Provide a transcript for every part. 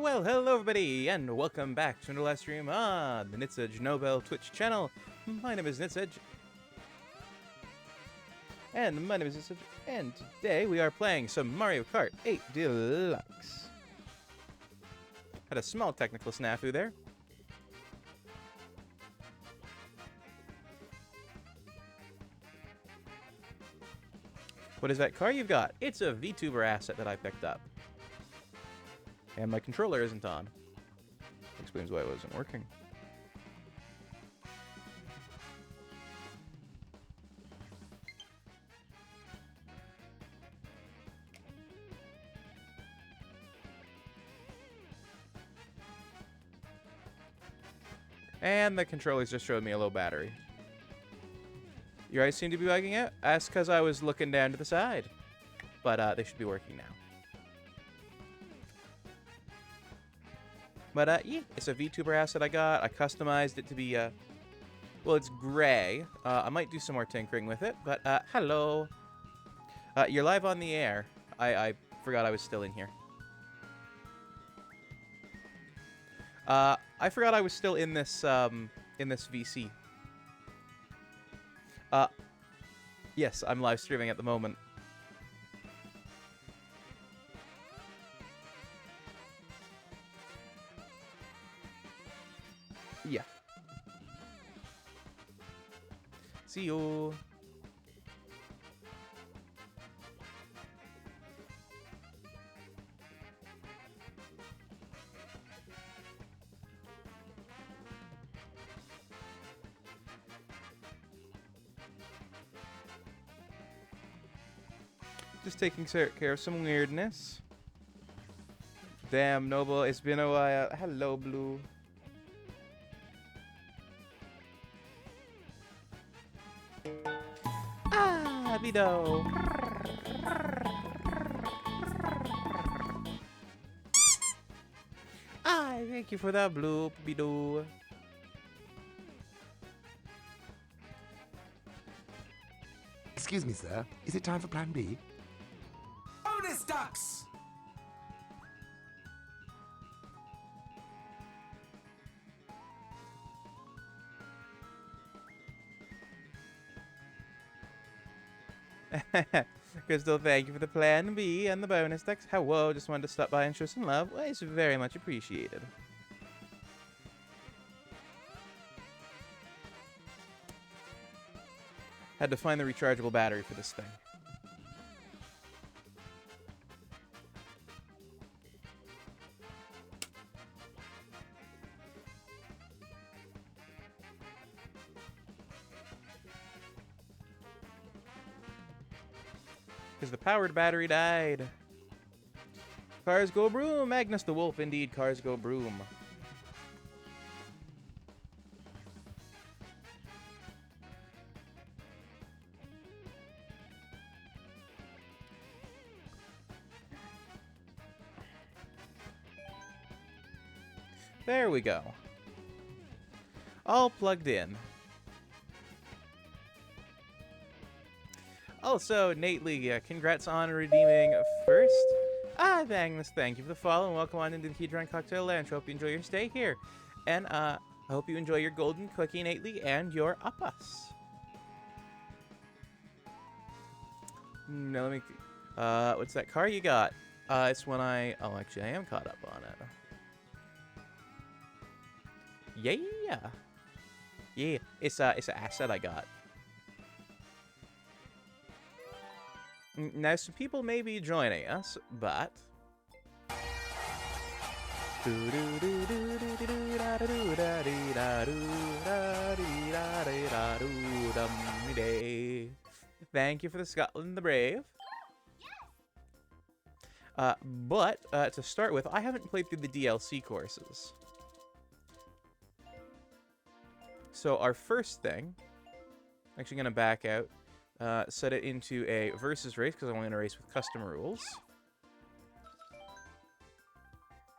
Well, hello everybody, and welcome back to another live stream on the Nitsedge Nobel Twitch channel. My name is Nitsedge, and today we are playing some Mario Kart 8 Deluxe. Had a small technical snafu there. What is that car you've got? It's a VTuber asset that I picked up. And my controller isn't on. Explains why it wasn't working. And the controller's just showed me a low battery. Your eyes seem to be bugging out? That's because I was looking down to the side. But they should be working now. But, yeah, it's a VTuber asset I got. I customized it to be, well, it's gray. I might do some more tinkering with it, but, hello. You're live on the air. I forgot I was still in here. I forgot I was still in this VC. Yes, I'm live streaming at the moment. Yeah. See you. Just taking care of some weirdness. Damn, Noble, it's been a while. Hello, Blue. Ah, Bido. Ah, thank you for that, Blue, Bido. Excuse me, sir. Is it time for Plan B? Bonus ducks! Crystal, thank you for the Plan B and the bonus decks. Hello, just wanted to stop by and show some love. Well, it's very much appreciated. Had to find the rechargeable battery for this thing. Because the powered battery died. Cars go broom, Magnus the Wolf, indeed, cars go broom. There we go. All plugged in. Also, Nate Lee, congrats on redeeming first. Ah, Magnus, thank you for the follow and welcome on into the Hedron Cocktail Lounge. Hope you enjoy your stay here. And I hope you enjoy your golden cookie, Nate Lee, and your uppus. Now let me... what's that car you got? It's when I... Oh, actually, I am caught up on it. Yeah! Yeah, it's an asset I got. Now, some people may be joining us, but... Thank you for the Scotland the Brave. But, to start with, I haven't played through the DLC courses. So our first thing, I'm actually going to back out, set it into a versus race because I want to race with custom rules.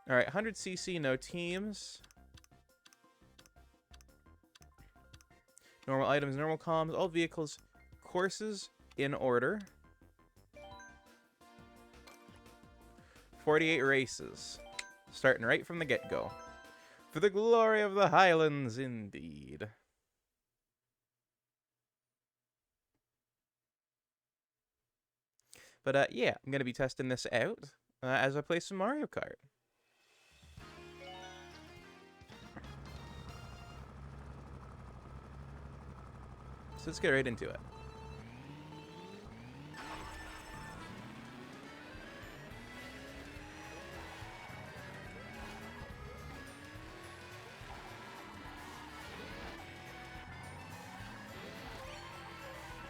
All right, 100cc, no teams. Normal items, normal comms, all vehicles, courses in order. 48 races. Starting right from the get-go. For the glory of the Highlands, indeed. But yeah, I'm going to be testing this out as I play some Mario Kart. So let's get right into it.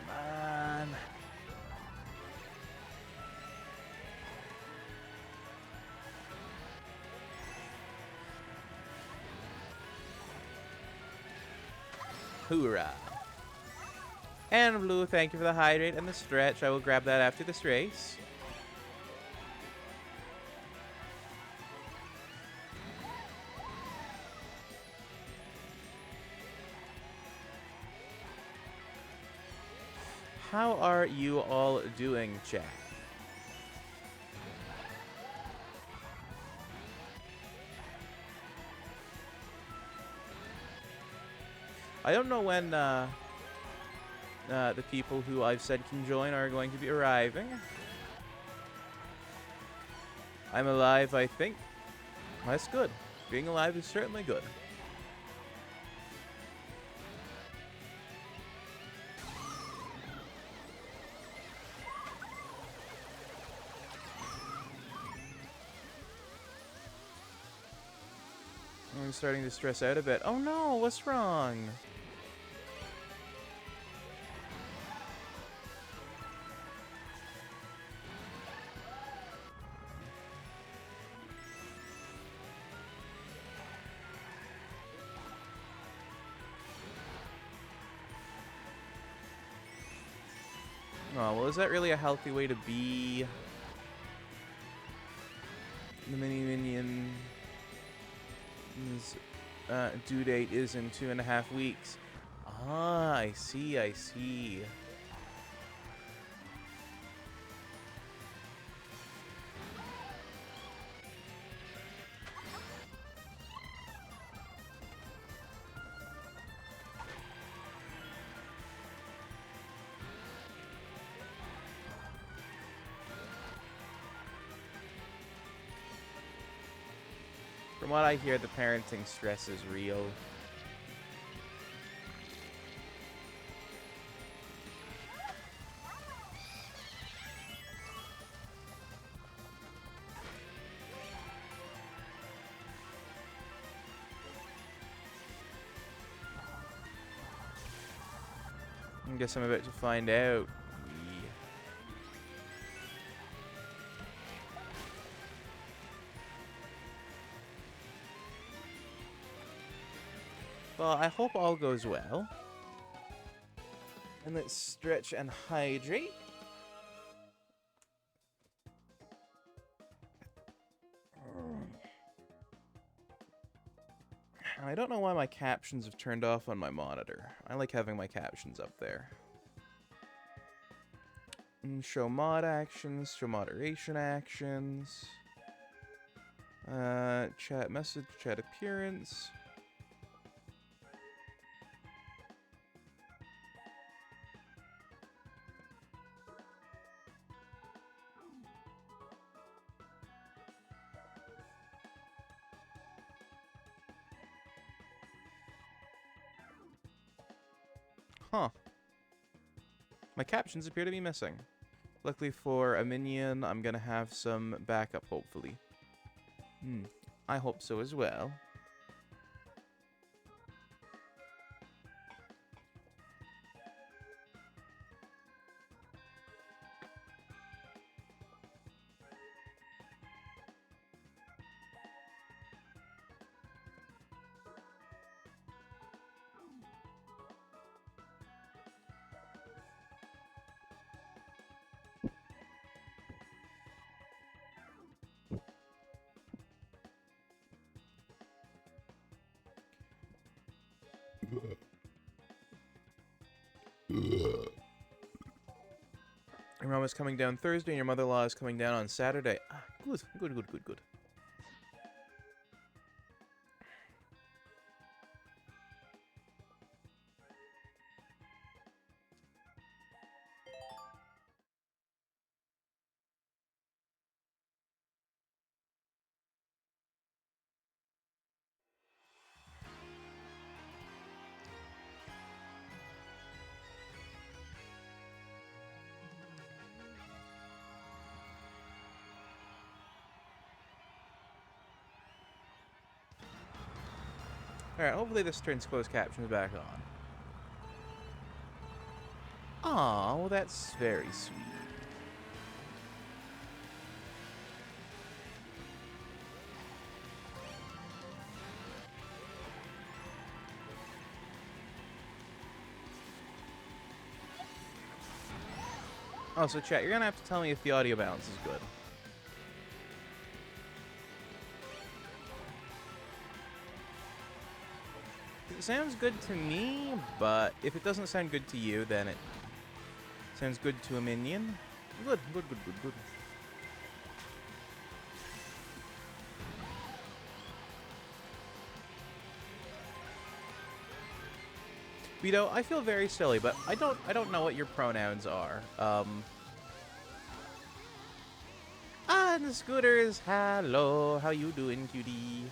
Man. Hoorah. And Blue, thank you for the hydrate and the stretch. I will grab that after this race. How are you all doing, chat? I don't know when the people who I've said can join are going to be arriving. I'm alive, I think. That's good. Being alive is certainly good. I'm starting to stress out a bit. Oh no, what's wrong? Oh, well, is that really a healthy way to be? The minions due date is in 2.5 weeks. Ah, I see, I see. From what I hear, the parenting stress is real. I guess I'm about to find out. Well, I hope all goes well. And let's stretch and hydrate. I don't know why my captions have turned off on my monitor. I like having my captions up there. And show mod actions, show moderation actions. Chat message, chat appearance. Huh. My captions appear to be missing. Luckily for a minion, I'm gonna have some backup, hopefully. I hope so as well. Your mom is coming down Thursday and your mother-in-law is coming down on Saturday. Ah, good, good, good, good, good. Alright, hopefully this turns closed captions back on. Aw, well that's very sweet. Oh, so chat, you're gonna have to tell me if the audio balance is good. It sounds good to me, but if it doesn't sound good to you, then it sounds good to a minion. Good, good, good, good, good. Vito, I feel very silly, but I don't know what your pronouns are. And the Scooters, hello, how you doing, cutie?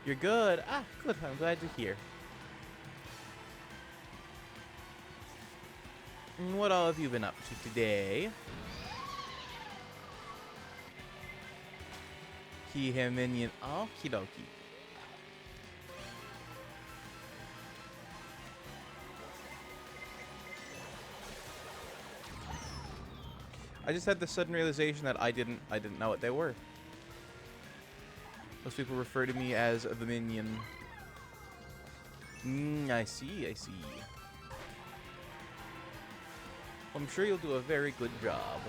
You're good. Ah, good. I'm glad to hear. And what all have you been up to today? He, him, minion. Okie dokie. I just had the sudden realization that I didn't know what they were. Most people refer to me as the minion. I see, I see. I'm sure you'll do a very good job.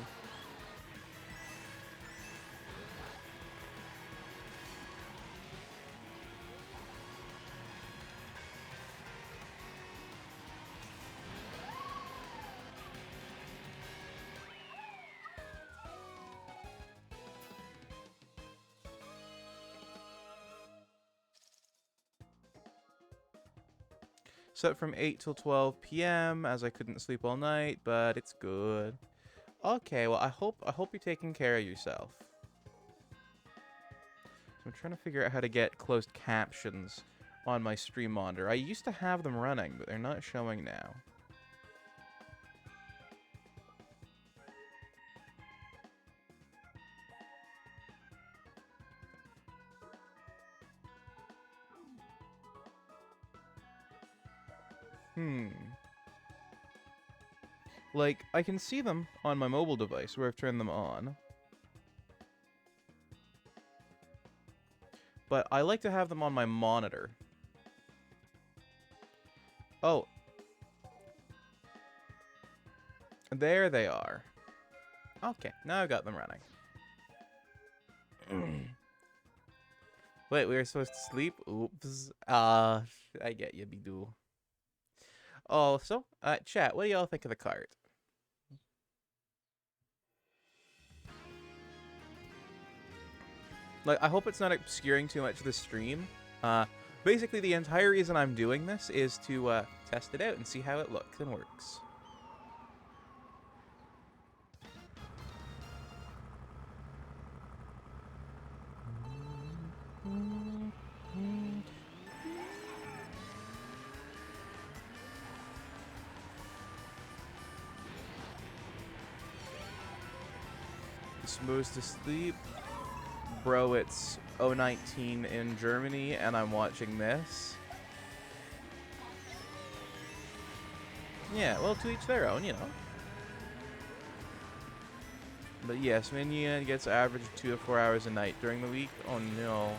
Set from 8 till 12 p.m. as I couldn't sleep all night, but it's good. Okay, well I hope you're taking care of yourself. So I'm trying to figure out how to get closed captions on my stream monitor. I used to have them running, but they're not showing now. Like, I can see them on my mobile device where I've turned them on. But I like to have them on my monitor. Oh. There they are. Okay, now I've got them running. Wait, we were supposed to sleep? Oops. I get you, Bidoo. Oh, so, chat, what do y'all think of the cart? Like, I hope it's not obscuring too much of the stream. Basically, the entire reason I'm doing this is to test it out and see how it looks and works. Supposed to sleep. Bro, it's 019 in Germany, and I'm watching this. Yeah, well, to each their own, you know. But yes, Minion gets average 2 to 4 hours a night during the week. Oh no.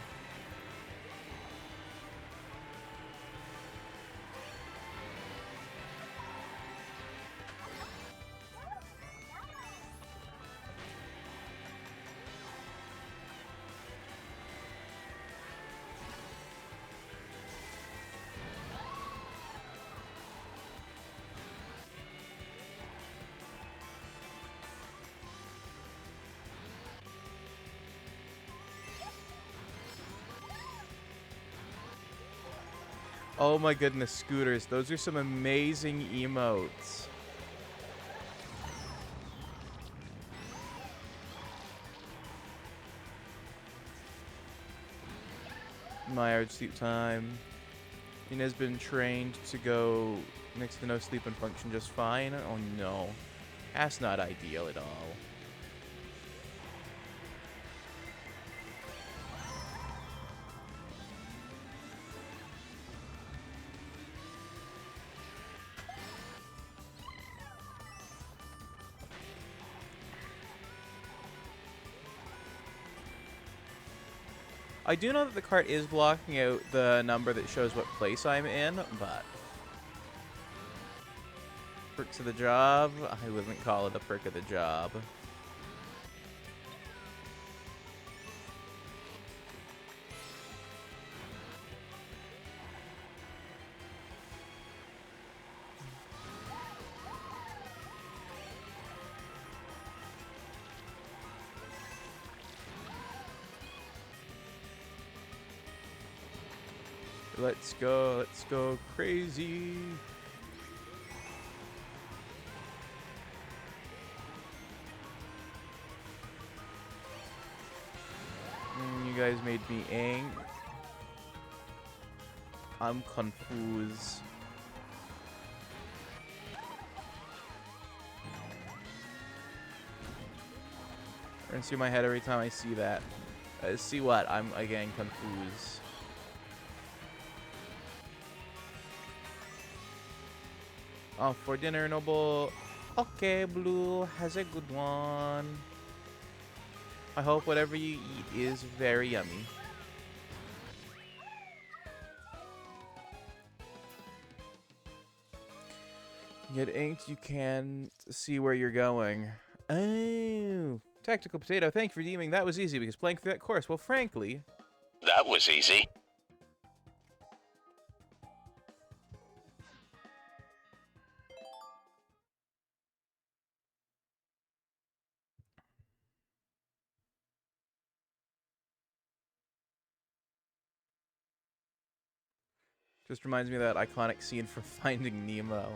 Oh my goodness, Scooters. Those are some amazing emotes. my hour sleep time. Ina's been trained to go next to no sleep and function just fine. Oh no. That's not ideal at all. I do know that the cart is blocking out the number that shows what place I'm in, but perks of the job? I wouldn't call it a perk of the job. Let's go crazy. You guys made me angry. I'm confused. Runs through my head every time I see that. See what? I'm again confused. Oh, for dinner, Noble. Okay, Blue. Has a good one. I hope whatever you eat is very yummy. Get inked, you can see where you're going. Oh, Tactical Potato, thank you for redeeming. That was easy because playing through that course, well, frankly... That was easy. Just reminds me of that iconic scene from Finding Nemo.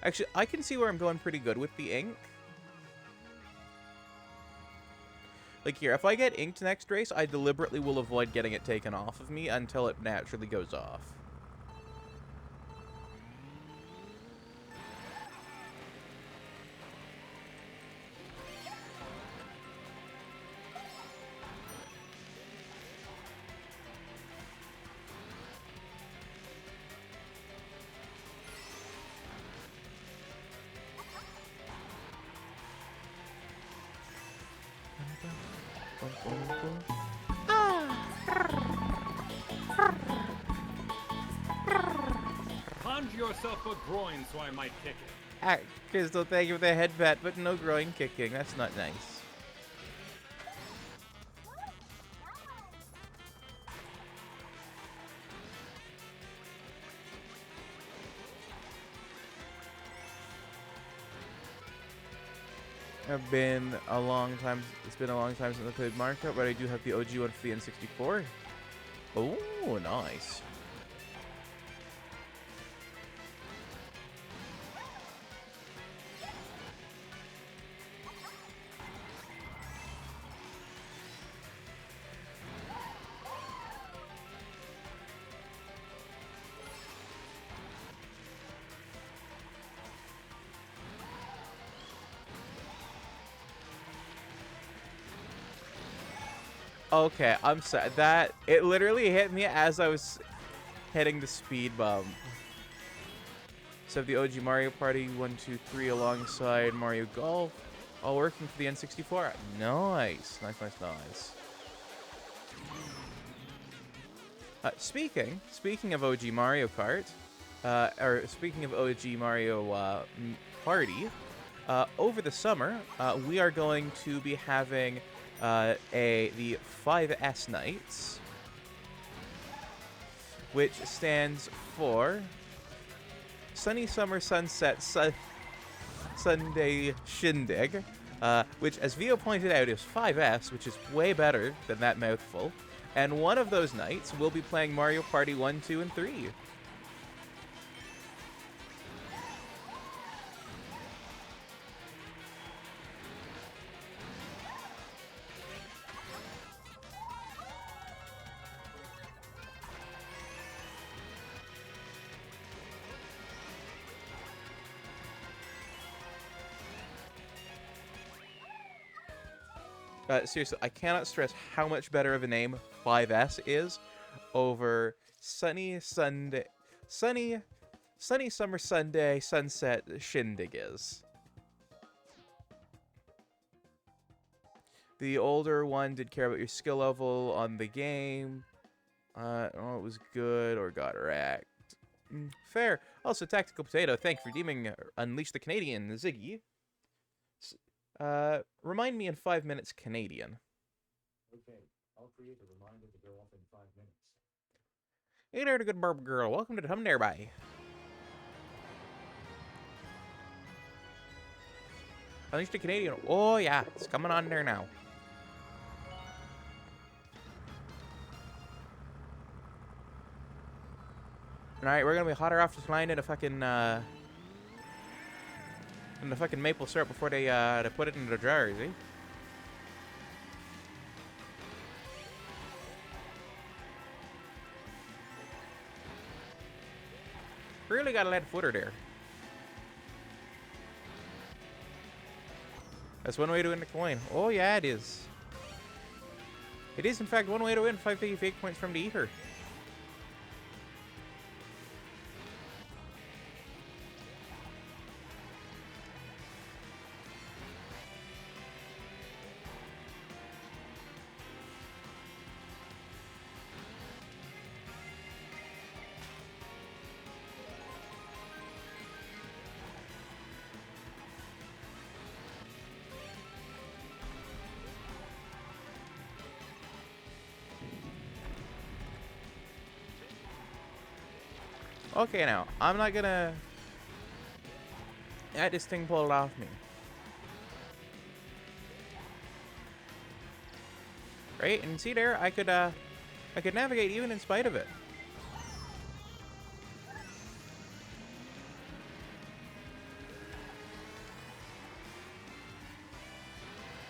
Actually, I can see where I'm going pretty good with the ink. Like here, if I get inked next race, I deliberately will avoid getting it taken off of me until it naturally goes off. Conjure yourself a groin so I might kick it. Ah, Crystal, thank you for the headbat, but no groin kicking. That's not nice. It's been a long time since I played Mario Kart, but I do have the OG one for the N64. Oh, nice. Okay, I'm sorry. That it literally hit me as I was hitting the speed bump. So the OG Mario Party 1, 2, 3 alongside Mario Golf, all working for the N64. Nice, nice, nice, nice. Speaking of OG Mario Kart, or speaking of OG Mario Party, over the summer we are going to be having the 5S Nights, which stands for Sunny Summer Sunset Sunday Shindig, which, as Vio pointed out, is 5S, which is way better than that mouthful. And one of those nights, we'll be playing Mario Party 1, 2, and 3. Seriously, I cannot stress how much better of a name 5S is over sunny summer Sunday sunset shindig is. The older one did care about your skill level on the game. Oh, it was good or got wrecked. Fair. Also, Tactical Potato, thank you for deeming Unleash the Canadian, Ziggy. Remind me in 5 minutes Canadian. Okay, I'll create a reminder to go off in 5 minutes. Hey there, the good barb girl. Welcome to the Hum Nearby. Unleash the Canadian. Oh, yeah. It's coming on there now. Alright, we're gonna be hotter off this line in a fucking, in the fucking maple syrup before they put it into the jars, eh? Really got a lead footer there. That's one way to win the coin. Oh yeah, it is. It is in fact one way to win 5 fake points from the ether. Okay, now, I'm not gonna get this thing pulled off me. Right? And see there, I could navigate even in spite of it.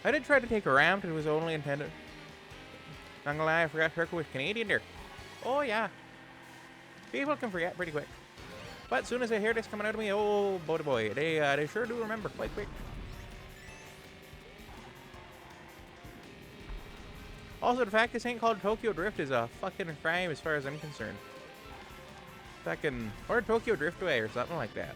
I did try to take a ramp, it was only intended. Not gonna lie, I forgot to circle with Canadian there. Oh yeah. People can forget pretty quick. But as soon as I hear this coming out of me, oh boy, they sure do remember quite quick. Also, the fact this ain't called Tokyo Drift is a fucking crime as far as I'm concerned. Fucking, or Tokyo Driftway or something like that.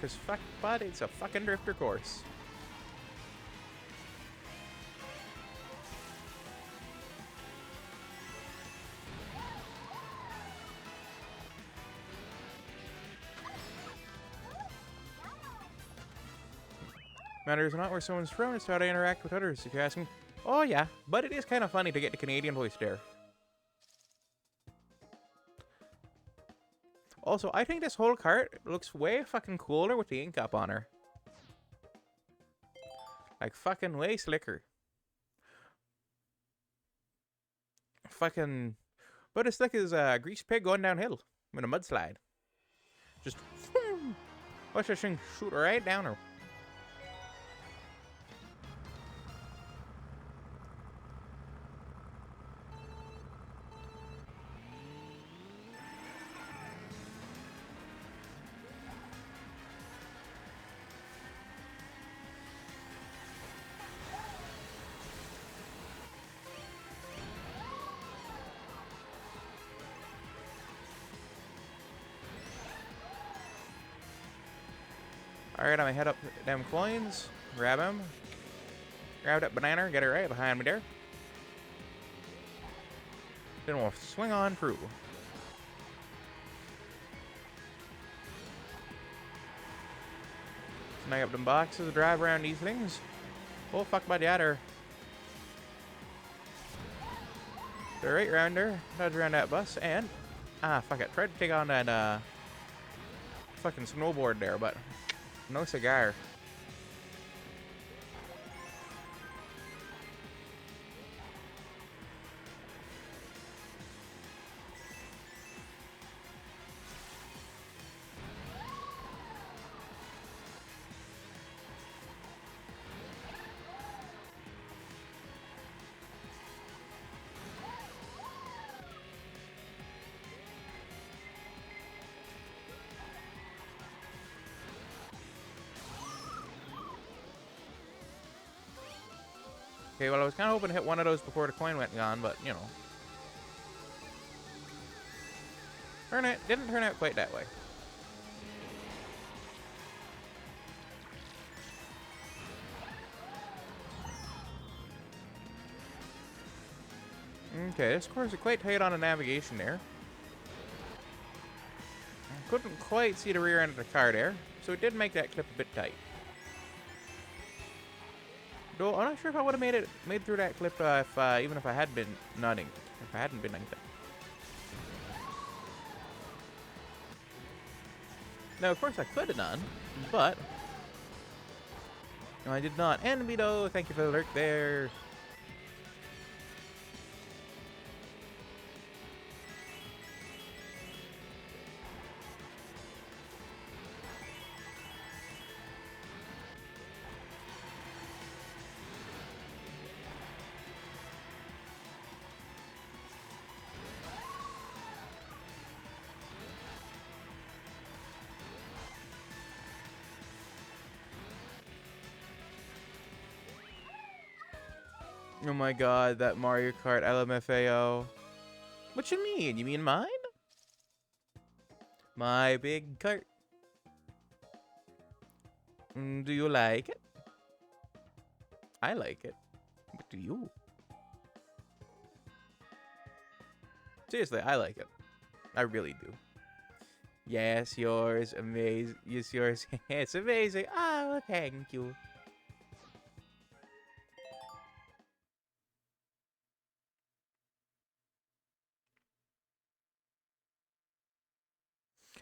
Cause fuck, but it's a fucking drifter course. Matters not where someone's from, it's how they interact with others, if you ask me. Oh yeah, but it is kind of funny to get the Canadian voice there. Also, I think this whole cart looks way fucking cooler with the ink up on her. Like fucking way slicker. Fucking... But as slick as a grease pig going downhill in a mudslide. Just... Watch this thing shoot right down her. Alright, I'm gonna head up them coins, grab him, grab that banana, get it right behind me there. Then we'll swing on through. Snag up them boxes, drive around these things. Oh, fuck by the other. They're right around there, dodge around that bus, and... Ah, fuck it, tried to take on that, fucking snowboard there, but... No cigar. Okay, well, I was kind of hoping to hit one of those before the coin went gone, but, you know. Didn't turn out quite that way. Okay, this course is quite tight on the navigation there. I couldn't quite see the rear end of the car there, so it did make that clip a bit tight. Though I'm not sure if I would have made through that clip if even if I had been nutting, if I hadn't been nutting. Now, of course, I could have done, but no, I did not. And Vito, thank you for the lurk there. Oh my god, that Mario Kart LMFAO. What you mean? You mean mine? My big cart. Do you like it? I like it. But do you? Seriously, I like it. I really do. Yes, yours. Amazing. Yes, yours. It's amazing. Oh, thank you.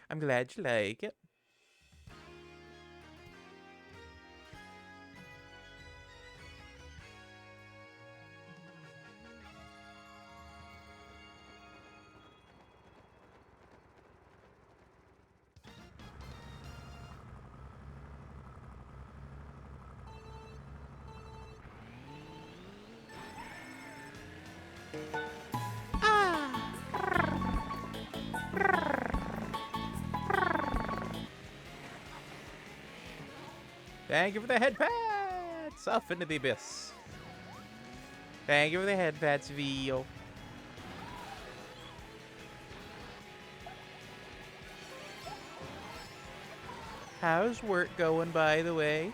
I'm glad you like it. Thank you for the head pats! Off into the abyss. Thank you for the head pats, Vio. How's work going, by the way?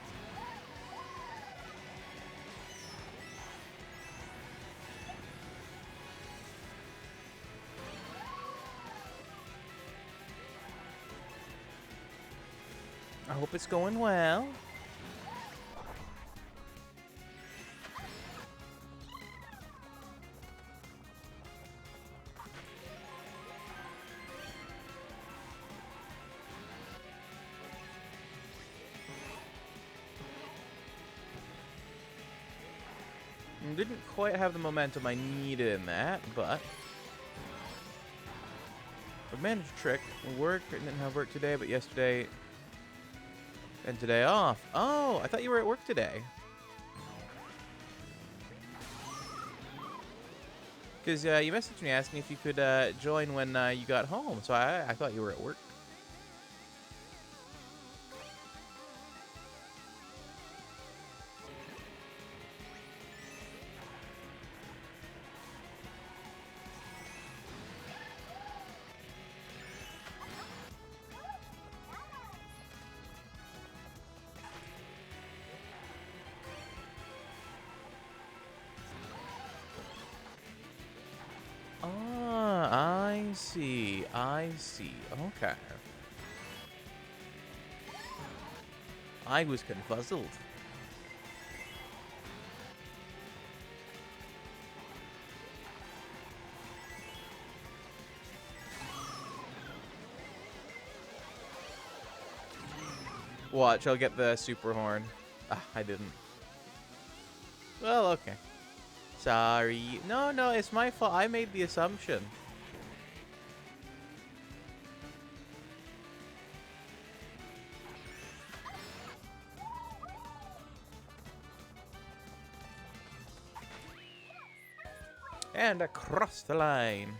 I hope it's going well. Didn't quite have the momentum I needed in that, but I managed a trick. Work, I didn't have work today, but yesterday and today off. Oh, I thought you were at work today. Because you messaged me asking if you could join when you got home, so I thought you were at work. Ah, I see. I see. Okay. I was confuzzled. Watch, I'll get the super horn. Ah, I didn't. Well, okay. Sorry. No, no, it's my fault. I made the assumption. And across the line.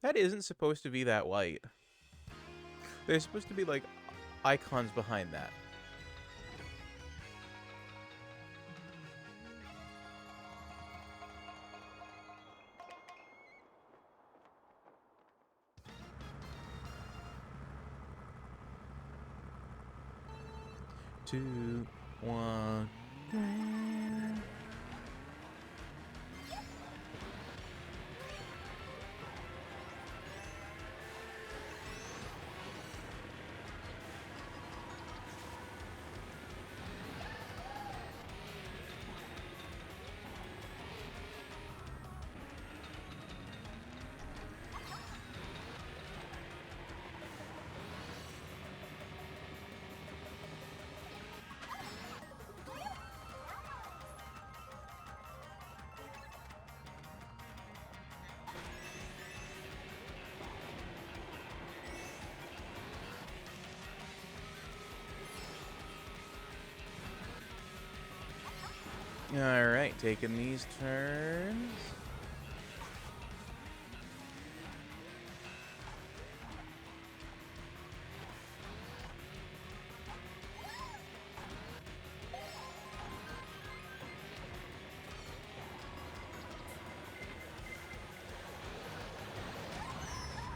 That isn't supposed to be that white. There's supposed to be, like, icons behind that. Two, one. Alright, taking these turns.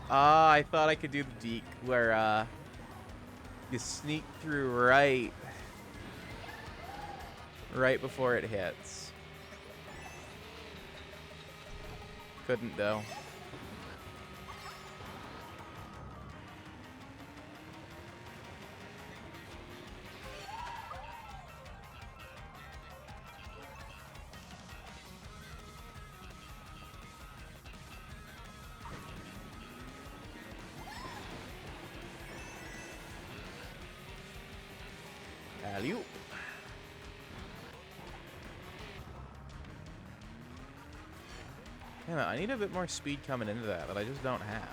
Ah, I thought I could do the deke where you sneak through right before it hits. Couldn't though. Alley-oop. Damn it, I need a bit more speed coming into that I just don't have.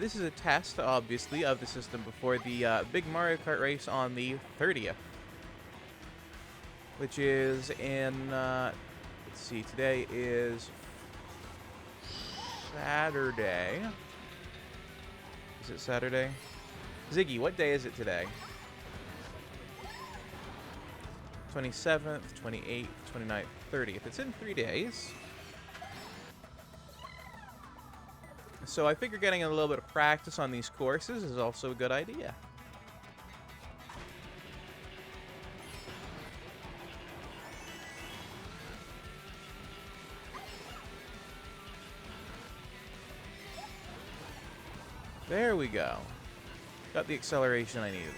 This is a test, obviously, of the system before the big Mario Kart race on the 30th. Which is in, let's see, today is Saturday. Is it Saturday? Ziggy, what day is it today? 27th, 28th, 29th, 30th. It's in 3 days. So I figure getting a little bit of practice on these courses is also a good idea. There we go. Got the acceleration I needed.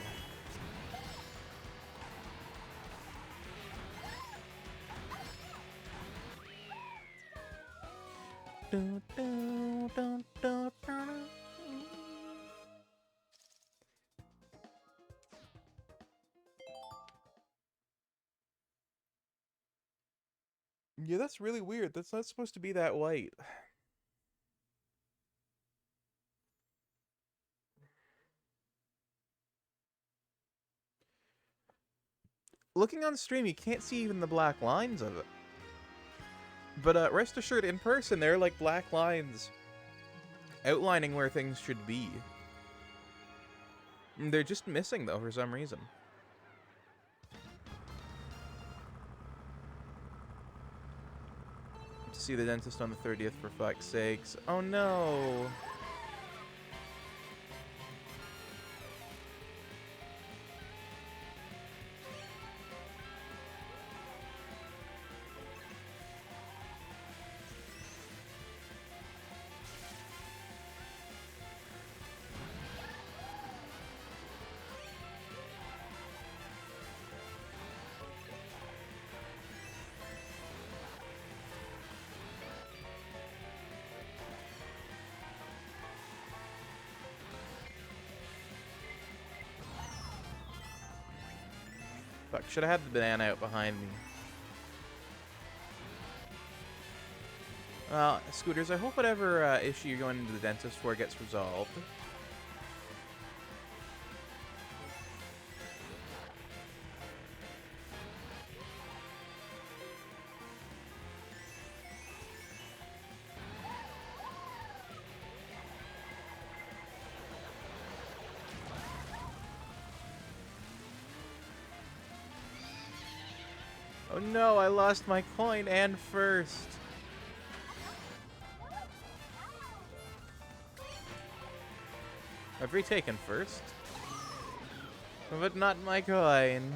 Yeah, that's really weird. That's not supposed to be that white. Looking on stream, you can't see even the black lines of it. But rest assured, in person, there are like black lines outlining where things should be. They're just missing, though, for some reason. To see the dentist on the 30th, for fuck's sakes. Oh, no. Fuck, should have had the banana out behind me. Well, Scooters, I hope whatever issue you're going into the dentist for gets resolved. Oh no, I lost my coin and first. I've retaken first. But not my coin.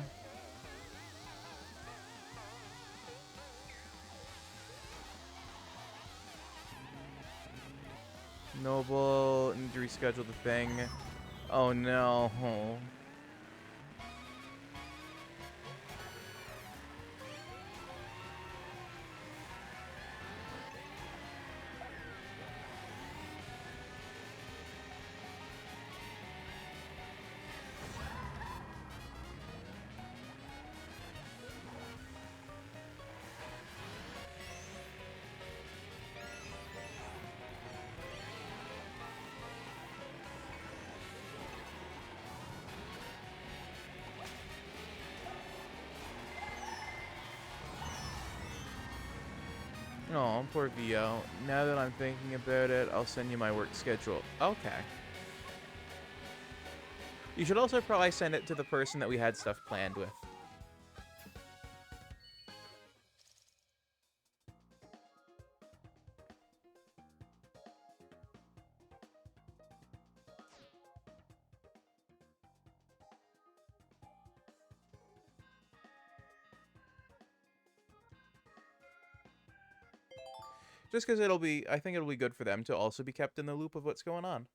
Noble, need to reschedule the thing. Oh no. Oh, poor Vio. Now that I'm thinking about it, I'll send you my work schedule. Okay. You should also probably send it to the person that we had stuff planned with. Just because I think it'll be good for them to also be kept in the loop of what's going on.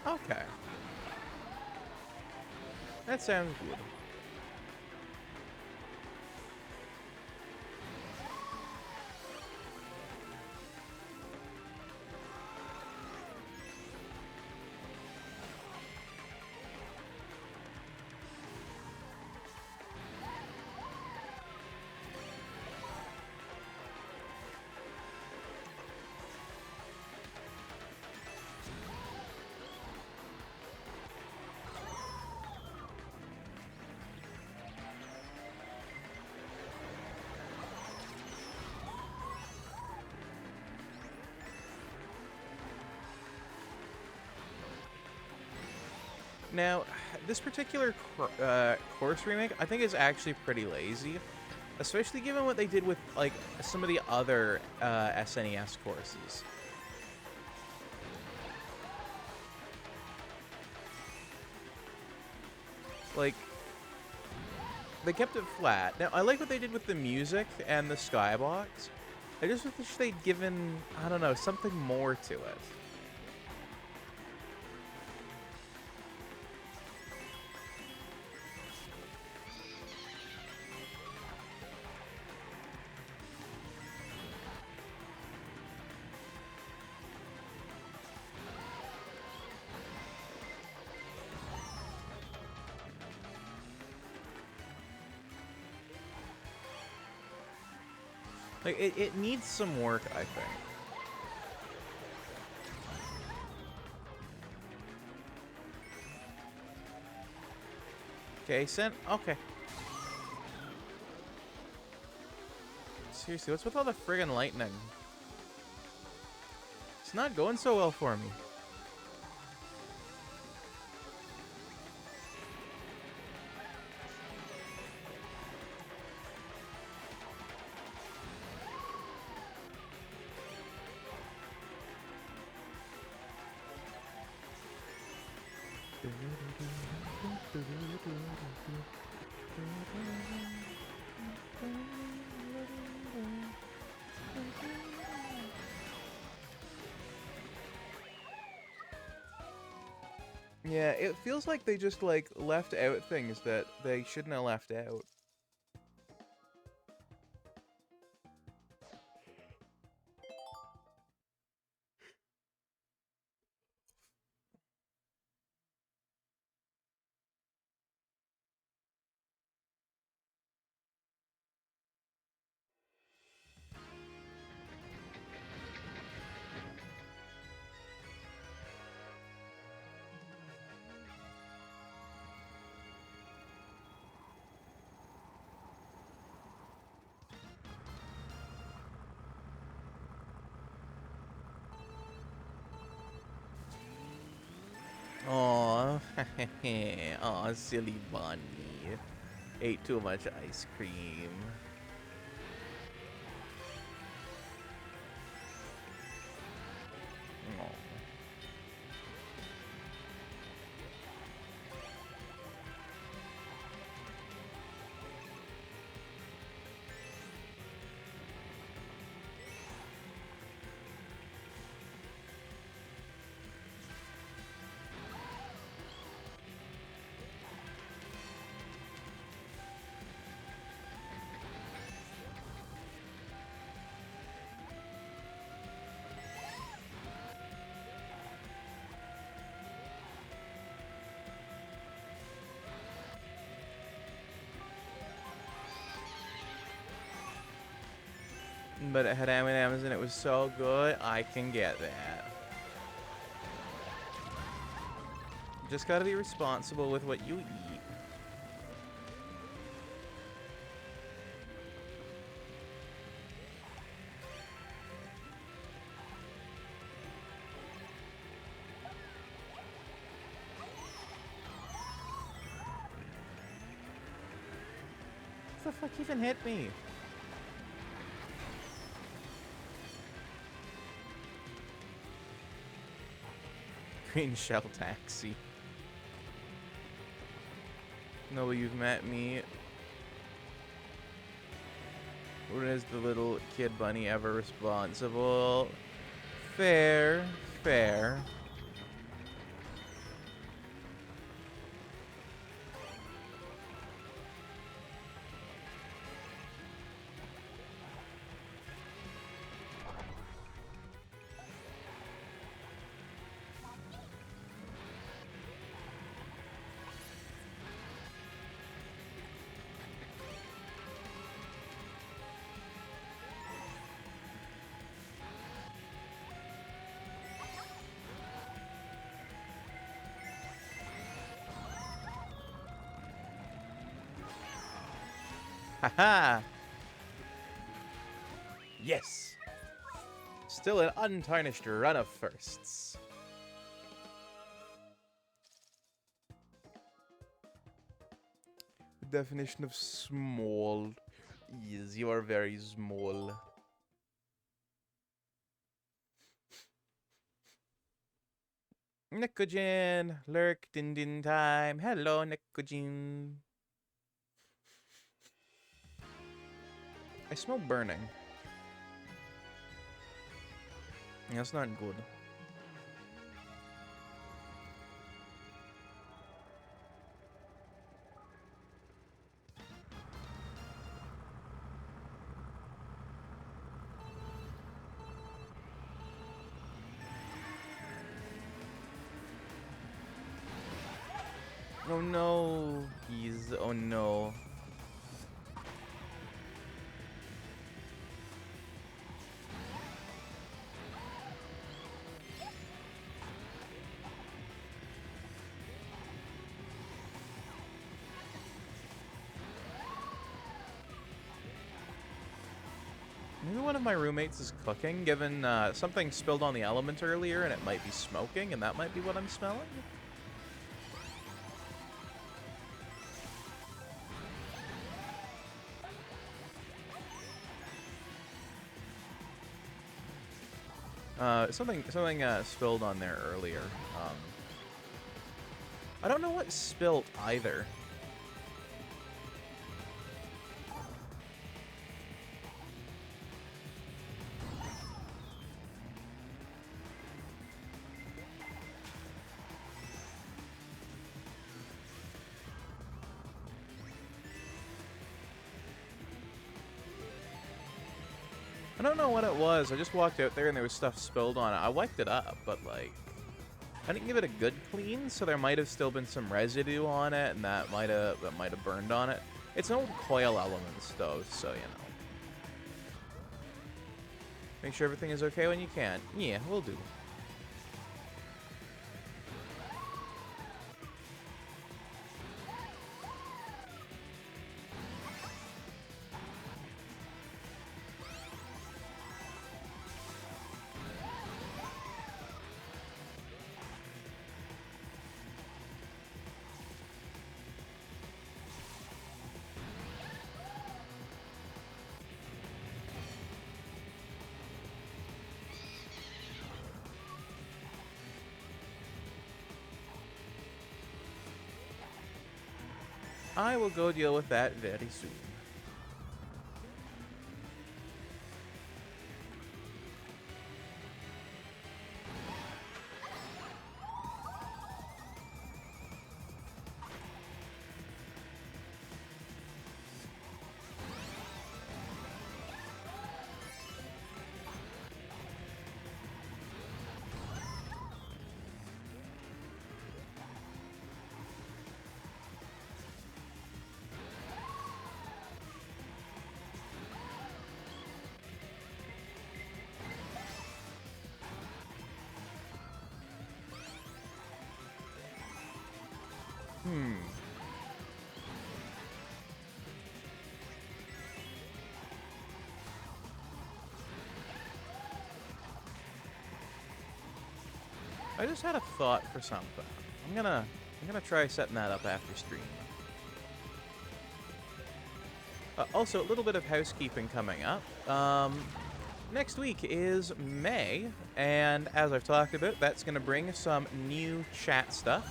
Okay. That sounds good. Now, this particular course remake, I think is actually pretty lazy, especially given what they did with like some of the other SNES courses. Like, they kept it flat. Now, I like what they did with the music and the skybox. I just wish they'd given, I don't know, something more to it. Like, it needs some work, I think. Okay, sent. Okay. Seriously, what's with all the friggin' lightning? It's not going so well for me. Yeah, it feels like they just, like, left out things that they shouldn't have left out. Aw. Aw, silly bunny. Ate too much ice cream. Aw. But it had M&M's and it was so good. I can get that. Just gotta be responsible with what you eat. What the fuck even hit me? Green shell taxi. No, you've met me. When is the little kid bunny ever responsible? Fair, fair. Haha! Yes! Still an untarnished run of firsts. The definition of small is you are very small. Nekojin, lurk, din din time. Hello, Nekojin. I smell burning. That's not good. Oh no, oh no. Maybe one of my roommates is cooking, given something spilled on the element earlier and it might be smoking, and that might be what I'm smelling? Something spilled on there earlier. I don't know what spilt either. I don't know what it was. I just walked out there and there was stuff spilled on it. I wiped it up, but like, I didn't give it a good clean, so there might have still been some residue on it, and that might have burned on it. It's an old coil element though, so you know. Make sure everything is okay when you can. Yeah, we'll do. I will go deal with that very soon. I just had a thought for something. I'm gonna try setting that up after stream. Also, a little bit of housekeeping coming up. Next week is May, and as I've talked about, that's gonna bring some new chat stuff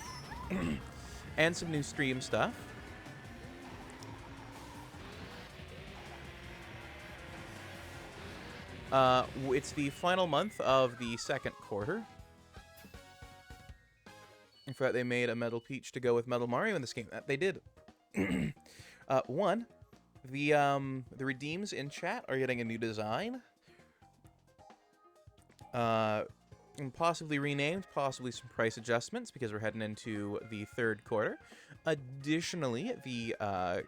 and some new stream stuff. It's the final month of the second quarter. In fact, they made a Metal Peach to go with Metal Mario in this game. They did. One, the redeems in chat are getting a new design. And possibly renamed, possibly some price adjustments because we're heading into the third quarter. Additionally, the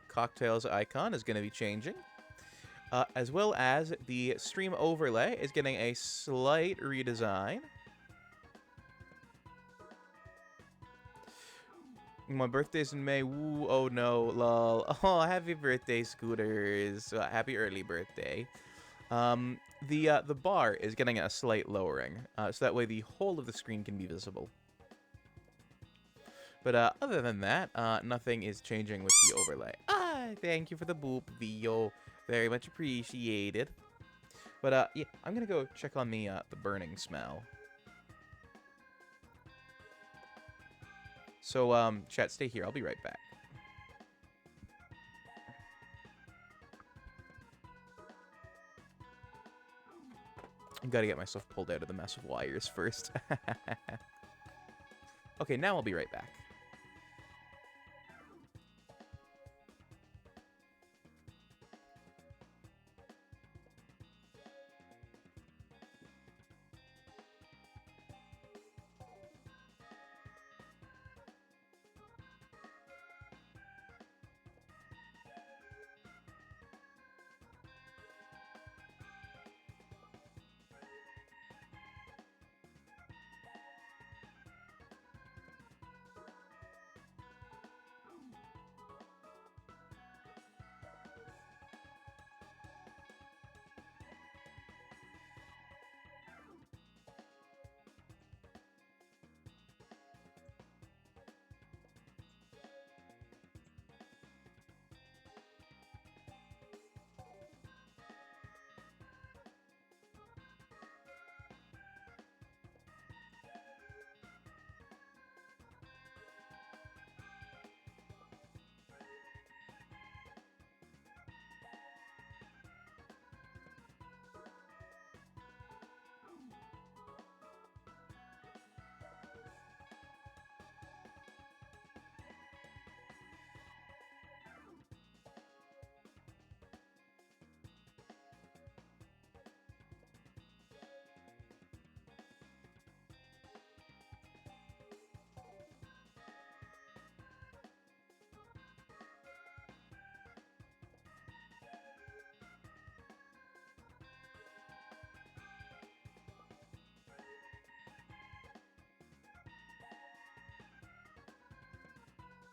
cocktails icon is going to be changing. As well as the stream overlay is getting a slight redesign. My birthday's in May. Woo, oh no, lol. Oh, happy birthday, Scooters. Happy early birthday. The bar is getting a slight lowering, so that way the whole of the screen can be visible. But other than that, nothing is changing with the overlay. Thank you for the boop, Vio. Very much appreciated. But yeah, I'm gonna go check on the burning smell. So, chat, stay here. I'll be right back. I've got to get myself pulled out of the mess of wires first. Okay, now I'll be right back.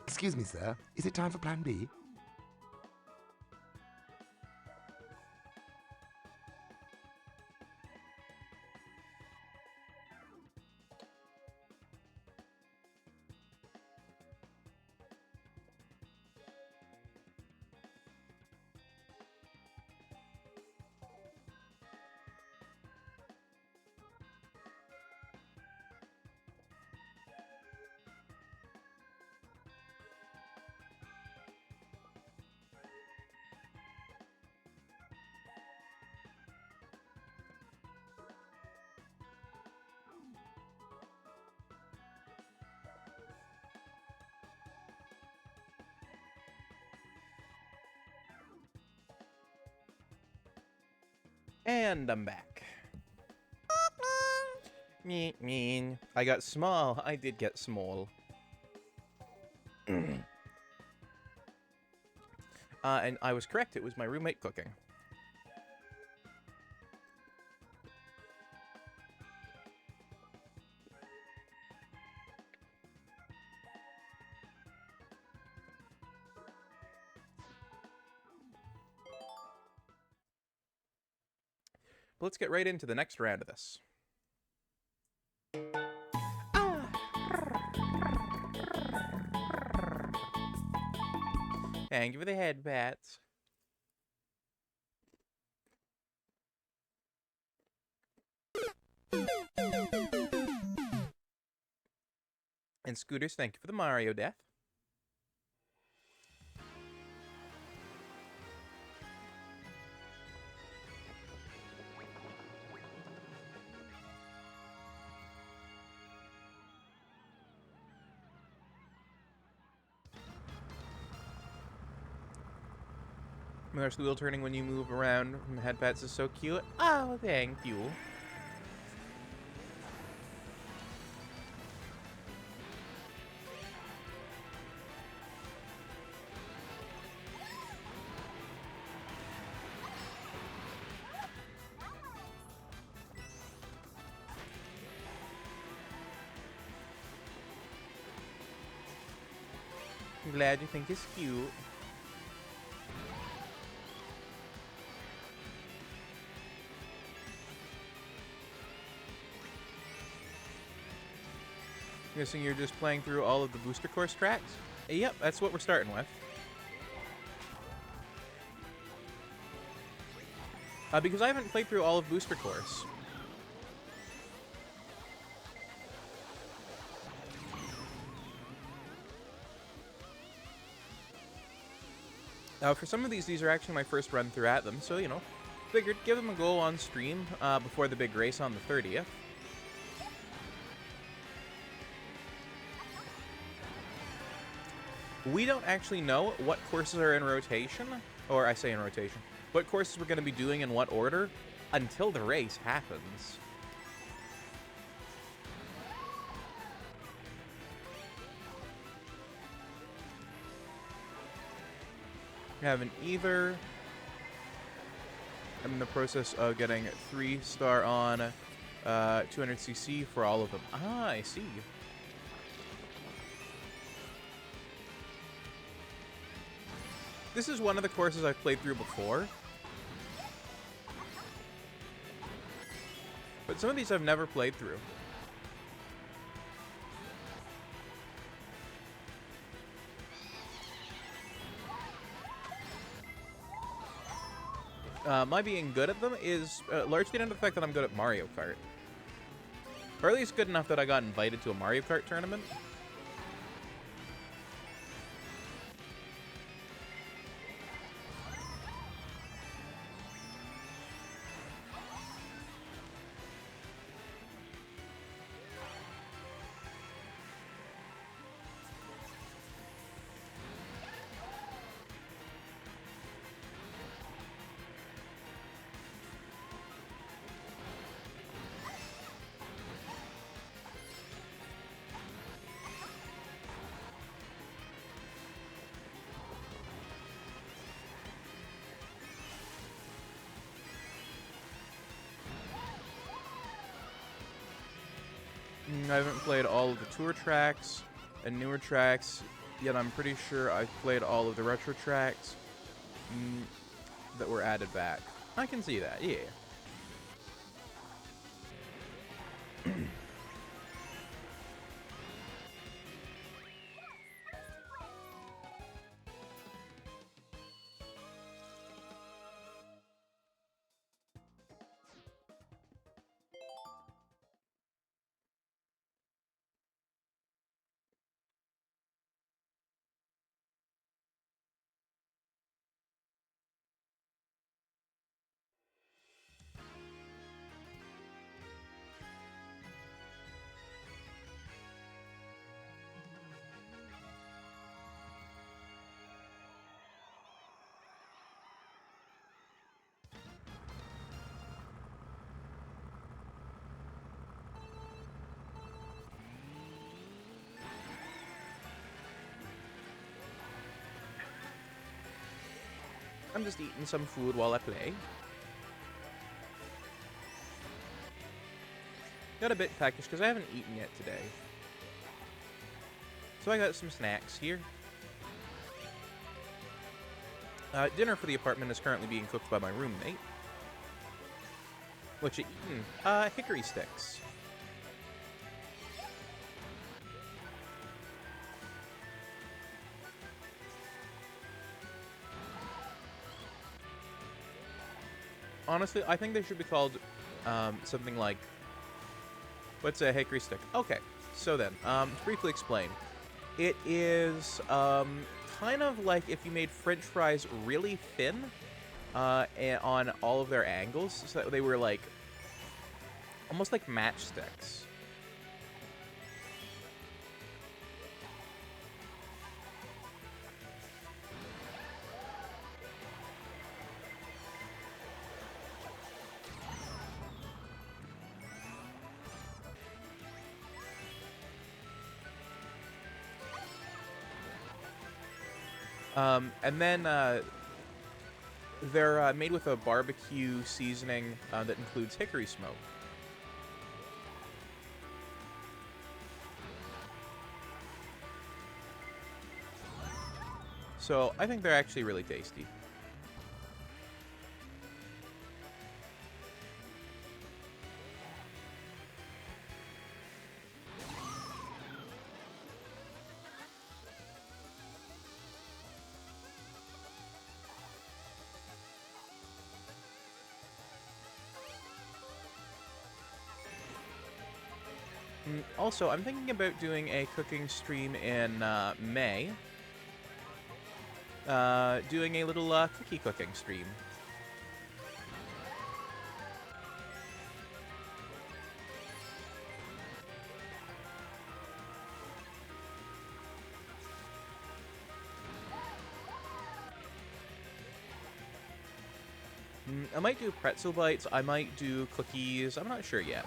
Excuse me, sir. Is it time for Plan B? And I'm back. Mean. I got small. I did get small. And I was correct. It was my roommate cooking. But let's get right into the next round of this. Thank you for the head pats. And Scooters, thank you for the Mario death. There's wheel turning when you move around. And the head pats is so cute. Oh, thank you. I'm glad you think it's cute. Guessing you're just playing through all of the booster course tracks? Yep, that's what we're starting with. Because I haven't played through all of booster course. For some of these are actually my first run through at them, so, you know, figured give them a go on stream before the big race on the 30th. We don't actually know what courses are in rotation, or I say in rotation, what courses we're going to be doing in what order until the race happens. We have an either. I'm in the process of getting 3-star on 200cc for all of them. Ah, I see. This is one of the courses I've played through before. But some of these I've never played through. My being good at them is largely down to the fact that I'm good at Mario Kart. Or at least good enough that I got invited to a Mario Kart tournament. I haven't played all of the tour tracks and newer tracks, yet I'm pretty sure I've played all of the retro tracks that were added back. I can see that, yeah. I'm just eating some food while I play. Got a bit peckish because I haven't eaten yet today. So I got some snacks here. Dinner for the apartment is currently being cooked by my roommate. What you eating? Hickory sticks. Honestly, I think they should be called something like... What's a hickory stick? Okay, so then, to briefly explain. It is kind of like if you made French fries really thin on all of their angles, so that they were like almost like matchsticks. And then they're made with a barbecue seasoning that includes hickory smoke. So I think they're actually really tasty. Also, I'm thinking about doing a cooking stream in May. Doing a little cookie cooking stream. I might do pretzel bites, I might do cookies, I'm not sure yet.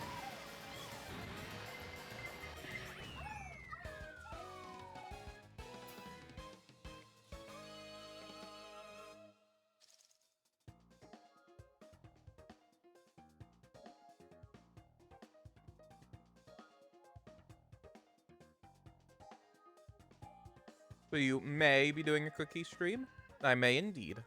So you may be doing a cookie stream? I may indeed.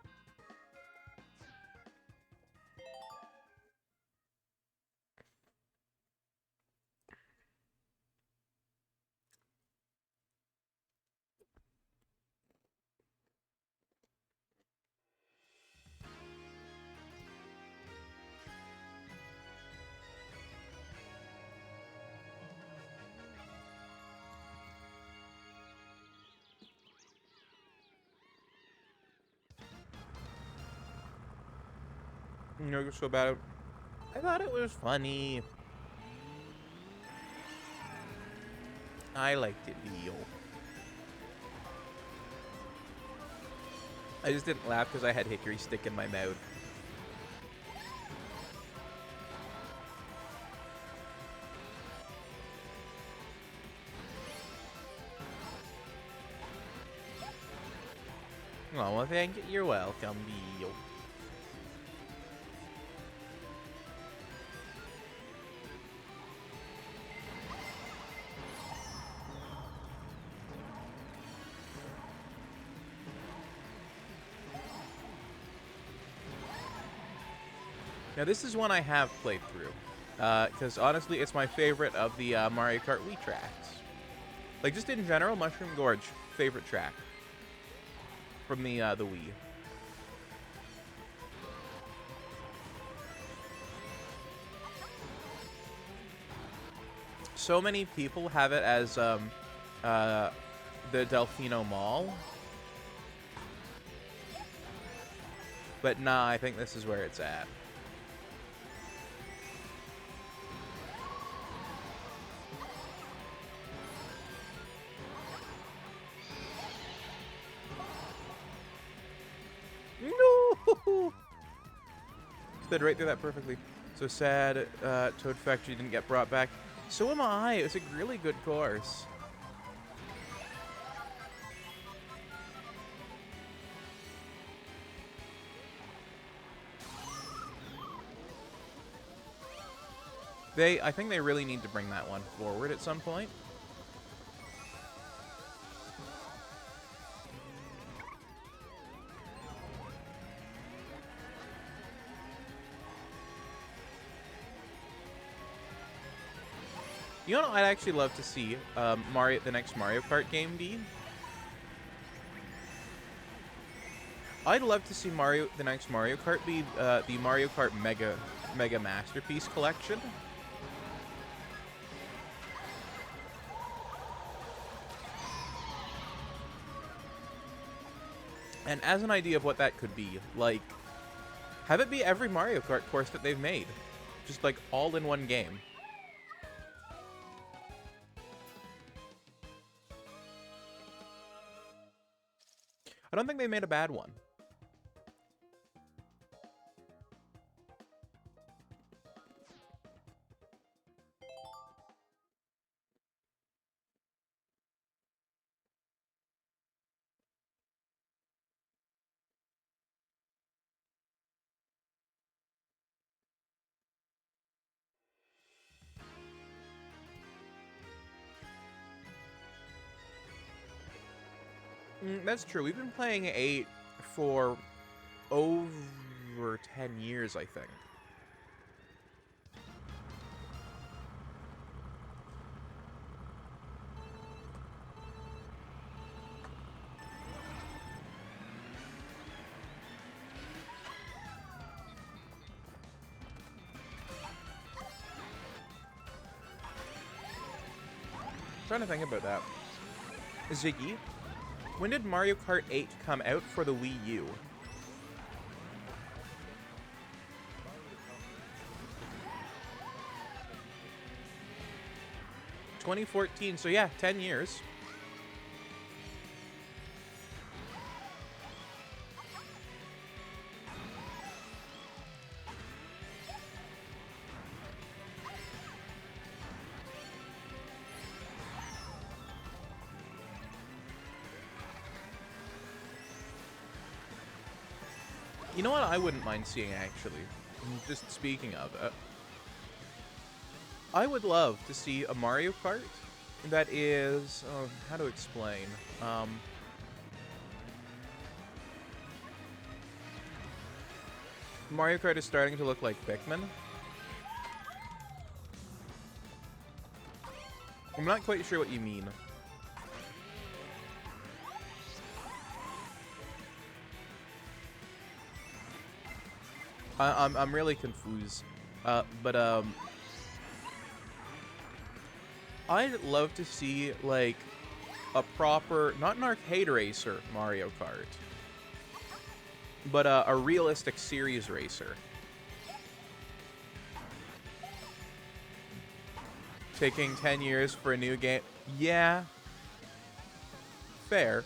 You know, so bad. I thought it was funny. I liked it, Leo. I just didn't laugh because I had hickory stick in my mouth. Oh, well, thank you. You're welcome, Leo. Now, this is one I have played through. Because, honestly, it's my favorite of the Mario Kart Wii tracks. Like, just in general, Mushroom Gorge, favorite track. From the Wii. So many people have it as, the Delfino Mall. But nah, I think this is where it's at. No! Slid right through that perfectly. So sad Toad Factory didn't get brought back. So am I. It's a really good course. I think they really need to bring that one forward at some point. You know what I'd actually love to see the next Mario Kart game be? I'd love to see the next Mario Kart be the Mario Kart Mega Masterpiece Collection. And as an idea of what that could be, like, have it be every Mario Kart course that they've made. Just, like, all in one game. I don't think they made a bad one. That's true. We've been playing 8 for over 10 years, I think. Trying to think about that. Ziggy, when did Mario Kart 8 come out for the Wii U? (2014), so yeah, 10 years. You know what I wouldn't mind seeing, actually? Just speaking of it. I would love to see a Mario Kart that is... Oh, how to explain? Mario Kart is starting to look like Pikmin. I'm not quite sure what you mean. I'm really confused. But I'd love to see, like, a proper, not an arcade racer Mario Kart, but a realistic series racer. Taking 10 years for a new game. Yeah. Fair.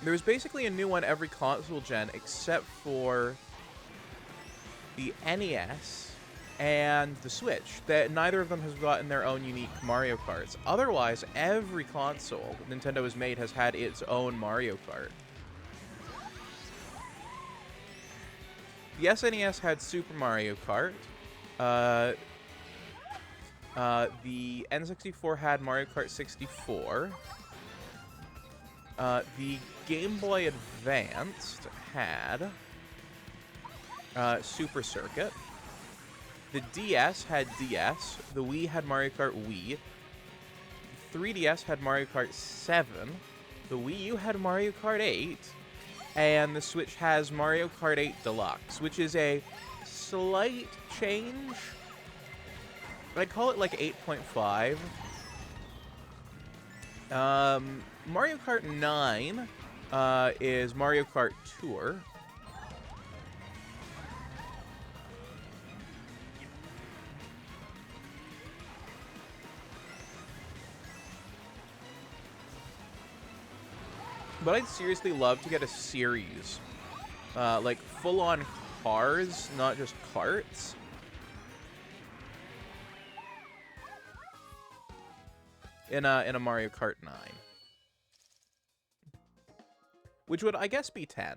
There's basically a new one every console gen except for the NES and the Switch. That neither of them has gotten their own unique Mario Karts. Otherwise, every console Nintendo has made has had its own Mario Kart. The SNES had Super Mario Kart. The N64 had Mario Kart 64. The Game Boy Advanced had Super Circuit. The DS had DS. The Wii had Mario Kart Wii. The 3DS had Mario Kart 7. The Wii U had Mario Kart 8. And the Switch has Mario Kart 8 Deluxe, which is a slight change. I'd call it like 8.5. Mario Kart 9 is Mario Kart Tour. But I'd seriously love to get a series. Like full-on cars, not just carts. In a Mario Kart 9. Which would, I guess, be 10.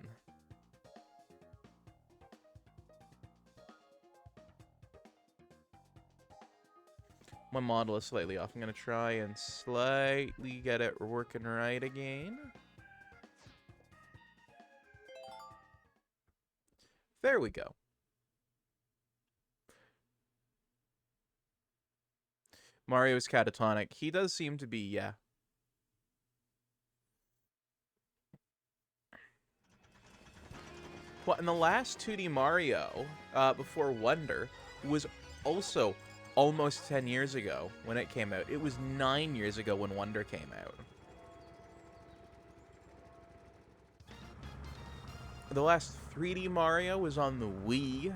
My model is slightly off. I'm going to try and slightly get it working right again. There we go. Mario's catatonic. He does seem to be, yeah. Well, and the last 2D Mario, before Wonder, was also almost 10 years ago when it came out. It was 9 years ago when Wonder came out. The last 3D Mario was on the Wii.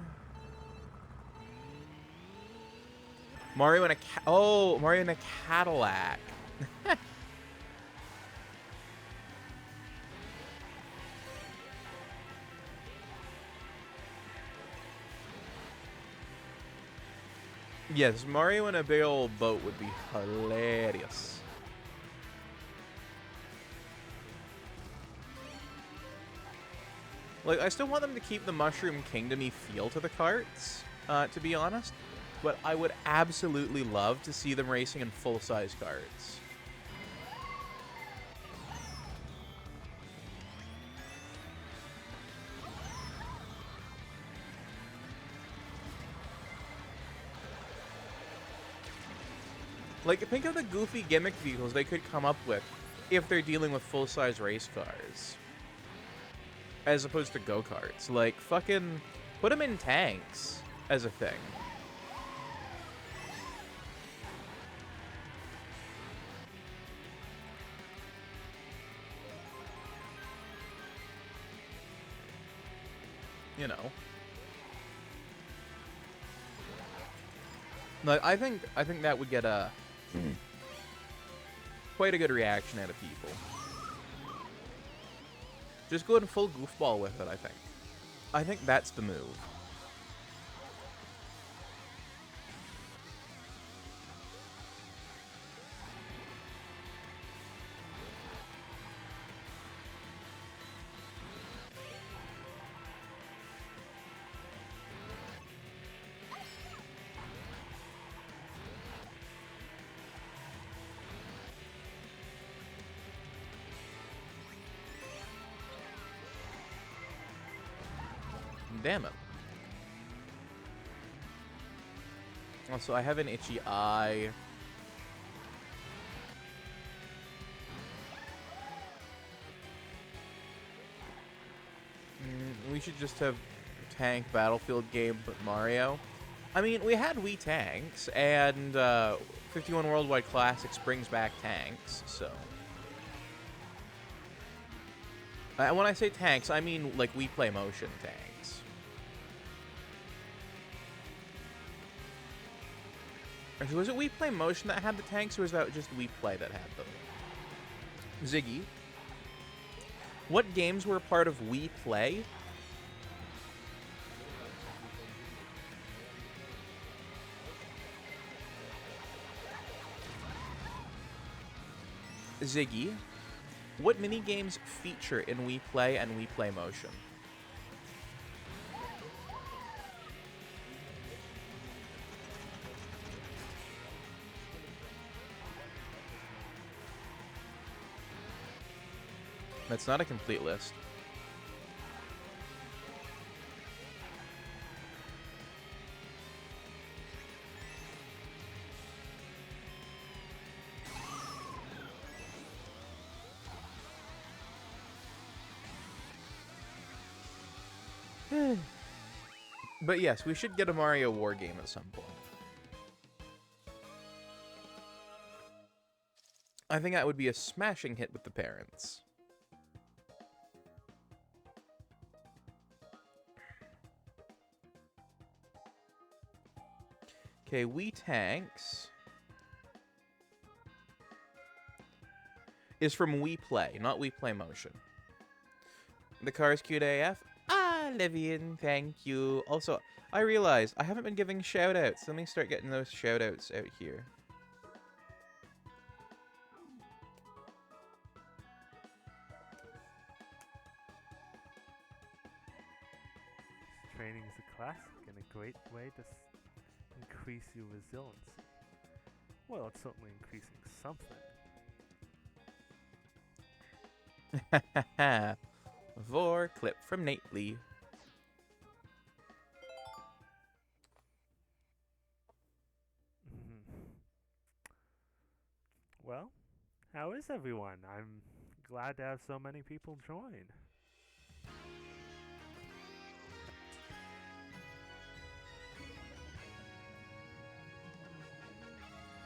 Mario in a Mario in a Cadillac. Yes, Mario in a big old boat would be hilarious. Like, I still want them to keep the Mushroom Kingdom-y feel to the carts, to be honest. But I would absolutely love to see them racing in full-size carts. Like, think of the goofy gimmick vehicles they could come up with if they're dealing with full-size race cars. As opposed to go-karts. Like, fucking put them in tanks as a thing. You know. Like, I think that would get a quite a good reaction out of people. Just go in full goofball with it, I think. I think that's the move. Damn it. Also, I have an itchy eye. We should just have tank battlefield game but Mario. I mean, we had Wii tanks, and 51 Worldwide Classics brings back tanks, so. And when I say tanks, I mean like Wii Play Motion tanks. Actually, was it Wii Play Motion that had the tanks, or was that just Wii Play that had them? Ziggy, what games were a part of Wii Play? Ziggy, what minigames feature in Wii Play and Wii Play Motion? That's not a complete list. But yes, we should get a Mario War game at some point. I think that would be a smashing hit with the parents. Okay, Wii Tanks is from Wii Play, not Wii Play Motion. The car is cute AF. Ah, Livian, thank you. Also, I realized I haven't been giving shoutouts. Let me start getting those shoutouts out here. Training is a classic and a great way to increase your resilience. Well, it's certainly increasing something. Vor clip from Nate Lee. Well, how is everyone? I'm glad to have so many people join.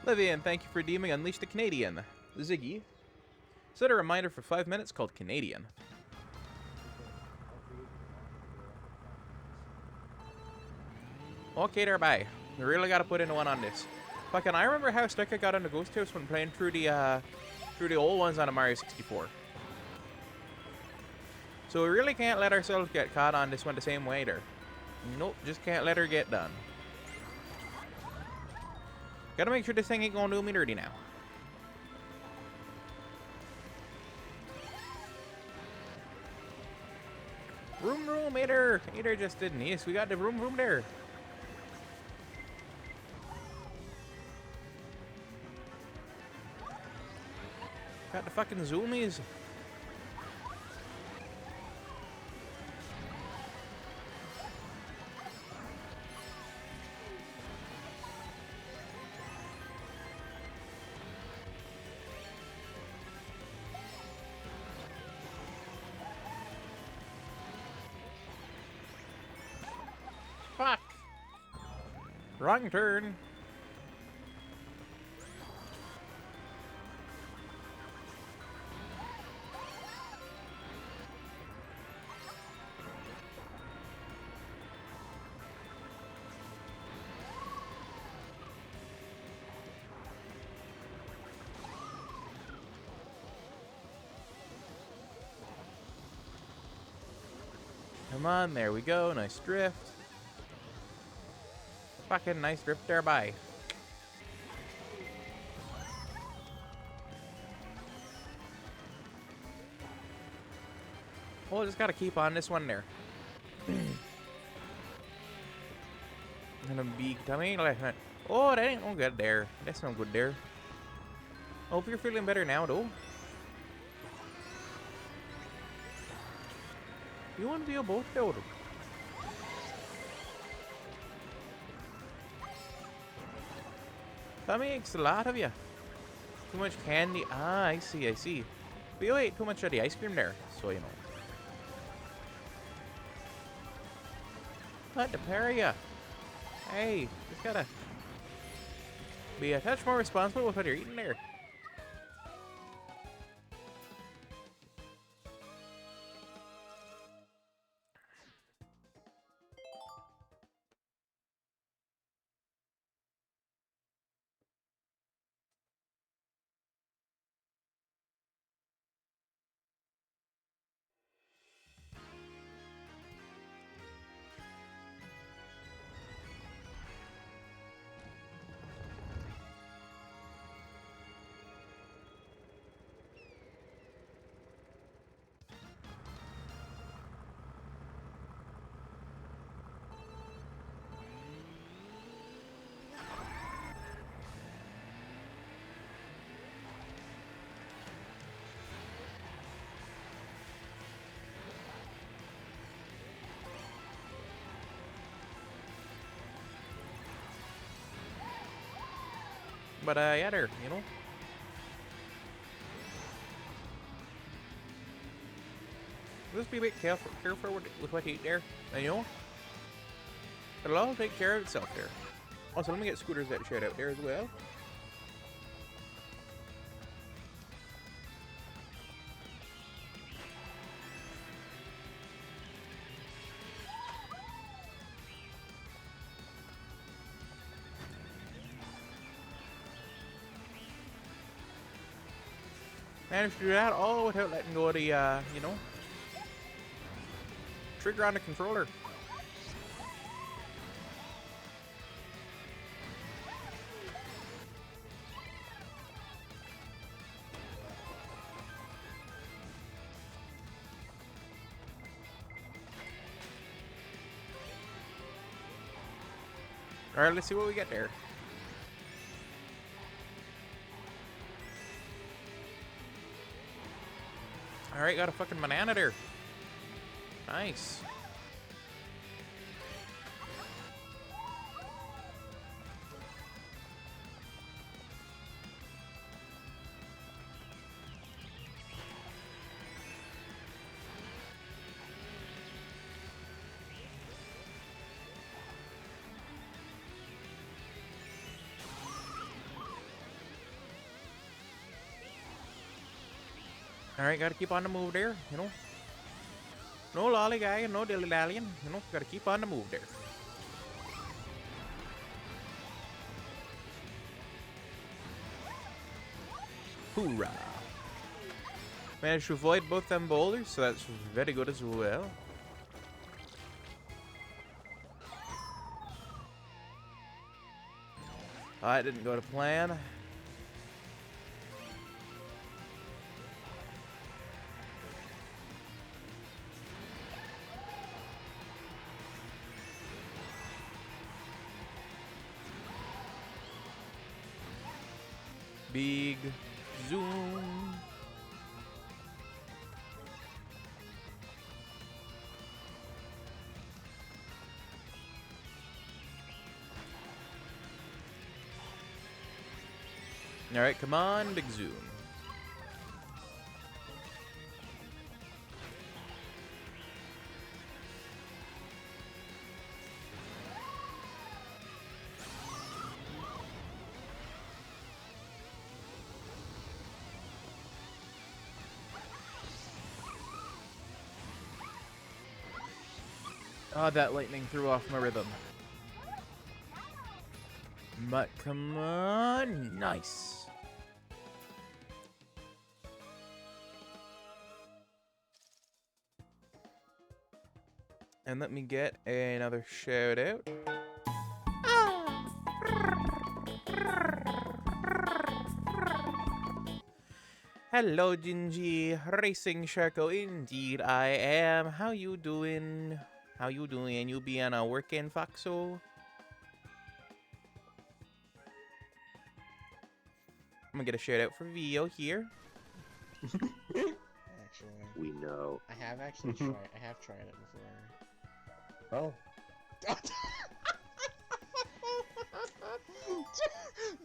Livian, thank you for deeming Unleash the Canadian. Ziggy, set a reminder for 5 minutes called Canadian. Okay, there, bye. We really gotta put in one on this. Fucking, I remember how stuck I got on the Ghost House when playing through the old ones on a Mario 64. So we really can't let ourselves get caught on this one the same way there. Nope, just can't let her get done. Gotta make sure this thing ain't gonna do me dirty now. Room, Ader! Ader just did nice. We got the room there. Got the fucking zoomies. Fuck! Wrong turn. Come on, there we go. Nice drift. Fucking nice drift there, bye. Well, just gotta keep on this one there. And a big tummy like that. Oh, that ain't no good there. That's no good there. Hope you're feeling better now, though. You want to be a boat builder? That makes a lot of you. Too much candy. Ah, I see, I see. But you ate too much of the ice cream there, so you know. What the pair of you? Hey, just gotta be a touch more responsible with what you're eating there. But yeah, there, you know. Just be a bit careful with what you eat there, and you know. It'll all take care of itself there. Also, let me get Scooters that shout out there as well. Managed to do that all without letting go of the, you know, trigger on the controller. Alright, let's see what we get there. Alright, got a fucking banana there. Nice. Alright, gotta keep on the move there, you know. No lollygagging, no dilly-dallying, you know, gotta keep on the move there. Hoorah. Managed to avoid both them boulders, so that's very good as well. That didn't go to plan. Big zoom. All right, come on, big zoom. Oh, that lightning threw off my rhythm. But come on, nice. And let me get another shout out. Hello, Gingy. Racing Sharko, indeed I am. How you doing? How you doing? You be on a working, Foxo? I'm gonna get a shout out for Vio here. Actually, We know. I have actually tried. I have tried it before. Oh.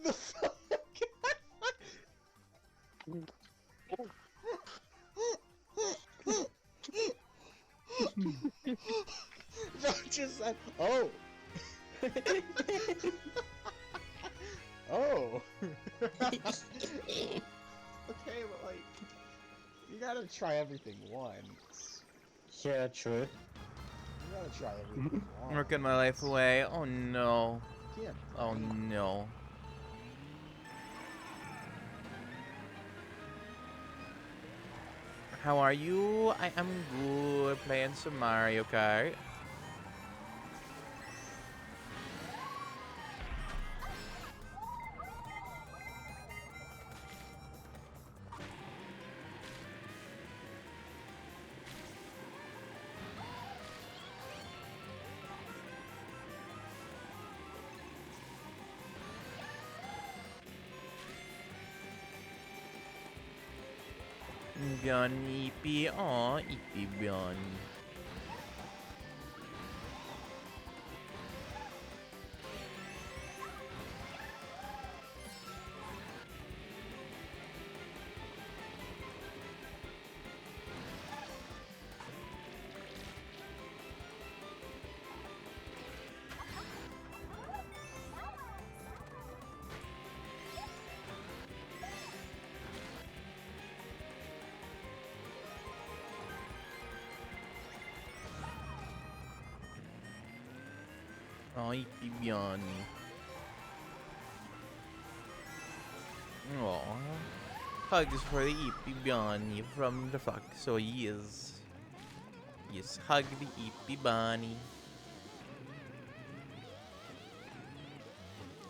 The fuck? That just said, oh. Oh. Okay, but like, you gotta try everything once. Yeah, true. You gotta try everything once. Working my life away. Oh no. Yeah. Oh no. How are you? I am good. Playing some Mario Kart. Björn, Ippy, Ippy Björn. Ippy Björn. Aww. Hugs for the Ippy Björn from the flock, so yes. Yes, hug the Ippy Bunny.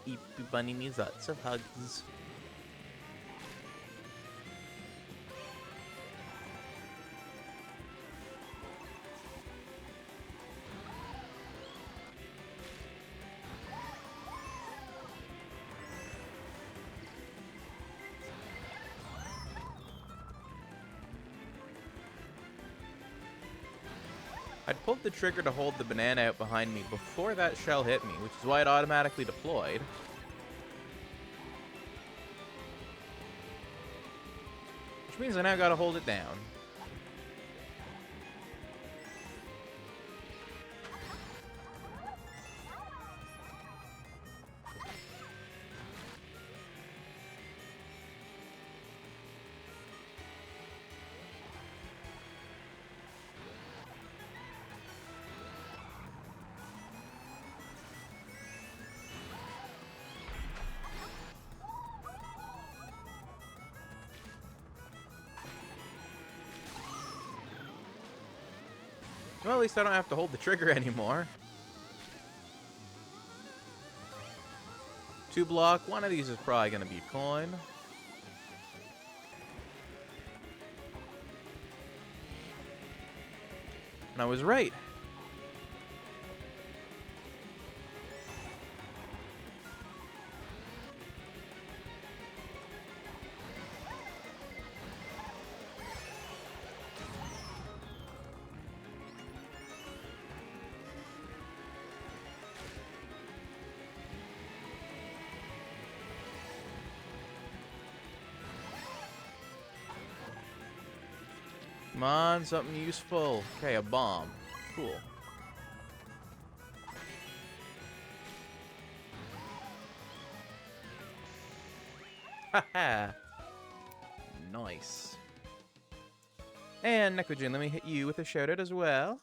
Ippy Bunny needs lots of hugs. I'd pulled the trigger to hold the banana out behind me before that shell hit me, which is why it automatically deployed. Which means I now gotta hold it down. Well, at least I don't have to hold the trigger anymore. 2 block. One of these is probably going to be a coin. And I was right. Come on, something useful. Okay, a bomb. Cool. Haha. Nice. And Necrojin, let me hit you with a shout out as well.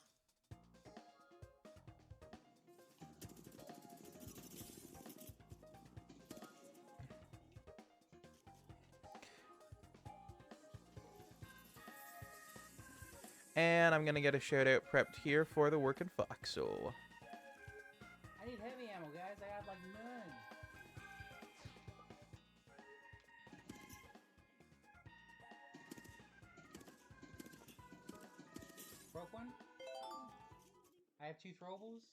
And I'm gonna get a shout out prepped here for the working Foxo. I need heavy ammo, guys. I got like none. Broke one. I have 2 throwables.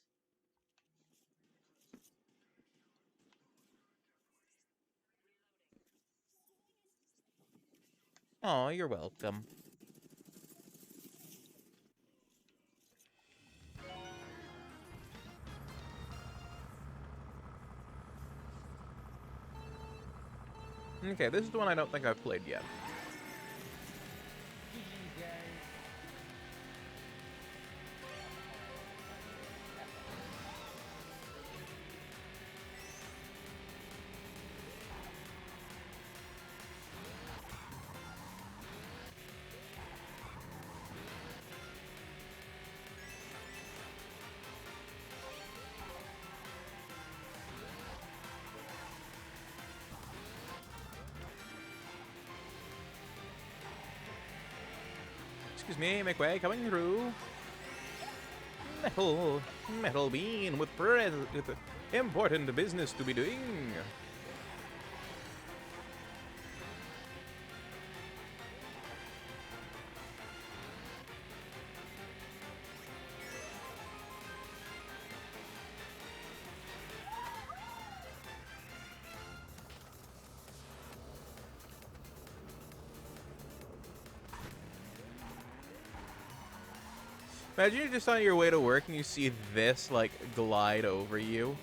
Oh, you're welcome. Okay, this is the one I don't think I've played yet. GG, guys. Excuse me, make way, coming through. Metal bean with important business to be doing. Imagine you're just on your way to work and you see this, like, glide over you.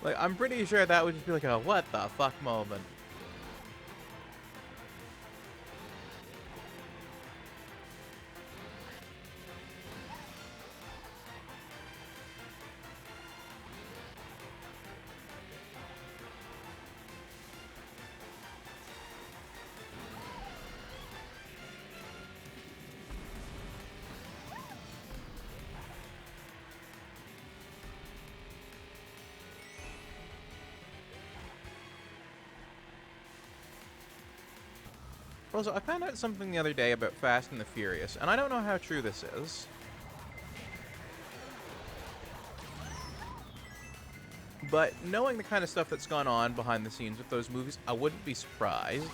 Like, I'm pretty sure that would just be like a what the fuck moment. Also, I found out something the other day about Fast and the Furious, and I don't know how true this is. But knowing the kind of stuff that's gone on behind the scenes with those movies, I wouldn't be surprised.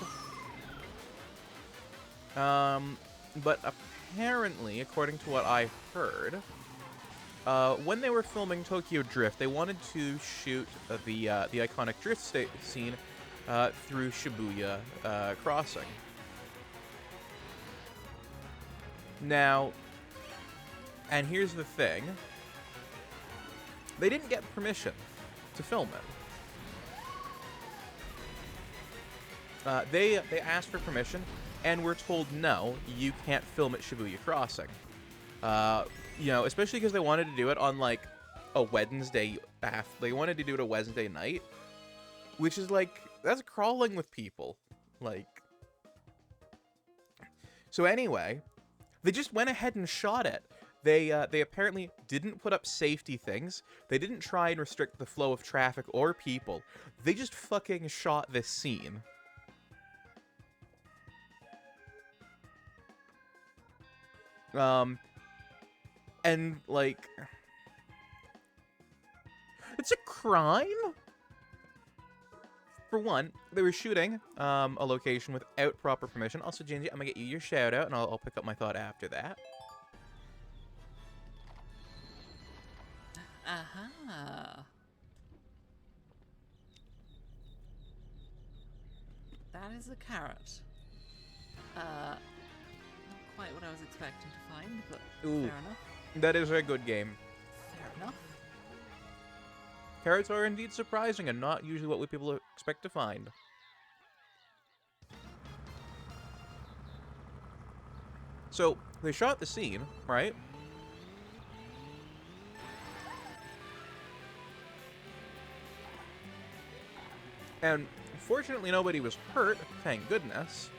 But apparently, according to what I heard, when they were filming Tokyo Drift, they wanted to shoot the iconic drift scene through Shibuya Crossing. Now, and here's the thing. They didn't get permission to film it. They asked for permission, and were told, no, you can't film at Shibuya Crossing. You know, especially because they wanted to do it on, like, a Wednesday they wanted to do it a Wednesday night, which is, like, that's crawling with people. Like, so anyway, they just went ahead and shot it. They apparently didn't put up safety things. They didn't try and restrict the flow of traffic or people. They just fucking shot this scene. And, like, it's a crime? For one, they were shooting a location without proper permission. Also, Gingy, I'm gonna get you your shout out, and I'll pick up my thought after that. Aha. That is a carrot. Not quite what I was expecting to find, but Ooh. fair enough. That is a good game. Fair enough. Carrots are indeed surprising and not usually what people expect to find. So, they shot the scene, right? And fortunately nobody was hurt, thank goodness.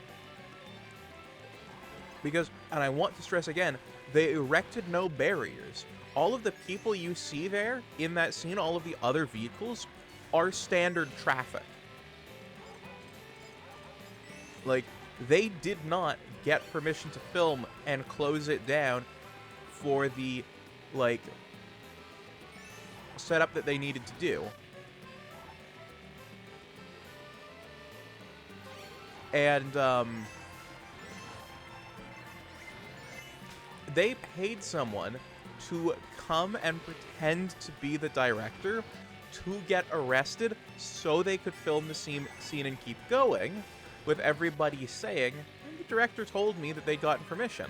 Because, and I want to stress again, they erected no barriers. All of the people you see there in that scene, all of the other vehicles, are standard traffic. Like, they did not get permission to film and close it down for the, like, setup that they needed to do. And, they paid someone to come and pretend to be the director to get arrested so they could film the scene and keep going, with everybody saying, the director told me that they'd gotten permission.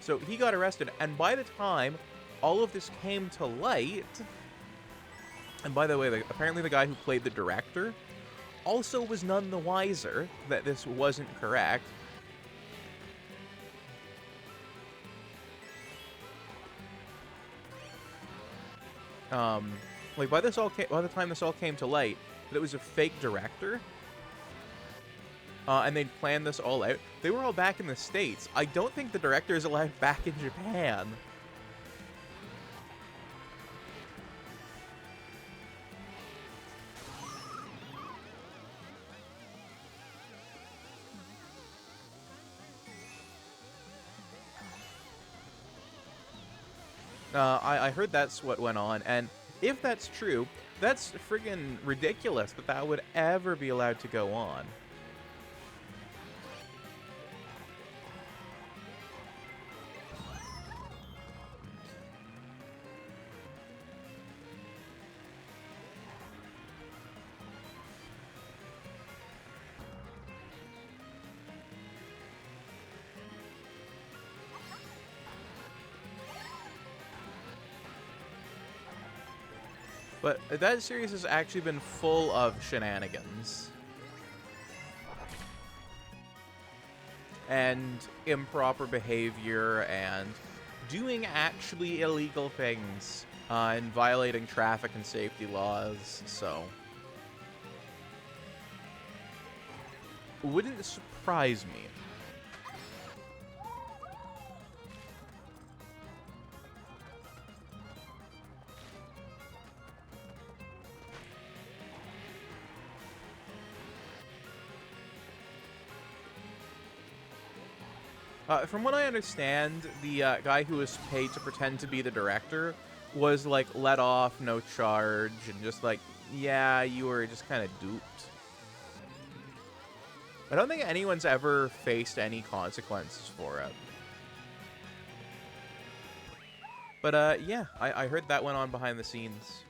So he got arrested, and by the time all of this came to light, and by the way, apparently the guy who played the director also was none the wiser that this wasn't correct. Like, by the time this all came to light, that it was a fake director, and they'd planned this all out. They were all back in the States. I don't think the director is allowed back in Japan. I heard that's what went on, and if that's true, that's friggin' ridiculous that that would ever be allowed to go on. But that series has actually been full of shenanigans. And improper behavior and doing actually illegal things and violating traffic and safety laws, so wouldn't surprise me. From what I understand, the guy who was paid to pretend to be the director was like let off, no charge, and just like, yeah, you were just kind of duped. I don't think anyone's ever faced any consequences for it. But yeah, I heard that went on behind the scenes.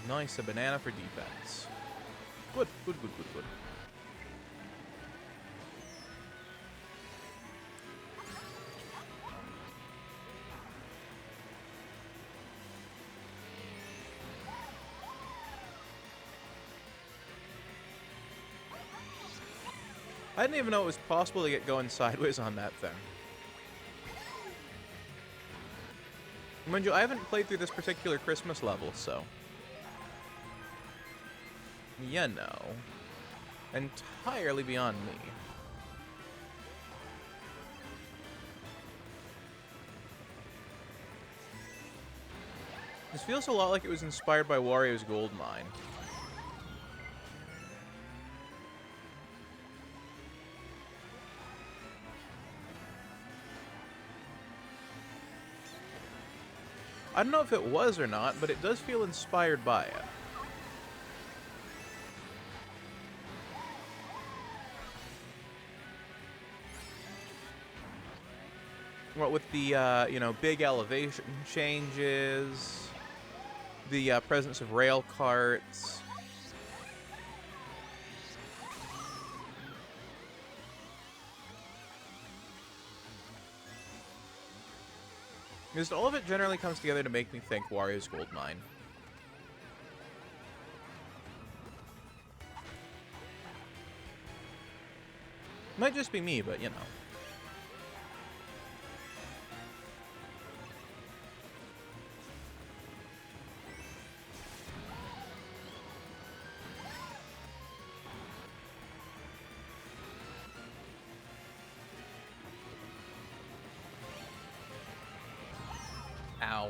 Nice, a banana for defense. Good, good, good, good, good. I didn't even know it was possible to get going sideways on that thing. Mind you, I haven't played through this particular Christmas level, so... You know. Entirely beyond me. This feels a lot like it was inspired by Wario's Gold Mine. I don't know if it was or not, but it does feel inspired by it. What with the, you know, big elevation changes, the presence of rail carts. Just all of it generally comes together to make me think Wario's Gold Mine. Might just be me, but you know. Ow.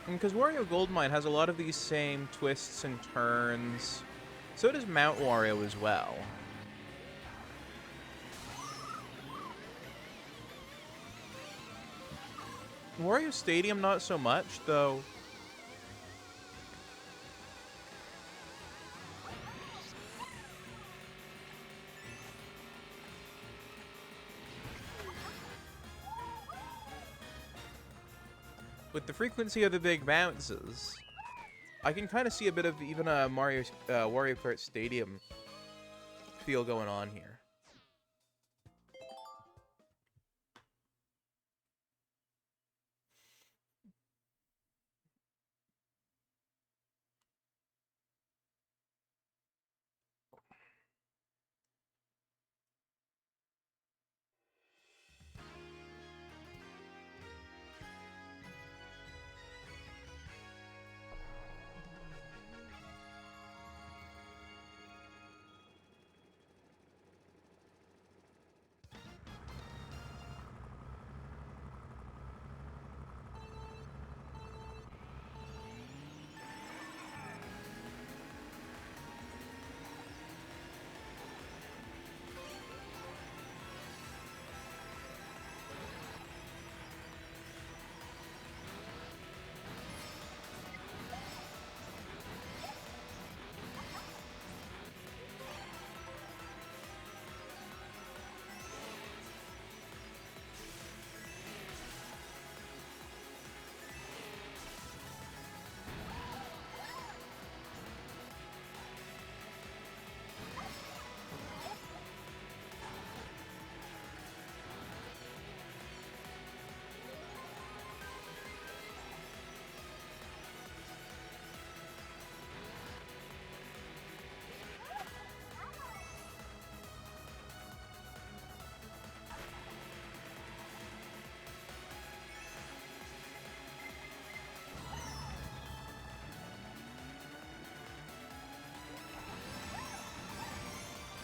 Because Wario Goldmine has a lot of these same twists and turns. So does Mount Wario as well. Wario Stadium not so much, though. With the frequency of the big bounces, I can kind of see a bit of even a Wario Kart Stadium feel going on here.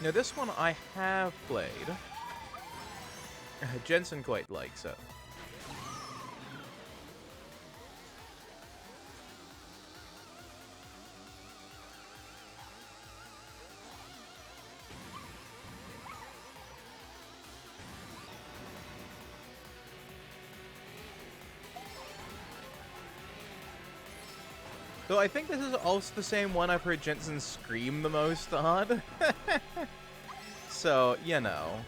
Now, this one I have played. Jensen quite likes it. Though I think this is also the same one I've heard Jensen scream the most on. So, you know.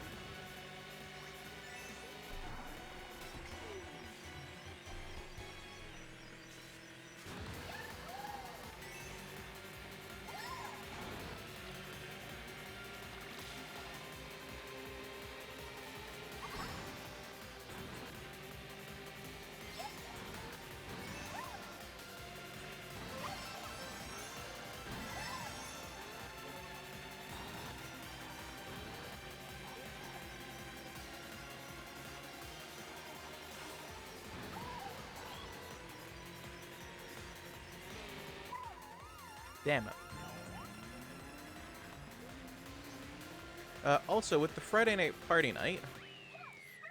Damn it. Also, with the Friday night party night,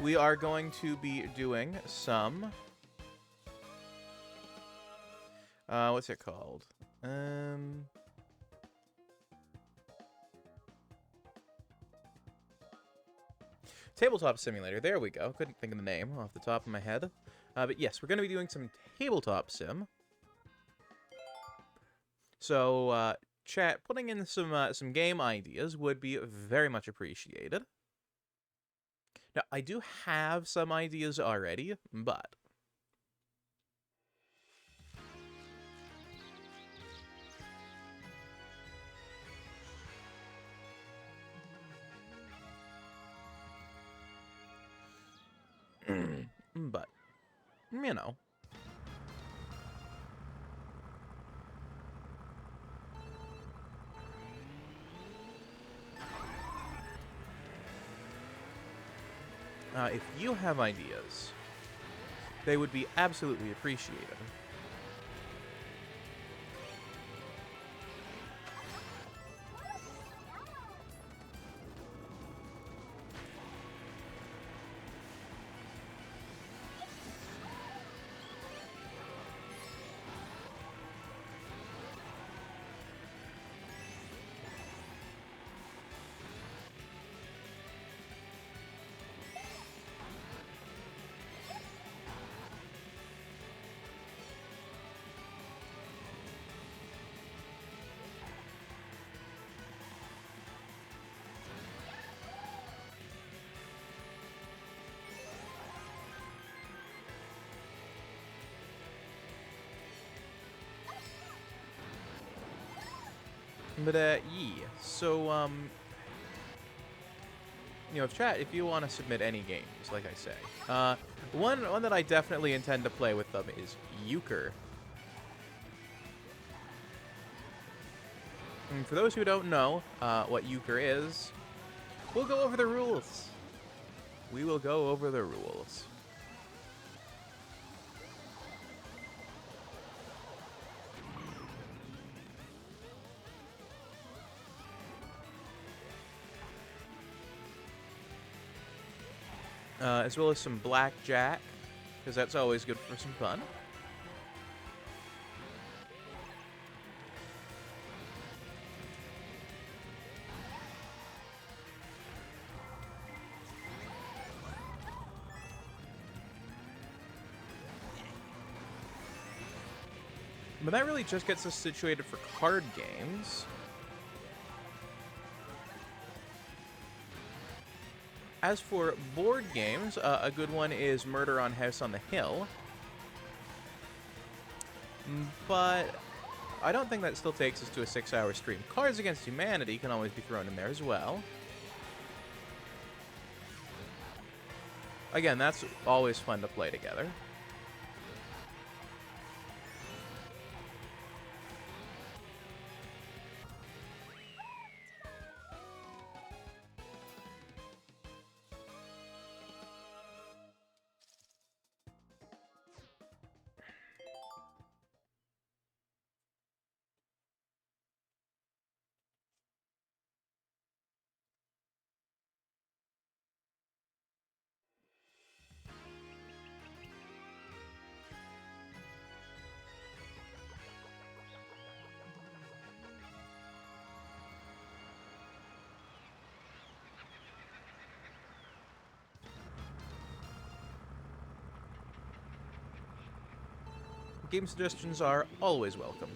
we are going to be doing some... what's it called? Tabletop Simulator. There we go. Couldn't think of the name off the top of my head. But yes, we're going to be doing some tabletop sim. So, chat, putting in some game ideas would be very much appreciated. Now, I do have some ideas already, but... but, you know. If you have ideas, they would be absolutely appreciated. But, yeah, so, you know, chat, if you want to submit any games, like I say, one that I definitely intend to play with them is Euchre. And for those who don't know what Euchre is, we'll go over the rules. We will go over the rules. As well as some blackjack, because that's always good for some fun. But that really just gets us situated for card games. As for board games, a good one is Murder on House on the Hill. But I don't think that still takes us to a 6-hour stream. Cards Against Humanity can always be thrown in there as well. Again, that's always fun to play together. Game suggestions are always welcome.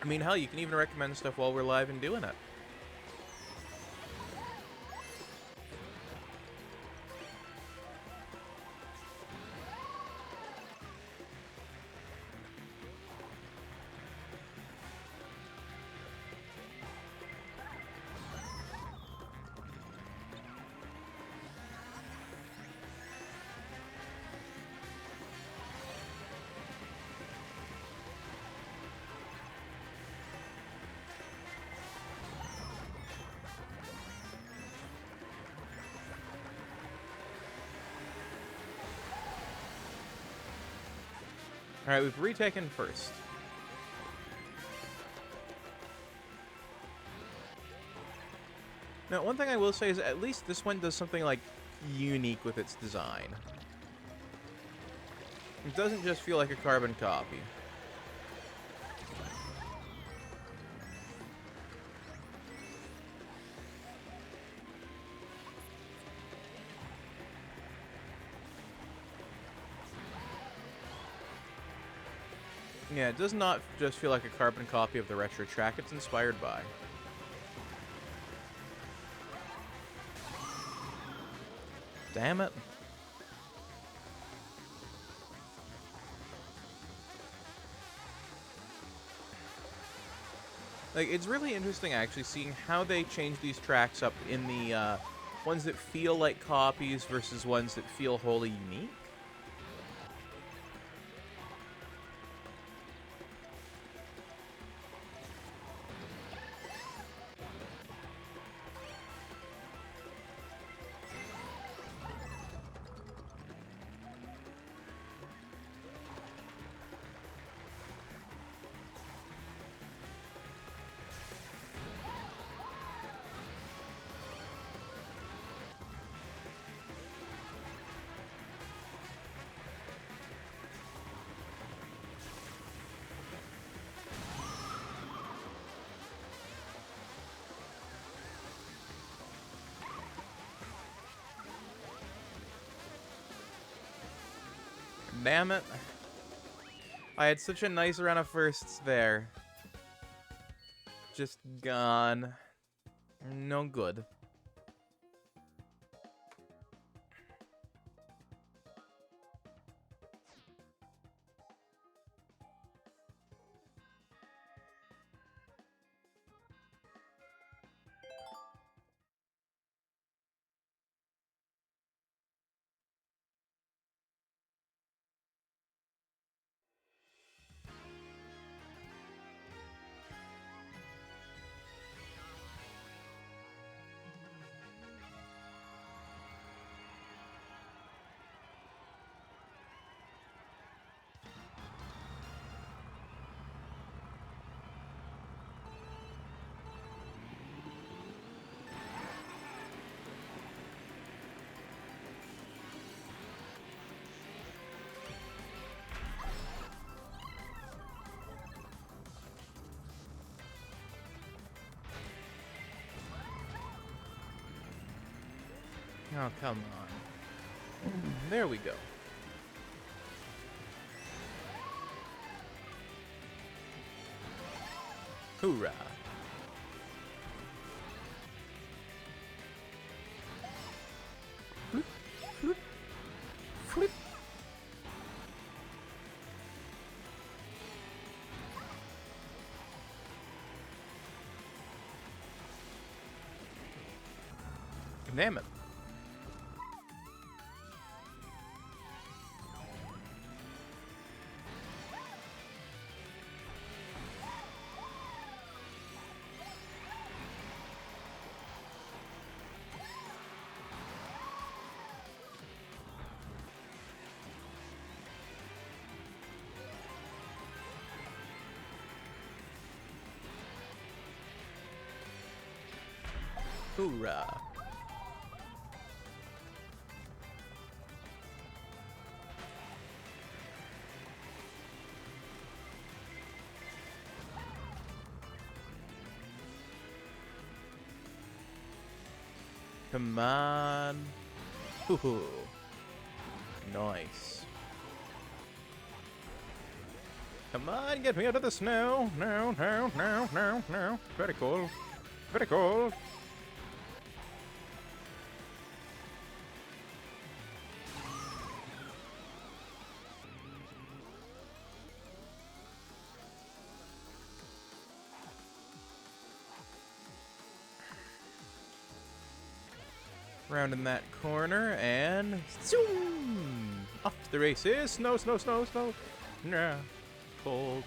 I mean, hell, you can even recommend stuff while we're live and doing it. Alright, we've retaken first. Now, one thing I will say is at least this one does something, like, unique with its design. It doesn't just feel like a carbon copy. Yeah, it does not just feel like a carbon copy of the retro track it's inspired by. Damn it. Like, it's really interesting, actually, seeing how they change these tracks up in the ones that feel like copies versus ones that feel wholly unique. Damn it. I had such a nice run of firsts there. Just gone. No good. Oh, come on. There we go. Hoorah. Flip, flip, flip. Damn it. Hoorah. Come on. Hoo-hoo. Nice. Come on, get me out of the snow. No, no, no, no, no. Very cool. Very cool. Rounding that corner and zoom! Off to the races. Snow, snow, snow, snow. Nah. Cold.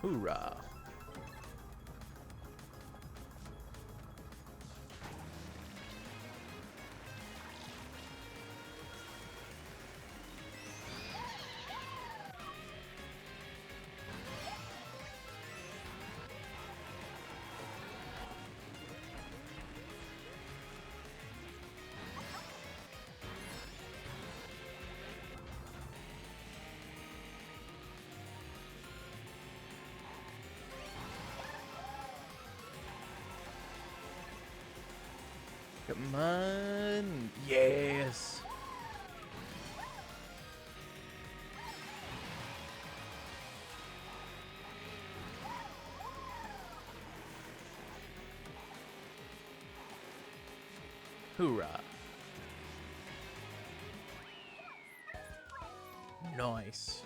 Hoorah. Come on. Yes. Hoorah. Nice.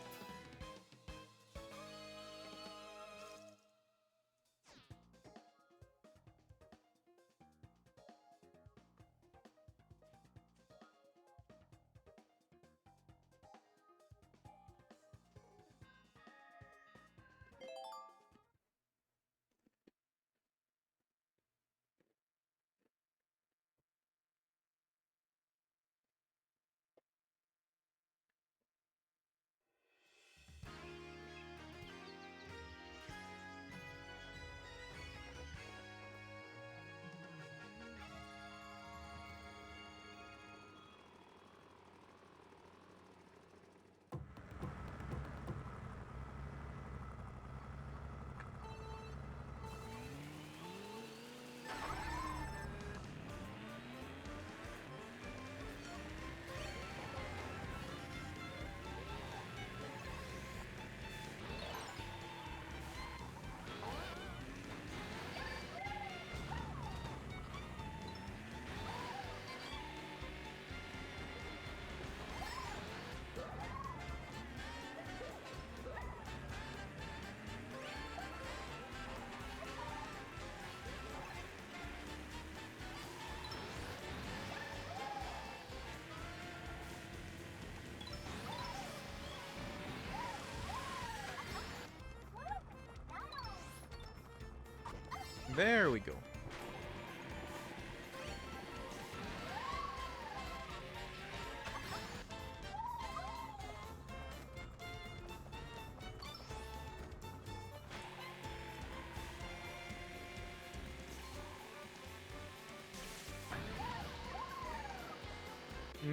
There we go.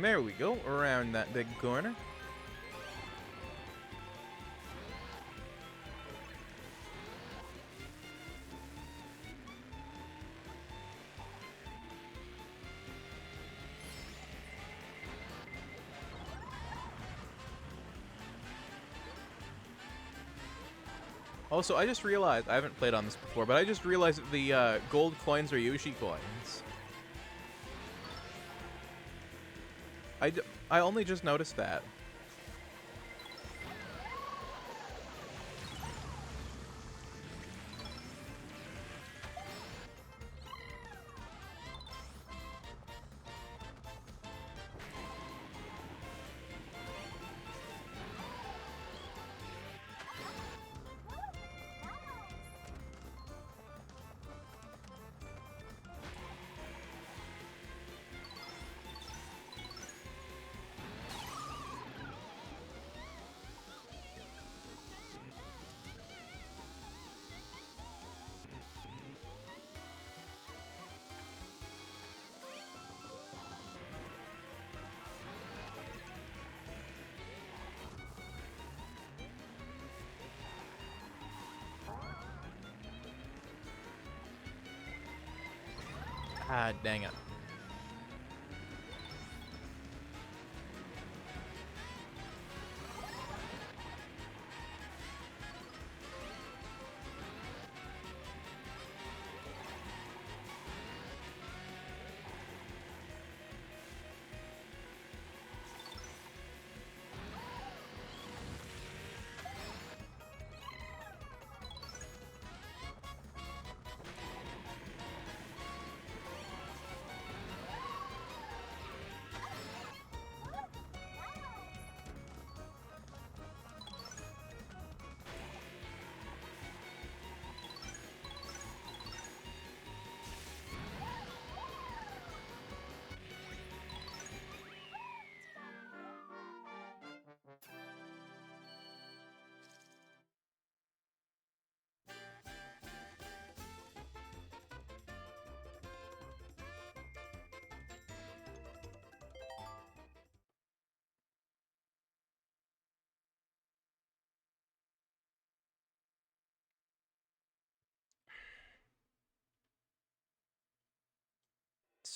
There we go, around that big corner. Also, I just realized, I haven't played on this before, but I just realized that the gold coins are Yoshi coins. I only just noticed that. Ah, dang it.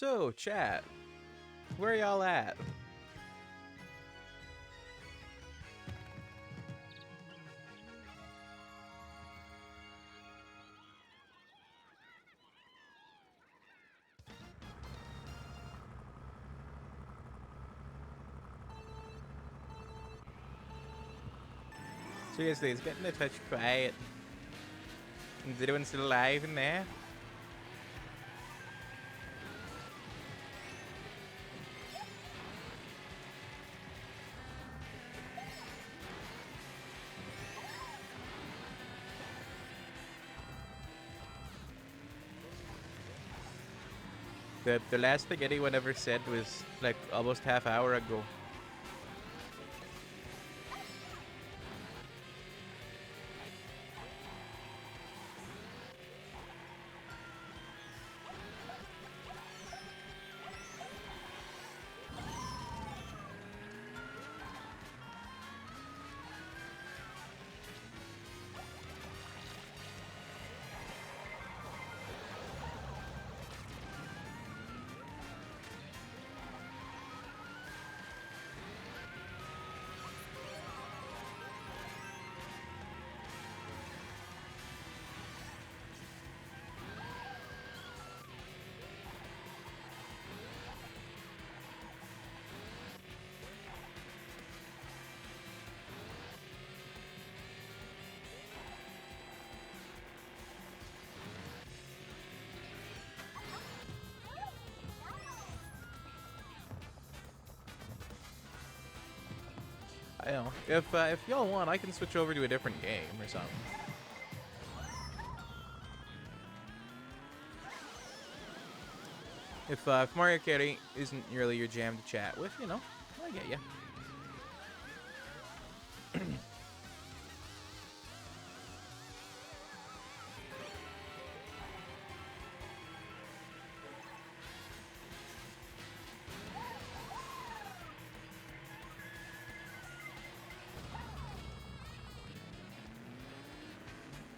So, chat, where y'all at? Seriously, it's getting a touch quiet. Is anyone still alive in there? The last thing anyone ever said was like almost half hour ago. I know. If y'all want, I can switch over to a different game or something. If Mario Kart isn't really your jam to chat with, you know, I get ya.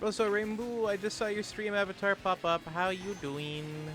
Also, Rainbow, I just saw your stream avatar pop up. How you doing?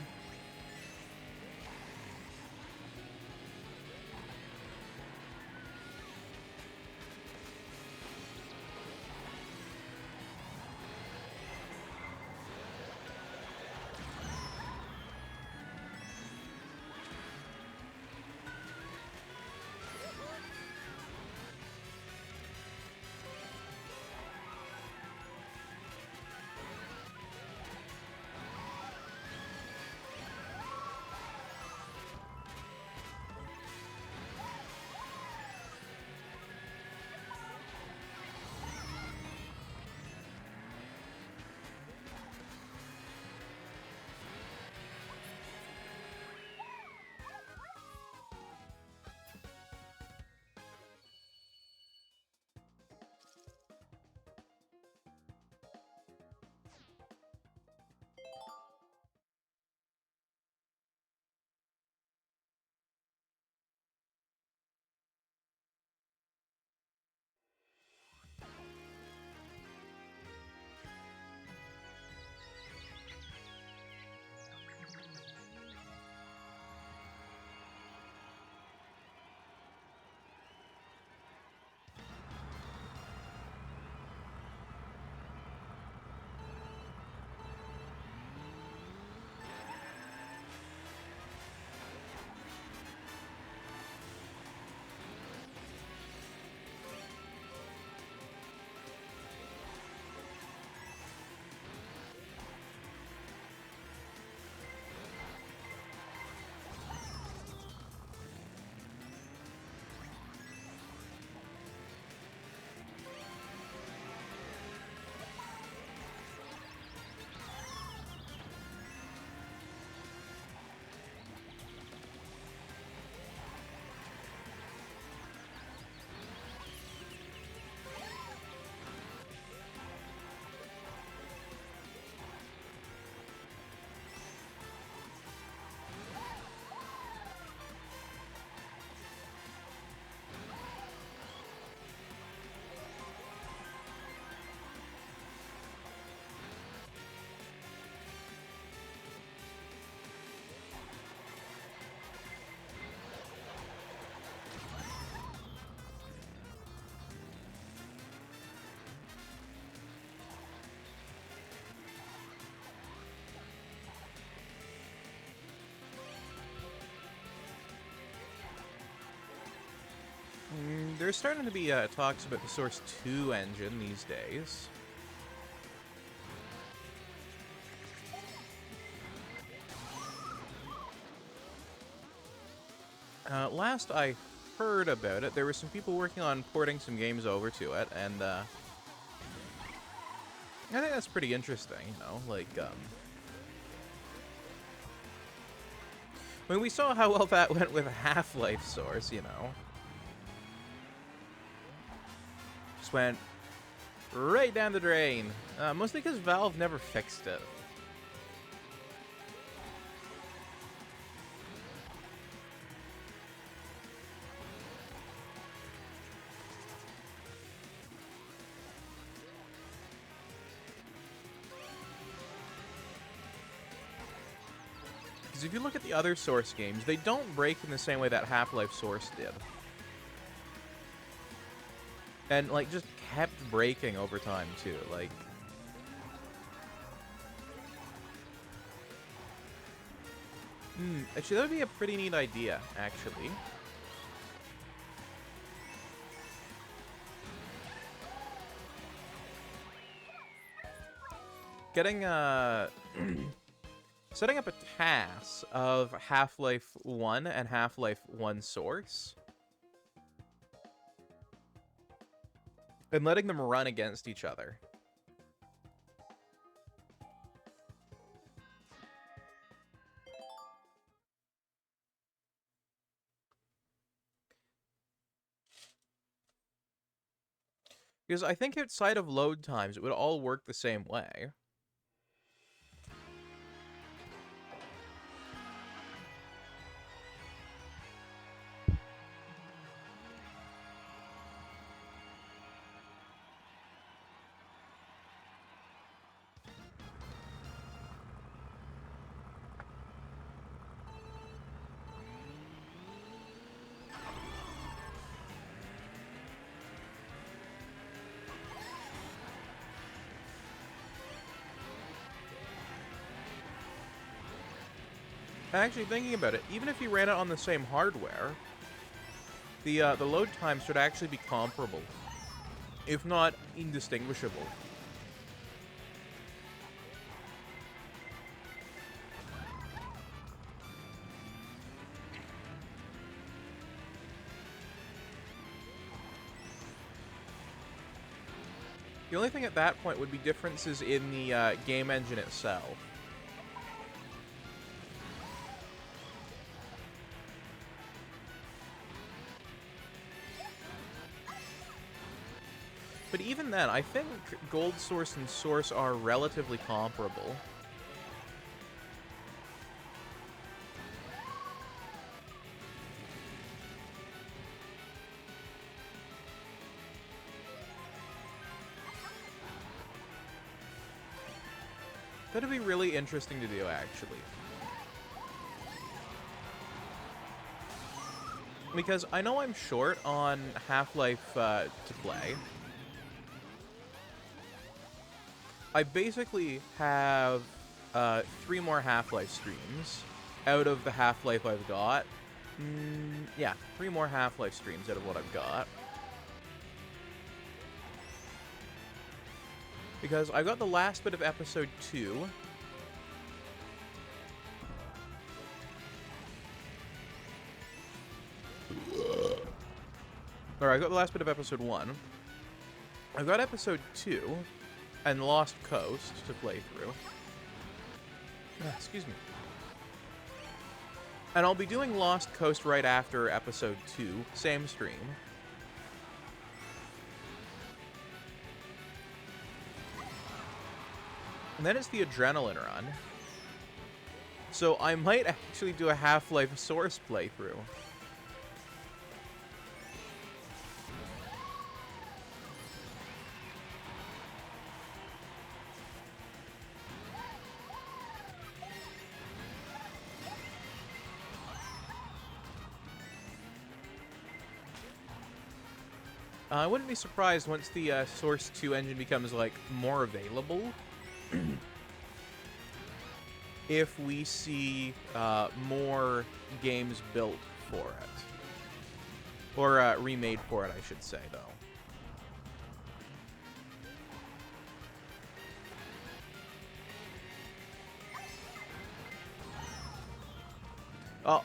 there's starting to be talks about the Source 2 engine these days. Last I heard about it, there were some people working on porting some games over to it, and I think that's pretty interesting, you know, like, I mean, we saw how well that went with Half-Life Source, you know. Just went right down the drain. Mostly because Valve never fixed it. Because if you look at the other Source games, they don't break in the same way that Half-Life Source did. And, like, just kept breaking over time, too. Like... actually, that would be a pretty neat idea, actually. Getting, setting up a task of Half-Life 1 and Half-Life 1 Source. And letting them run against each other. Because I think outside of load times, it would all work the same way. Actually, thinking about it, even if you ran it on the same hardware, the load time should actually be comparable, if not indistinguishable. The only thing at that point would be differences in the game engine itself. But even then, I think Gold Source and Source are relatively comparable. That'd be really interesting to do, actually. Because I know I'm short on Half-Life to play. I basically have 3 more Half-Life streams out of the Half-Life I've got. Yeah, 3 more Half-Life streams out of what I've got. Because I got the last bit of episode 2. Or I got the last bit of episode 1. I got episode 2 and Lost Coast to play through. Excuse me. And I'll be doing Lost Coast right after episode 2, same stream. And then it's the Adrenaline run. So I might actually do a Half-Life Source playthrough. I wouldn't be surprised once the Source 2 engine becomes, like, more available. If we see more games built for it. Or remade for it, I should say, though.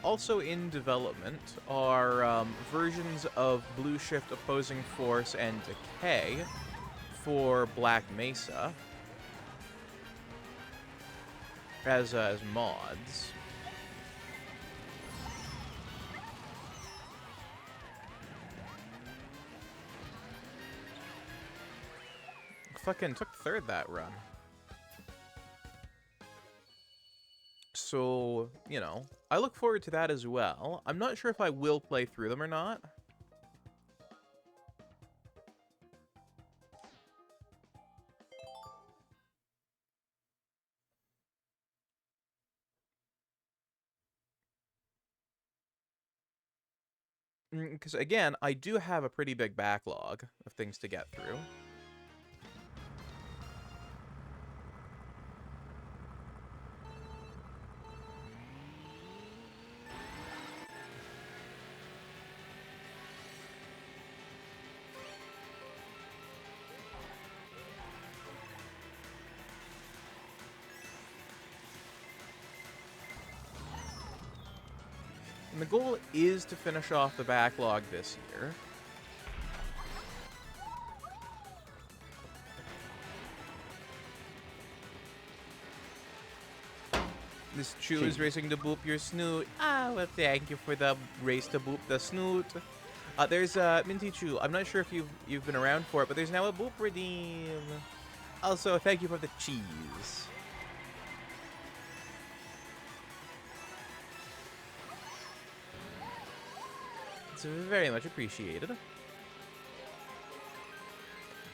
Also in development are versions of Blue Shift Opposing Force and Decay for Black Mesa as mods. Fucking took third that run. So, you know, I look forward to that as well. I'm not sure if I will play through them or not. Because, again, I do have a pretty big backlog of things to get through. And the goal is to finish off the backlog this year. This Chew is racing to boop your snoot. Ah, well, thank you for the race to boop the snoot. There's Minty Chew. I'm not sure if you've been around for it, but there's now a boop redeem. Also, thank you for the cheese. It's very much appreciated.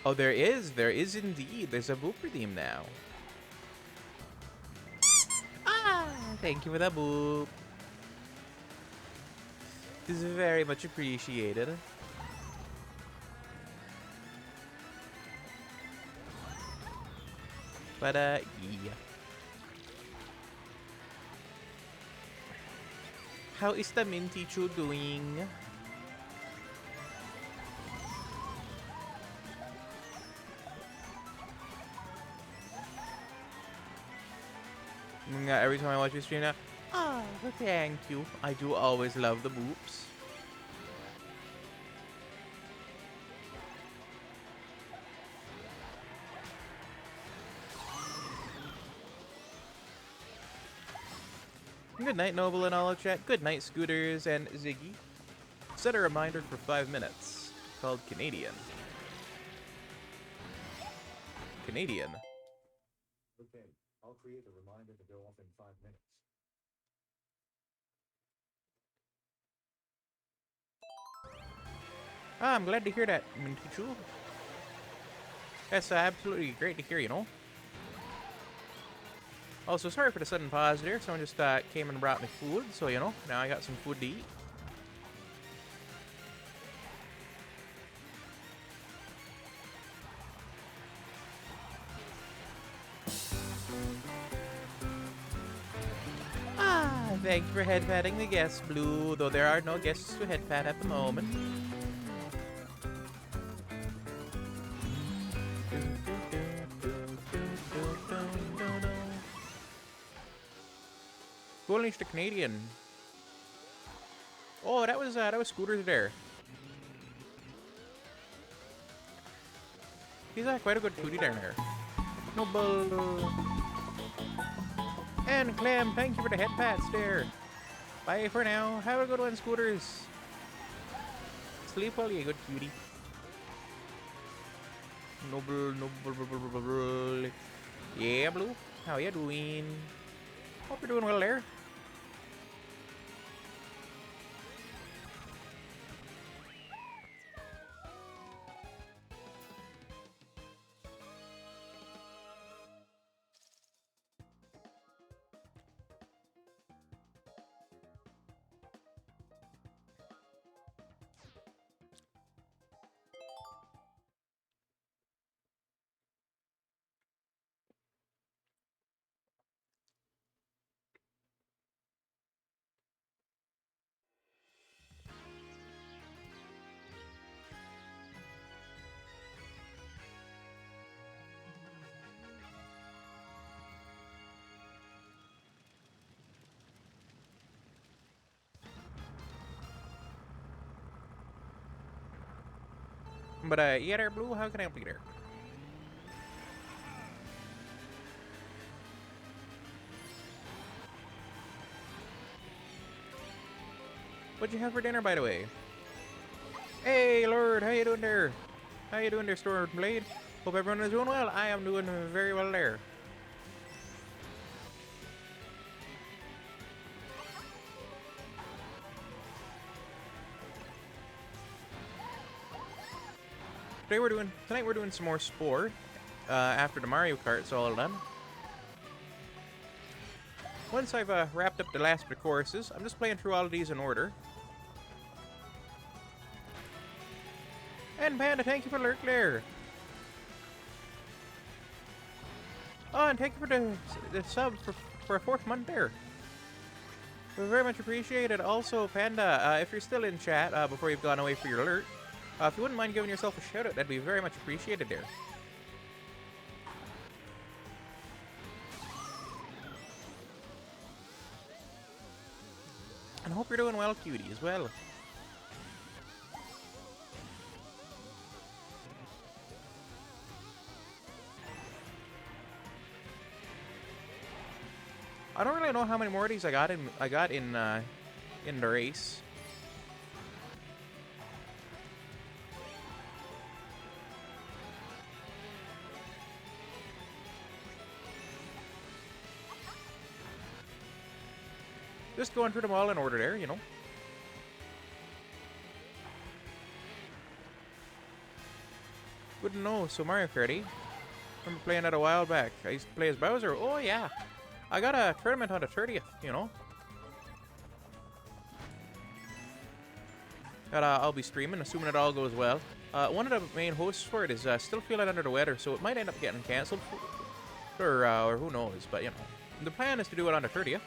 Oh, there is indeed. There's a boop redeem now. Thank you for that boop. This is very much appreciated. But, yeah. How is the Minty Chew doing? Every time I watch your stream now, well, thank you. I do always love the boops. Good night, Noble and all of chat. Good night, Scooters and Ziggy. Set a reminder for 5 minutes. Called Canadian. Canadian. Okay, I'll create a reminder to go off in 5 minutes. I'm glad to hear that, Minty Chew. That's absolutely great to hear, you know. Also, sorry for the sudden pause there. Someone just came and brought me food, so, you know, now I got some food to eat. Thank you for head patting the guests, Blue, though there are no guests to head pat at the moment. Who unleashed the Canadian? Oh, that was Scooter's there. He's quite a good foodie down there. Noble. And Clem, thank you for the head pats there. Bye for now. Have a good one, Scooters. Sleep well, you good cutie. Noble. Yeah, Blue. How you doing? Hope you're doing well there. But yeah, there, Blue. How can I help you there? What'd you have for dinner, by the way? Hey, Lord, how you doing there? How you doing there, Stormblade? Hope everyone is doing well. I am doing very well there. Tonight we're doing some more Spore. After the Mario Kart's all done. Once I've wrapped up the last of the courses, I'm just playing through all of these in order. And Panda, thank you for lurk there. Oh, and thank you for the sub for a 4th month there. We very much appreciate it. Also, Panda, if you're still in chat before you've gone away for your alert, if you wouldn't mind giving yourself a shout out, that'd be very much appreciated there. And I hope you're doing well, Cutie, as well. I don't really know how many more of these I got in the race. Just going through them all in order there, you know. Wouldn't know. So Mario Kart, eh? Remember playing that a while back. I used to play as Bowser. Oh yeah. I got a tournament on the 30th, you know. That I'll be streaming, assuming it all goes well. One of the main hosts for it is still feeling under the weather, so it might end up getting cancelled, or who knows. But you know, the plan is to do it on the 30th.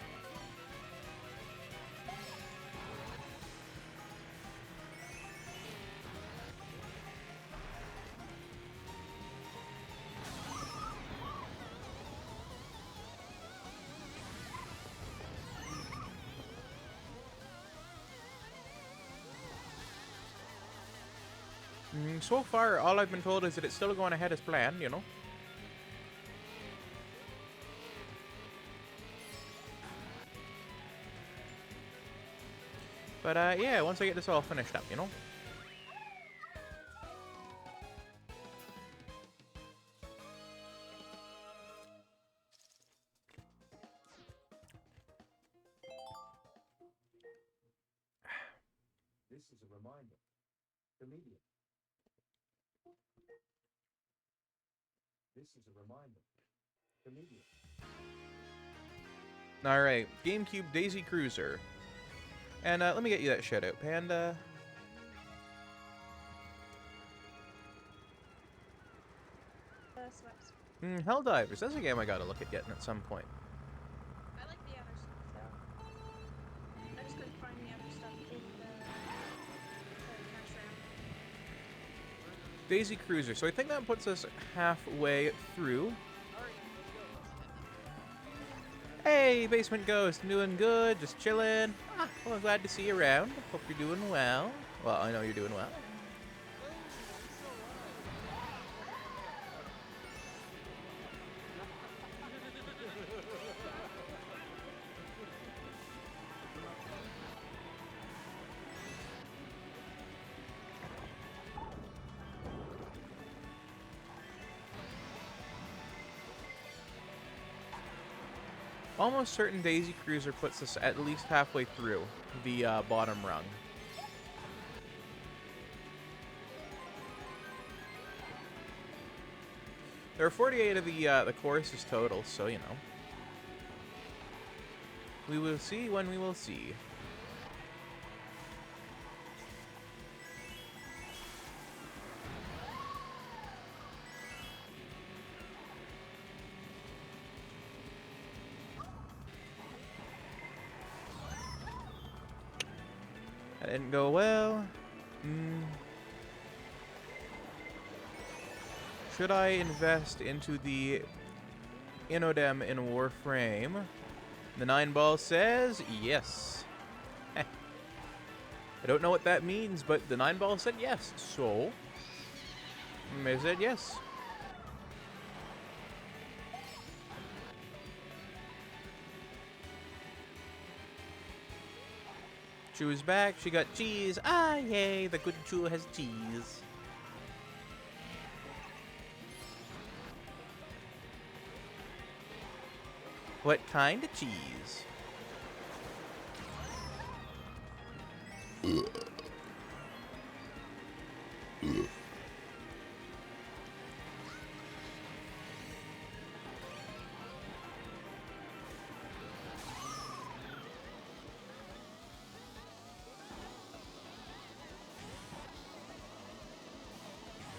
So far, all I've been told is that it's still going ahead as planned, you know. But yeah, once I get this all finished up, you know. This is a reminder. Comedian. This is a reminder. Comedian. Alright, GameCube Daisy Cruiser. And let me get you that shout out, Panda. Helldivers, that's a game I gotta look at getting at some point. I like the other stuff though. I just couldn't find the other stuff in the cash round. Daisy Cruiser, so I think that puts us halfway through. Hey, Basement Ghost, doing good, just chilling. Well, I'm glad to see you around. Hope you're doing well. Well, I know you're doing well. Almost certain Daisy Cruiser puts us at least halfway through the bottom rung. There are 48 of the courses total, so you know. We will see when we will see. That didn't go well. Should I invest into the Inodem in Warframe? The 9-ball says yes. I don't know what that means, but the 9-ball said yes, so May said yes. Chew's back. She got cheese. Ah, yay! The good Chew has cheese. What kind of cheese?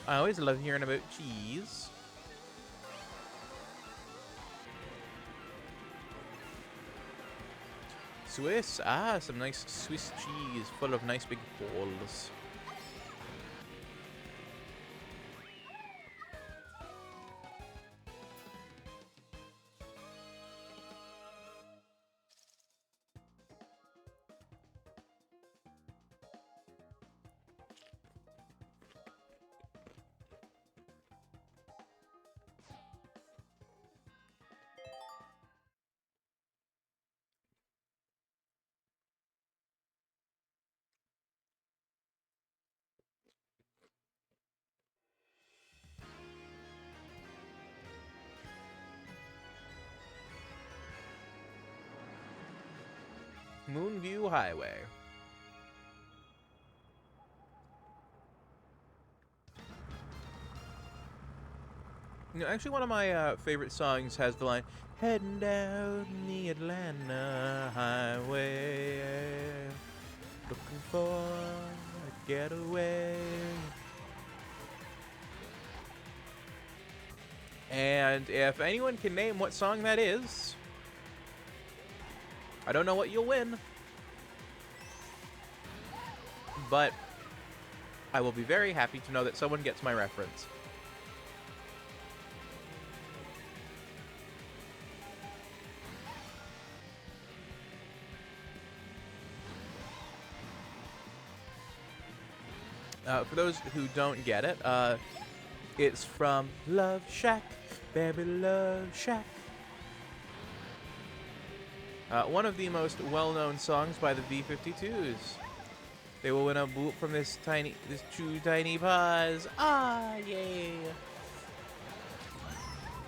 I always love hearing about cheese. Swiss, some nice Swiss cheese full of nice big balls. Moonview Highway. You know, actually, one of my favorite songs has the line, "Heading down the Atlanta Highway, looking for a getaway." And if anyone can name what song that is, I don't know what you'll win, but I will be very happy to know that someone gets my reference. For those who don't get it, it's from Love Shack, Baby Love Shack. One of the most well-known songs by the B-52s. They will win a boot from this two tiny paws. Ah, yay!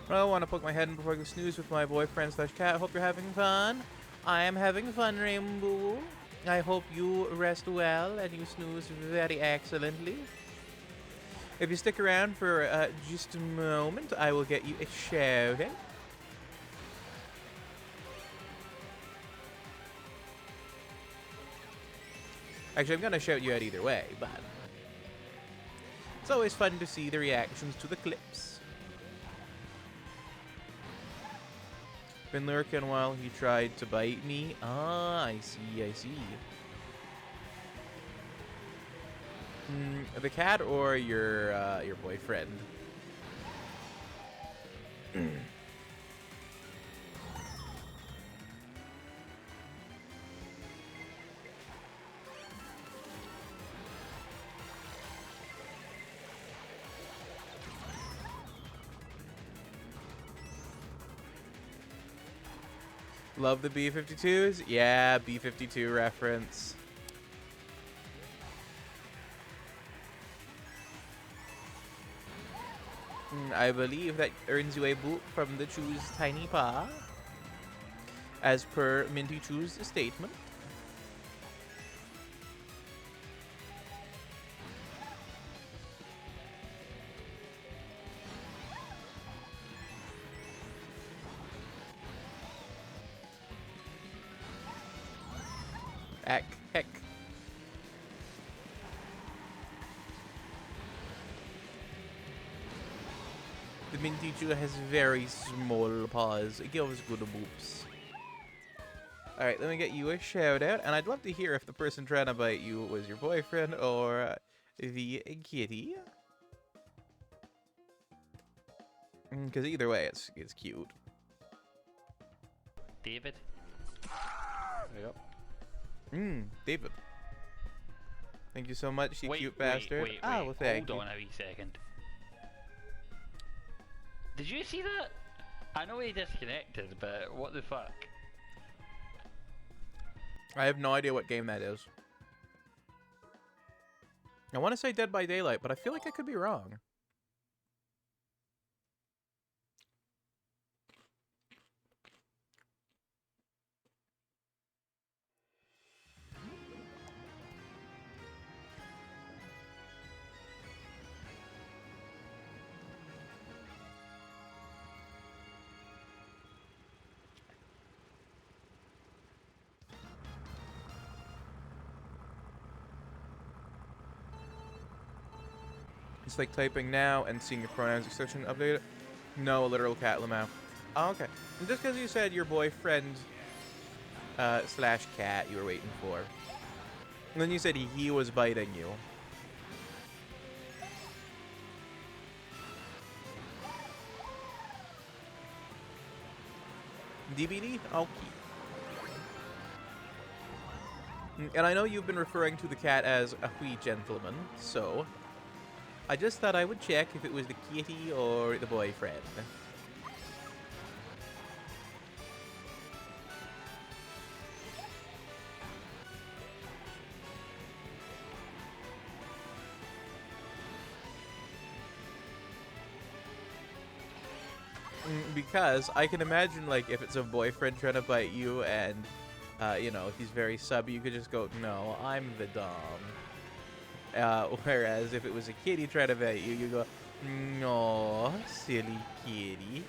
Well, I want to poke my head in before the snooze with my boyfriend / cat. Hope you're having fun. I am having fun, Rainbow. I hope you rest well and you snooze very excellently. If you stick around for just a moment, I will get you a shout out. Actually, I'm going to shout you out either way, but it's always fun to see the reactions to the clips. Been lurking while he tried to bite me. Ah, I see, I see. The cat or your boyfriend? Love the B-52s? Yeah, B-52 reference. I believe that earns you a boot from the Chew's tiny paw, as per Minty Chew's statement. Heck. The Minty Chew has very small paws. It gives good boops. Alright, let me get you a shout out. And I'd love to hear if the person trying to bite you was your boyfriend or the kitty. Because either way, it's cute. David. Yep. David. Thank you so much, you Wait, cute bastard. Wait, well, thank hold you. on a wee second. Did you see that? I know he disconnected, but what the fuck? I have no idea what game that is. I want to say Dead by Daylight, but I feel like I could be wrong. It's like typing now and seeing your pronouns extension updated. No, a literal cat lamau. Oh, okay. And just because you said your boyfriend slash cat you were waiting for. And then you said he was biting you. DBD? Okay. And I know you've been referring to the cat as a wee gentleman, so I just thought I would check if it was the kitty or the boyfriend. Because I can imagine, like, if it's a boyfriend trying to bite you and, you know, he's very subby, you could just go, no, I'm the dom. Whereas if it was a kitty trying to bite you, you go, no, silly kitty.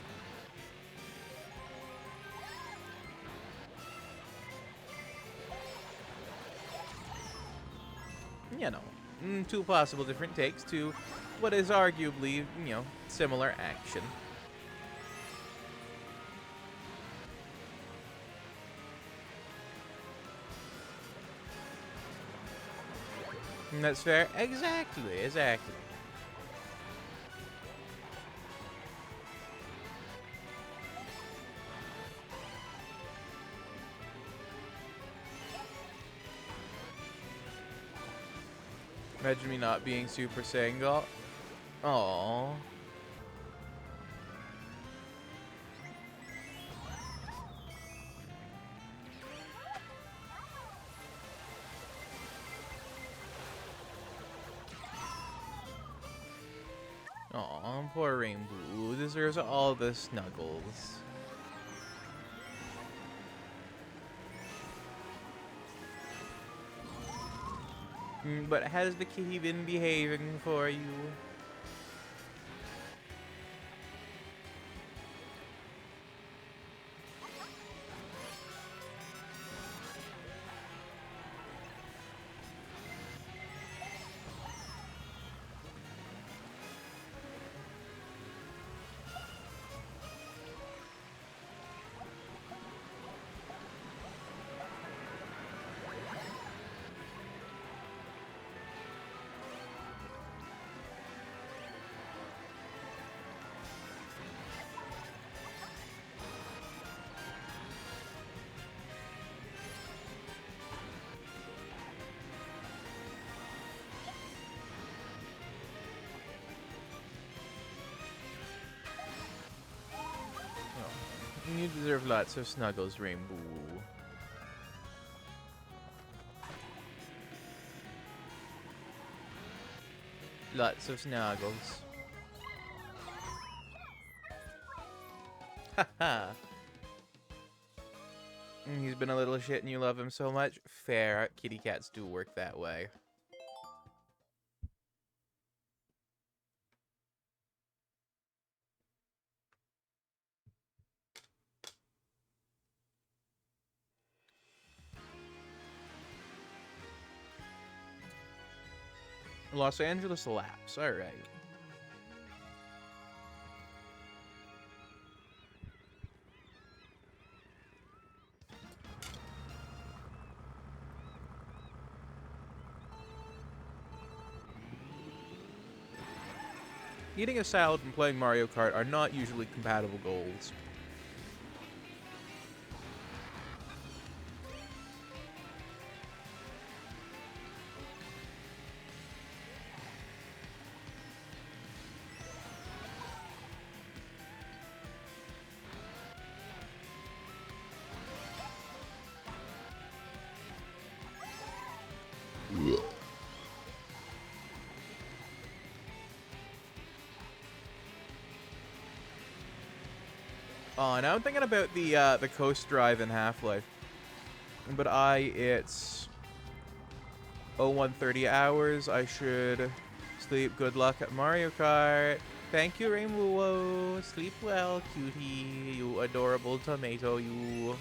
You know, two possible different takes to what is arguably, you know, similar action. That's fair. Exactly, exactly. Imagine me not being super single. Aww. Aw, poor Rainbow deserves all the snuggles. But has the kitty been behaving for you? You deserve lots of snuggles, Rainbow. Lots of snuggles. Haha. He's been a little shit and you love him so much? Fair. Kitty cats do work that way. Los Angeles Lapse. Alright. Eating a salad and playing Mario Kart are not usually compatible goals. Oh, now I'm thinking about the Coast Drive in Half-Life. But it's 0130 hours. I should sleep. Good luck at Mario Kart. Thank you, Rainbow. Sleep well, cutie. You adorable tomato, you.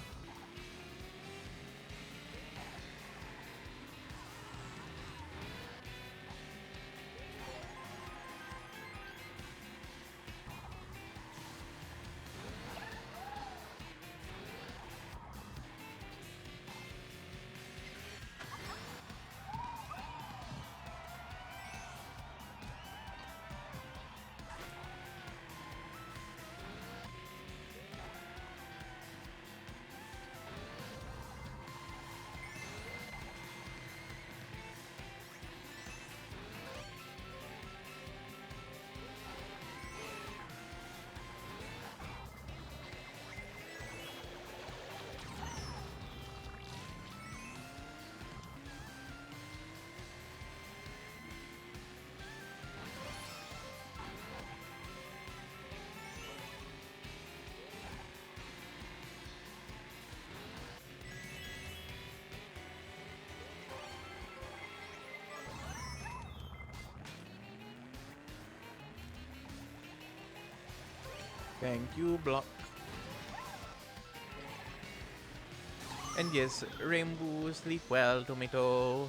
Thank you, Block. And yes, Rainbow, sleep well, tomato.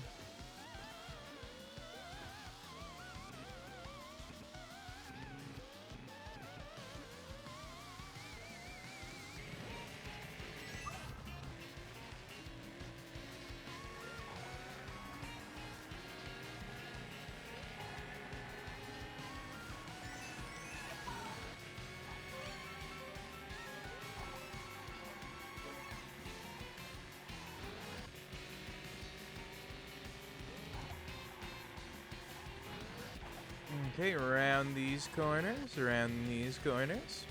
Okay, around these corners, around these corners.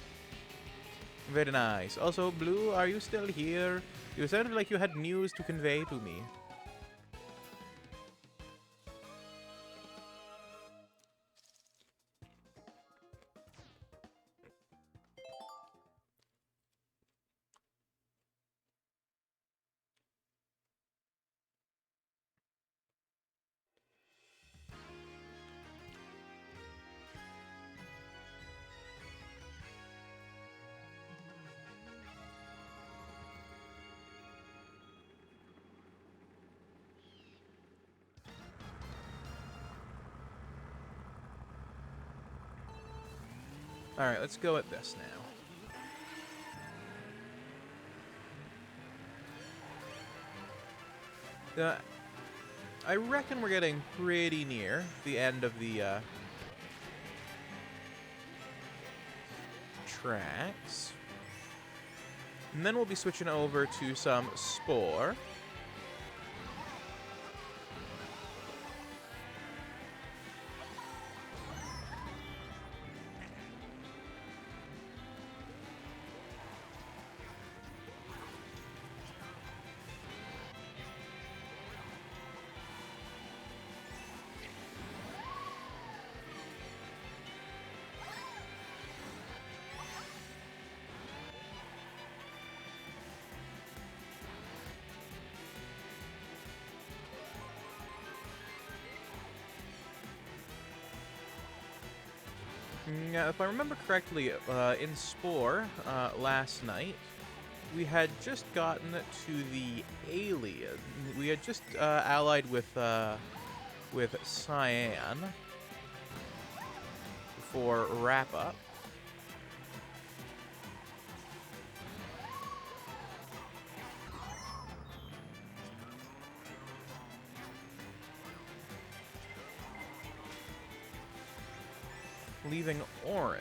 Very nice. Also, Blue, are you still here? You sounded like you had news to convey to me. Alright, let's go at this now. I reckon we're getting pretty near the end of the tracks. And then we'll be switching over to some Spore. If I remember correctly, in Spore last night, we had just gotten to the alien. We had just allied with Cyan for wrap up. Leaving Orange.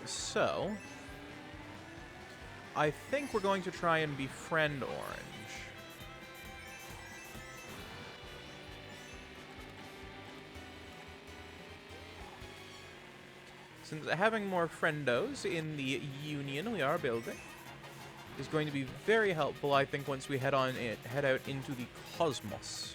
So, I think we're going to try and befriend Orange. Since having more friendos in the Union we are building is going to be very helpful, I think, once we head out into the cosmos.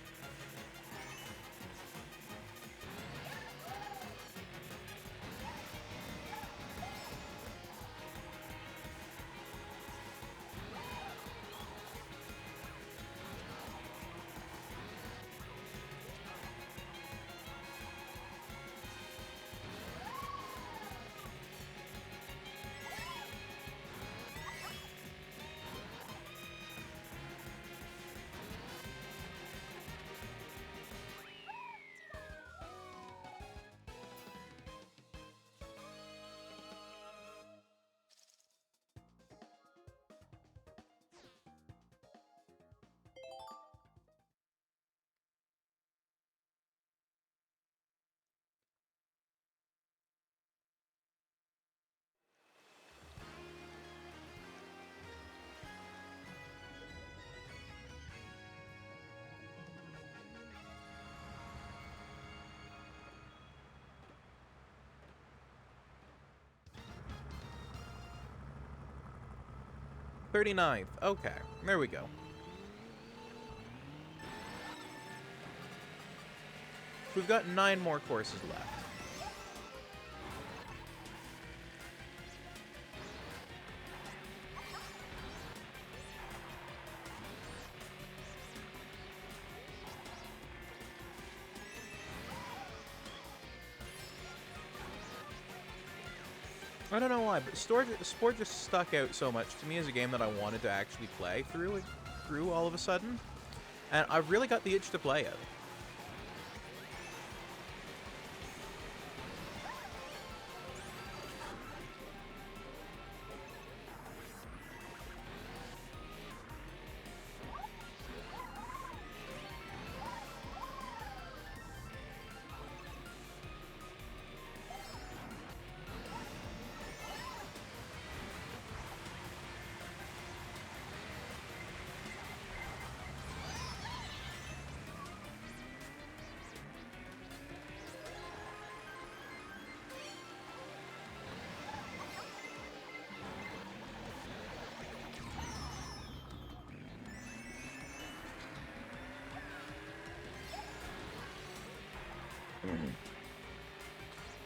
39th. Okay, there we go. We've got 9 more courses left. I don't know why, but Sport just stuck out so much to me as a game that I wanted to actually play through all of a sudden. And I've really got the itch to play it.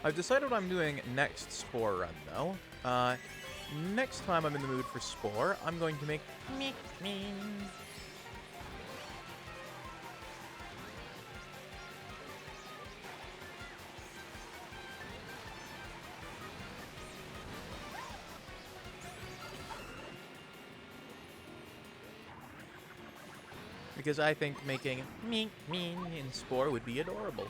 I've decided what I'm doing next Spore run, though. Next time I'm in the mood for Spore, I'm going to make Mikmin. Because I think making Mikmin in Spore would be adorable.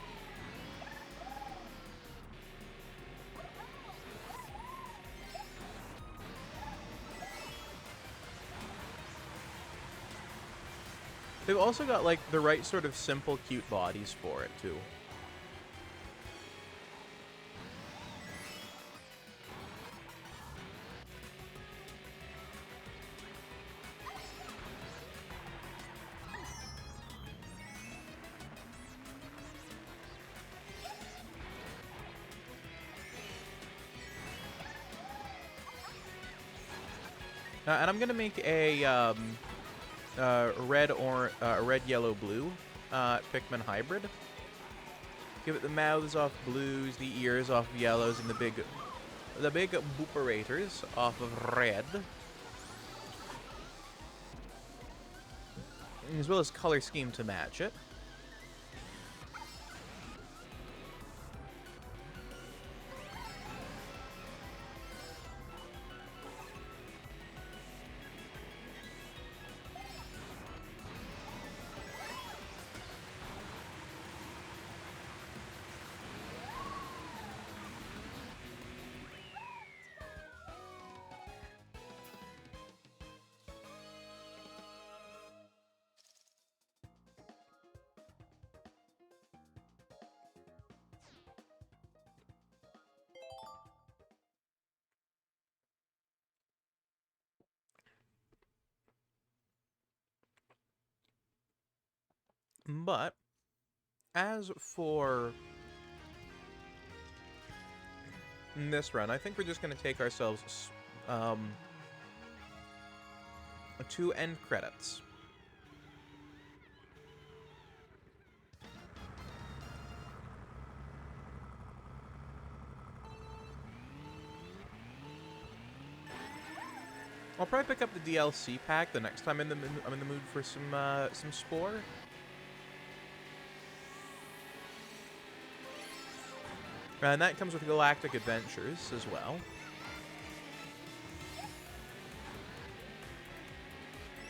They've also got, like, the right sort of simple, cute bodies for it, too. And I'm gonna make a, red, yellow, blue Pikmin hybrid. Give it the mouths off blues, the ears off yellows, and the big booperators off of red. As well as color scheme to match it. But, as for this run, I think we're just going to take ourselves 2 end credits. I'll probably pick up the DLC pack the next time I'm in the mood for some Spore. And that comes with Galactic Adventures as well.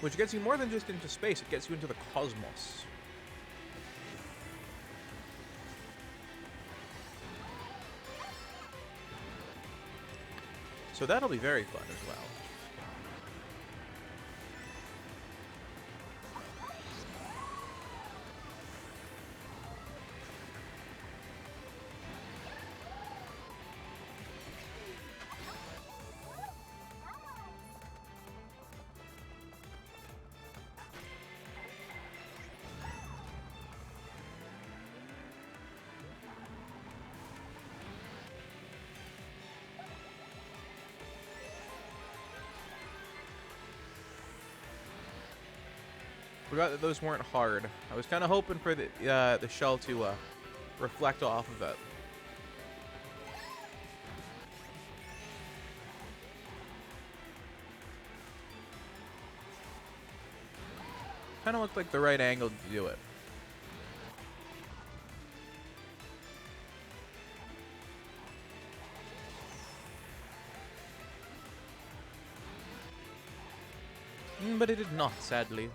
Which gets you more than just into space, it gets you into the cosmos. So that'll be very fun as well. Forgot that those weren't hard. I was kind of hoping for the shell to reflect off of it. Kind of looked like the right angle to do it. But it did not, sadly.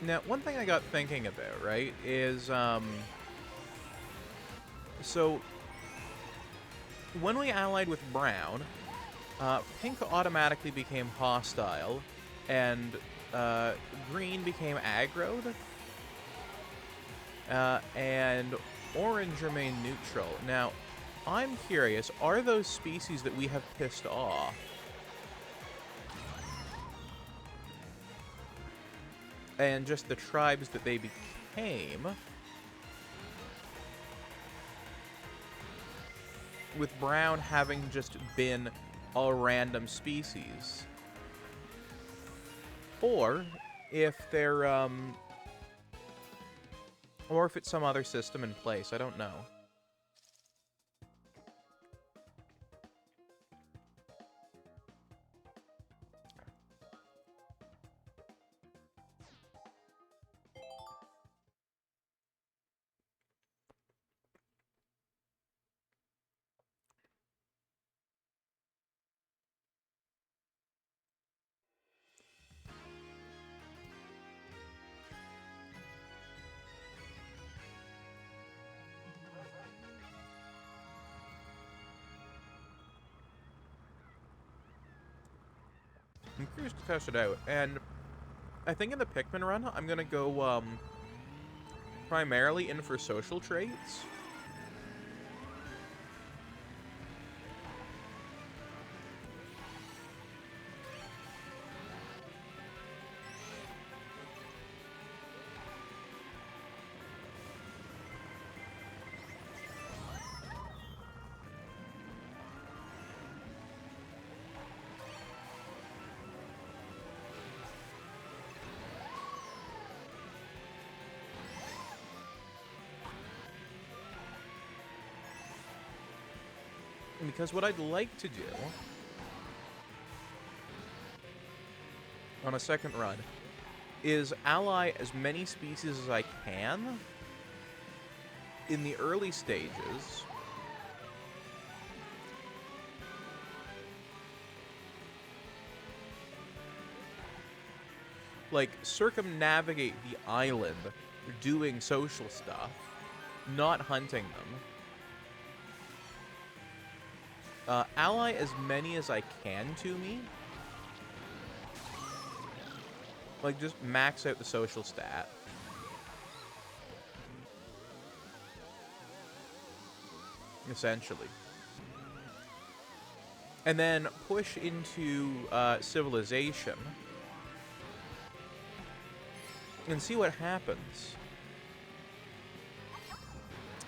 Now, one thing I got thinking about, right, is, so, when we allied with Brown, Pink automatically became hostile, and, Green became aggroed, and Orange remained neutral. Now, I'm curious, are those species that we have pissed off and just the tribes that they became, with Brown having just been a random species? Or if they're, or if it's some other system in place, I don't know. I'm curious to test it out, and I think in the Pikmin run, I'm gonna go, primarily in for social traits. Because what I'd like to do on a second run is ally as many species as I can in the early stages, like circumnavigate the island doing social stuff, not hunting them. Ally as many as I can to me. Like, just max out the social stat. Essentially. And then push into civilization. And see what happens.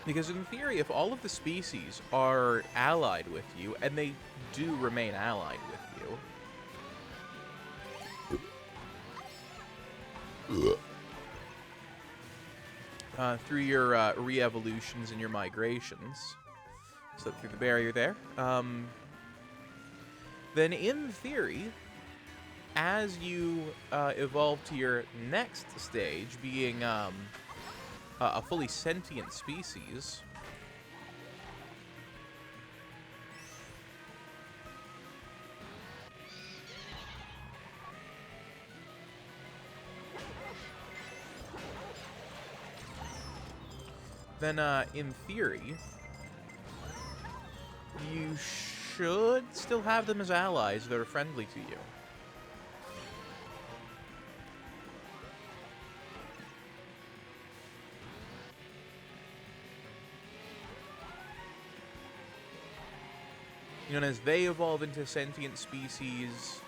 Because in theory, if all of the species are allied with you, and they do remain allied with you, through your re-evolutions and your migrations, slip through the barrier there, then in theory, as you evolve to your next stage, being a fully sentient species, then in theory, you should still have them as allies that are friendly to you. You know, and as they evolve into sentient species,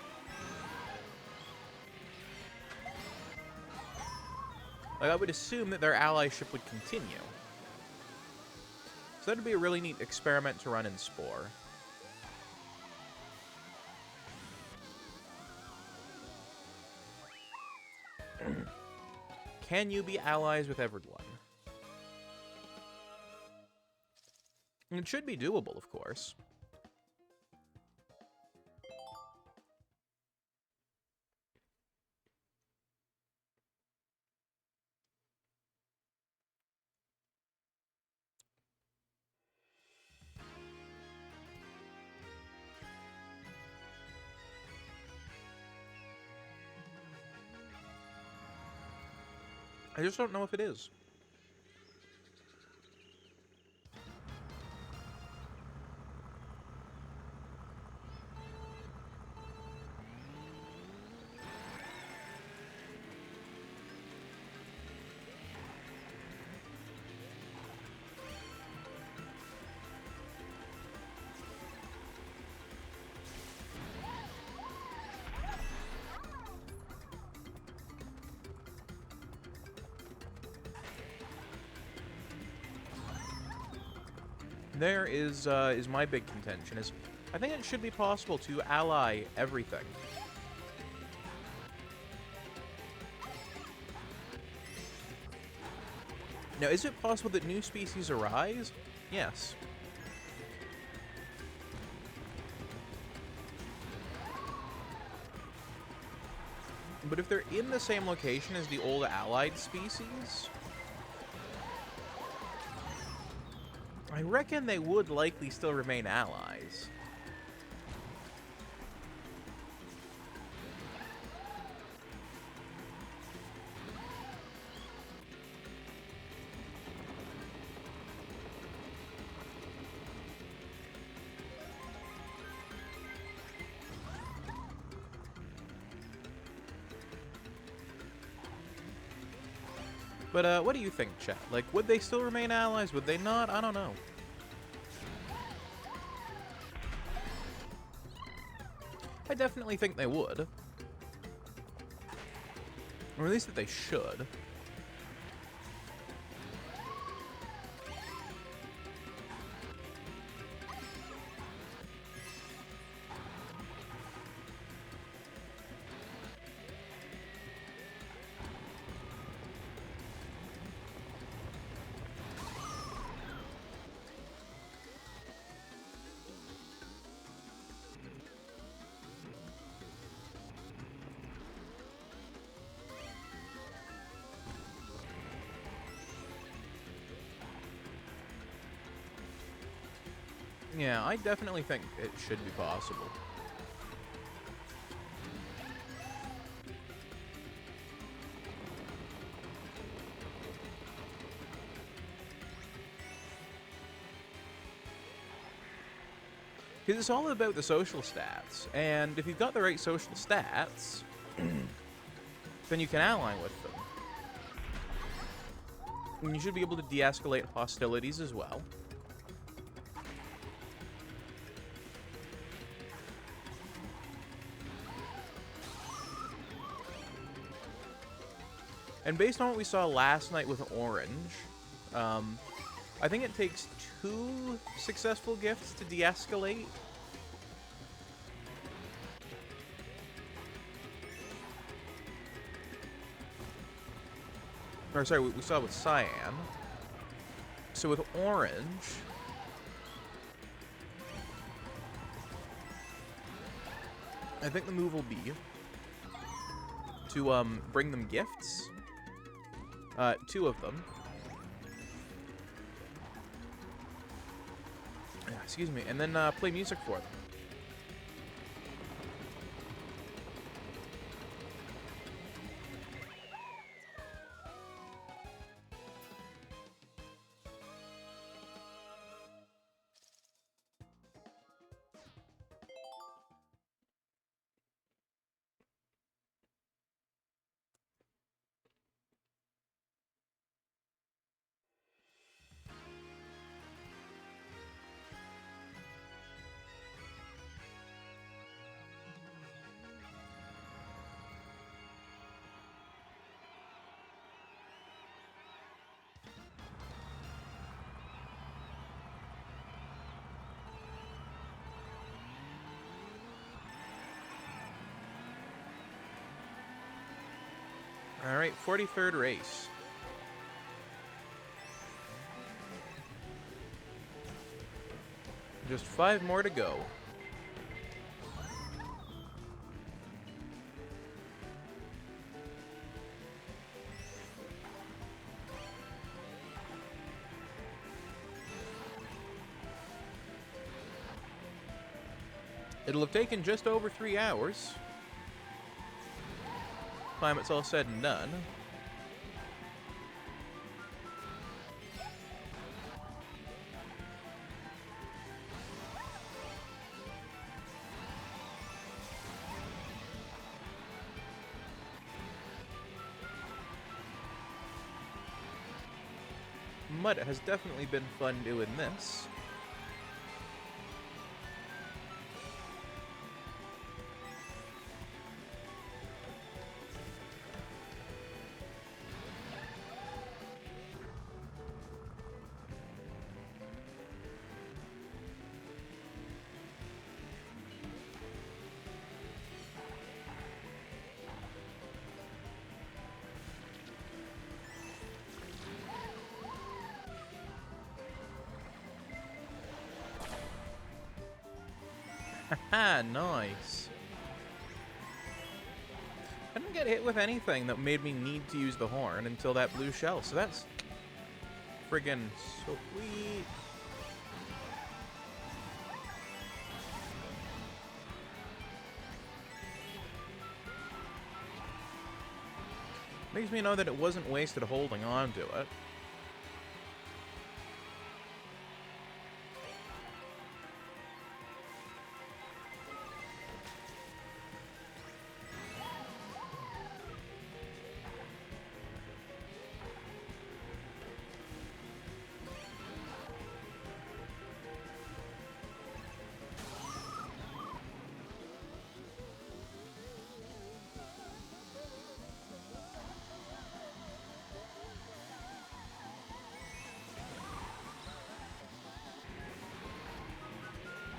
like, I would assume that their allyship would continue. So that'd be a really neat experiment to run in Spore. Can you be allies with everyone? It should be doable, of course. I just don't know if it is. There is my big contention, is I think it should be possible to ally everything. Now, is it possible that new species arise? Yes. But if they're in the same location as the old allied species, I reckon they would likely still remain allies. But, what do you think, chat? Like, would they still remain allies? Would they not? I don't know. I definitely think they would. Or at least that they should. Yeah, I definitely think it should be possible. Because it's all about the social stats, and if you've got the right social stats, then you can ally with them. And you should be able to de-escalate hostilities as well. And based on what we saw last night with Orange, I think it takes 2 successful gifts to de-escalate. Or sorry, we saw it with Cyan. So with Orange, I think the move will be to bring them gifts. 2 of them. Excuse me, and then play music for them. Alright, 43rd race. Just 5 more to go. It'll have taken just over 3 hours. Time it's all said and done. But it has definitely been fun doing this. Haha, nice. I didn't get hit with anything that made me need to use the horn until that blue shell, so that's friggin' sweet. Makes me know that it wasn't wasted holding on to it.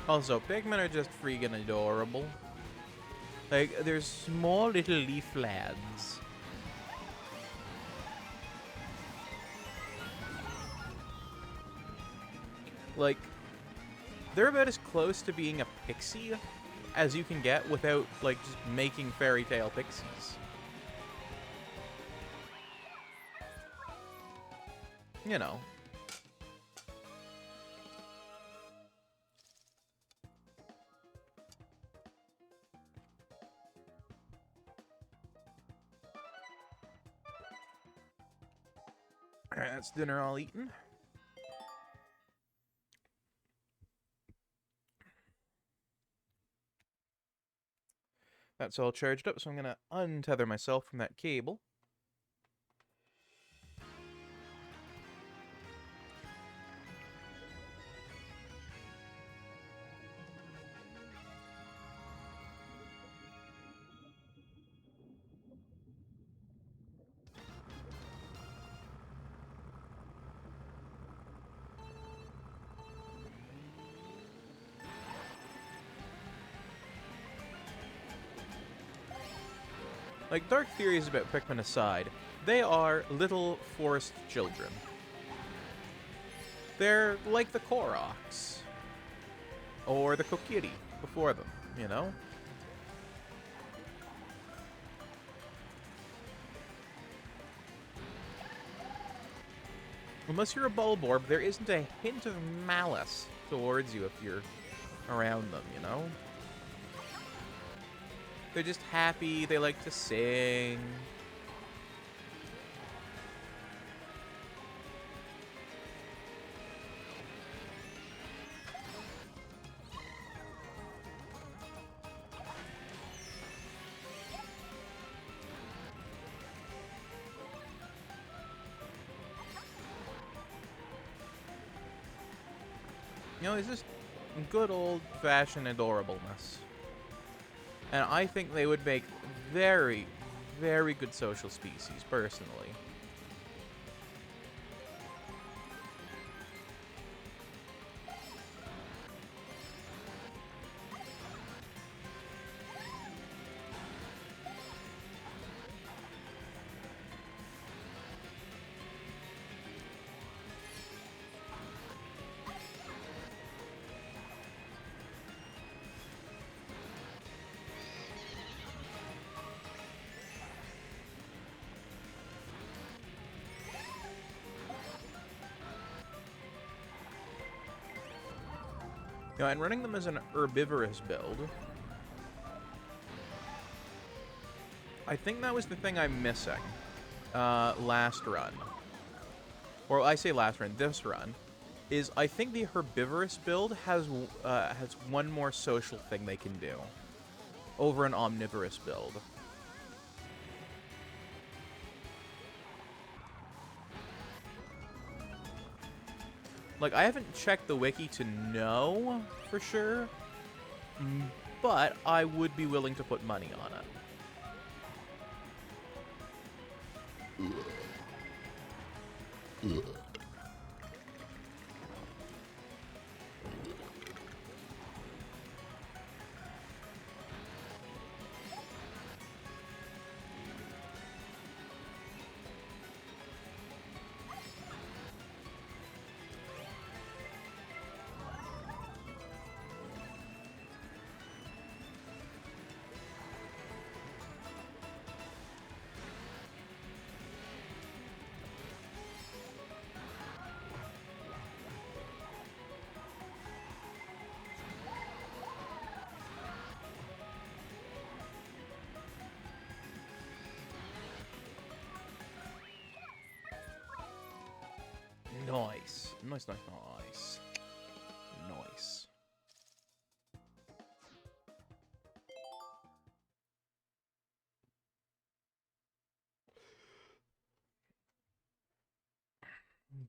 Also, Pikmin are just freaking adorable. Like, they're small little leaf lads. Like, they're about as close to being a pixie as you can get without, like, just making fairy tale pixies. You know. Alright, that's dinner all eaten. That's all charged up, so I'm gonna untether myself from that cable. Like, dark theories about Pikmin aside, they are little forest children. They're like the Koroks. Or the Kokiri before them, you know? Unless you're a Bulborb, there isn't a hint of malice towards you if you're around them, you know? They're just happy, they like to sing. You know, it's just good old-fashioned adorableness. And I think they would make very, very good social species, personally. You know, and running them as an herbivorous build, I think that was the thing I'm missing last run. Or I say last run, this run, is I think the herbivorous build has one more social thing they can do over an omnivorous build. Like, I haven't checked the wiki to know for sure, but I would be willing to put money on it. Nice. Nice, nice, nice. Nice.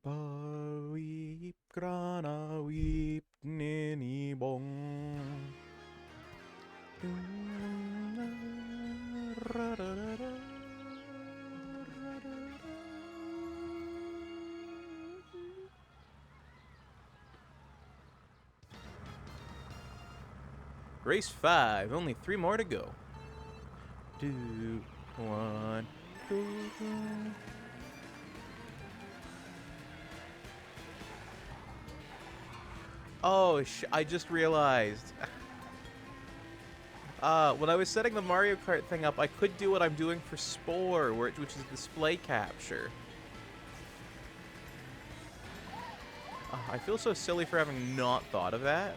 Ba weep grana weep ninny bong. Race 5, only 3 more to go. 2, 1, go, go. Oh, I just realized. When I was setting the Mario Kart thing up, I could do what I'm doing for Spore, which is display capture. I feel so silly for having not thought of that.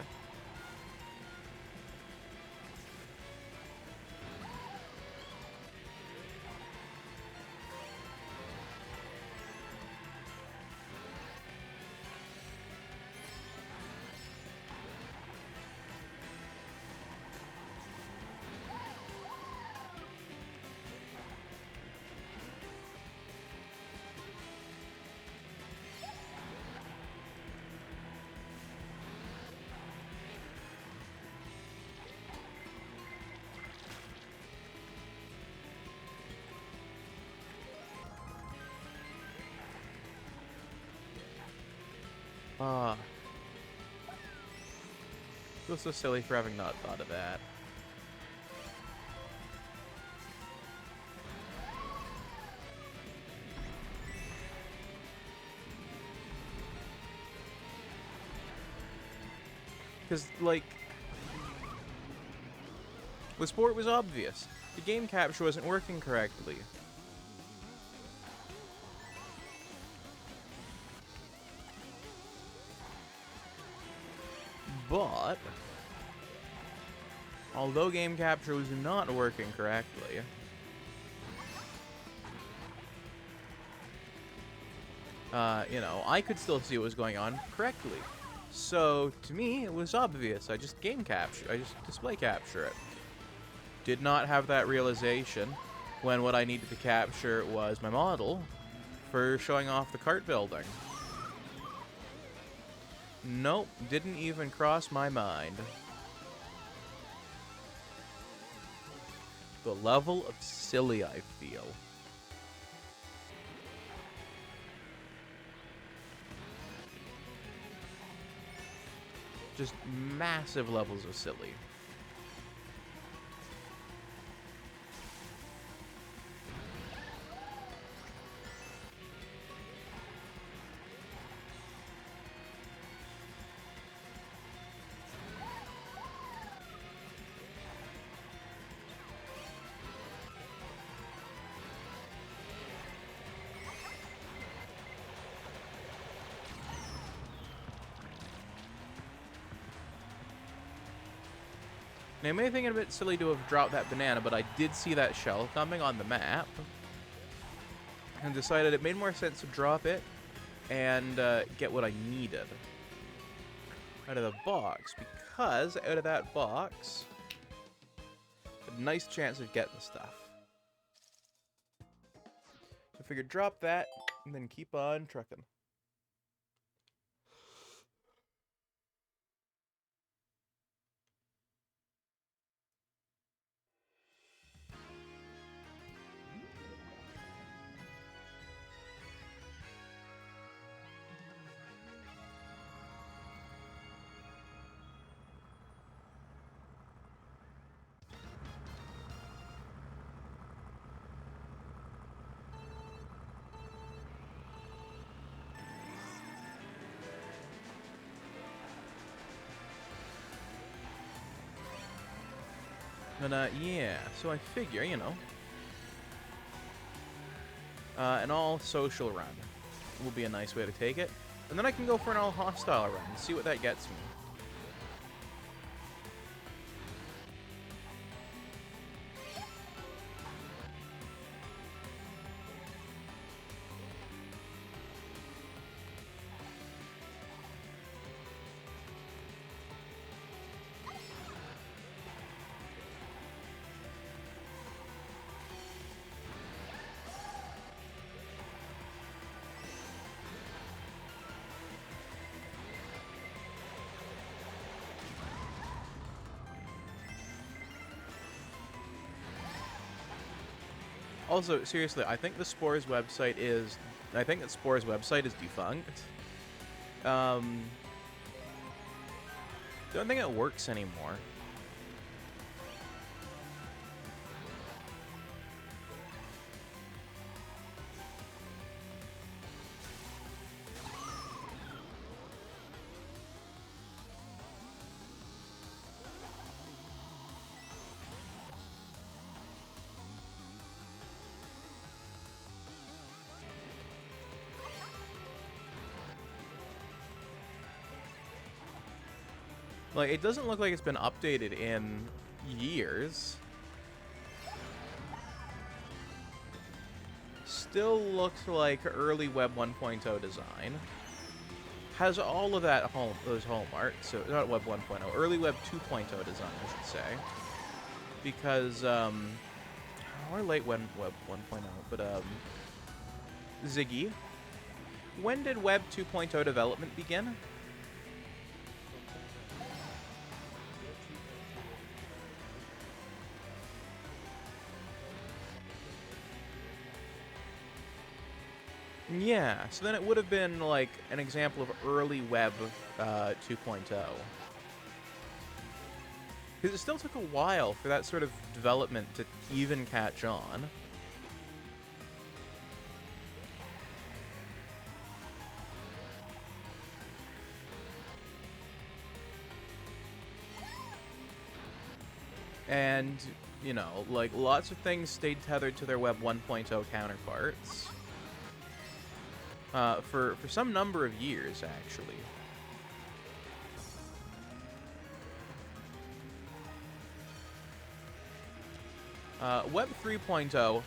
Feel so silly for having not thought of that. Because, like, the sport was obvious. The game capture wasn't working correctly. But, although game capture was not working correctly, you know, I could still see what was going on correctly. So, to me, it was obvious. I just I just display capture it. Did not have that realization when what I needed to capture was my model for showing off the kart building. Nope, didn't even cross my mind. The level of silly I feel. Just massive levels of silly. Now, I may think it a bit silly to have dropped that banana, but I did see that shell coming on the map and decided it made more sense to drop it and get what I needed out of the box, because out of that box, a nice chance of getting stuff. So I figured drop that and then keep on trucking. But, yeah, so I figure, you know, an all-social run will be a nice way to take it. And then I can go for an all-hostile run and see what that gets me. Also, seriously, I think that Spore's website is defunct. Don't think it works anymore. Like, it doesn't look like it's been updated in years. Still looks like early Web 1.0 design. Has all of those hallmarks. So, not Web 1.0, early Web 2.0 design, I should say. Because, or late Web 1.0, but, Ziggy. When did Web 2.0 development begin? Yeah, so then it would have been like an example of early Web 2.0. Because it still took a while for that sort of development to even catch on. And, you know, like, lots of things stayed tethered to their Web 1.0 counterparts. For some number of years, actually. Web 3.0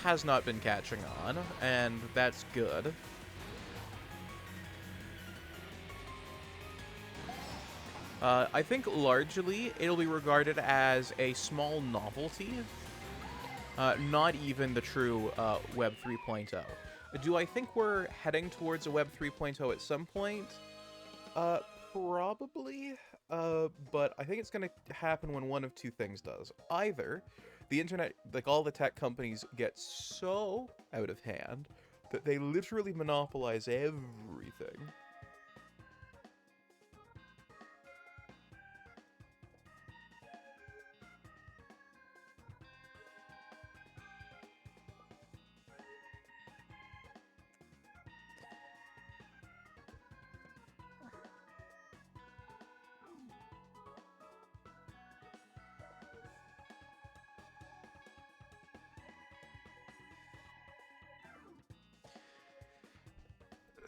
has not been catching on, and that's good. I think largely it'll be regarded as a small novelty, not even the true Web 3.0. Do I think we're heading towards a Web 3.0 at some point? Probably. But I think it's going to happen when one of two things does. Either the internet, like all the tech companies, get so out of hand that they literally monopolize everything.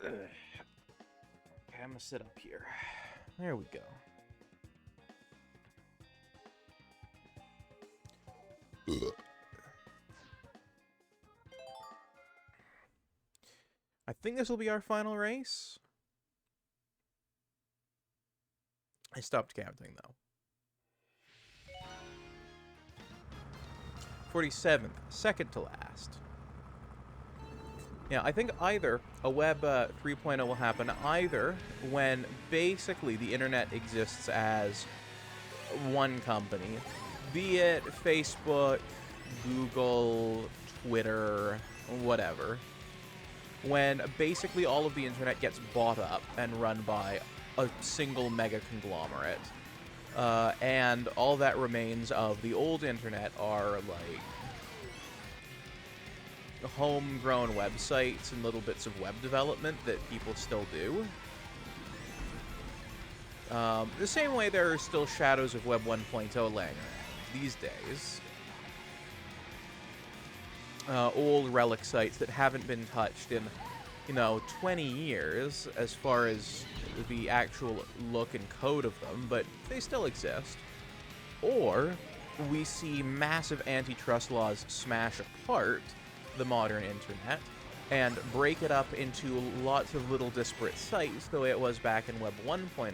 Okay, I'm gonna sit up here. There we go. think this will be our final race. I stopped counting, though. 47th, second to last. Yeah, I think either a Web 3.0 will happen either when basically the internet exists as one company, be it Facebook, Google, Twitter, whatever, when basically all of the internet gets bought up and run by a single mega conglomerate. And all that remains of the old internet are, like, homegrown websites and little bits of web development that people still do. The same way there are still shadows of Web 1.0 land these days. Old relic sites that haven't been touched in, 20 years as far as the actual look and code of them, but they still exist. Or we see massive antitrust laws smash apart the modern internet and break it up into lots of little disparate sites the way it was back in Web 1.0,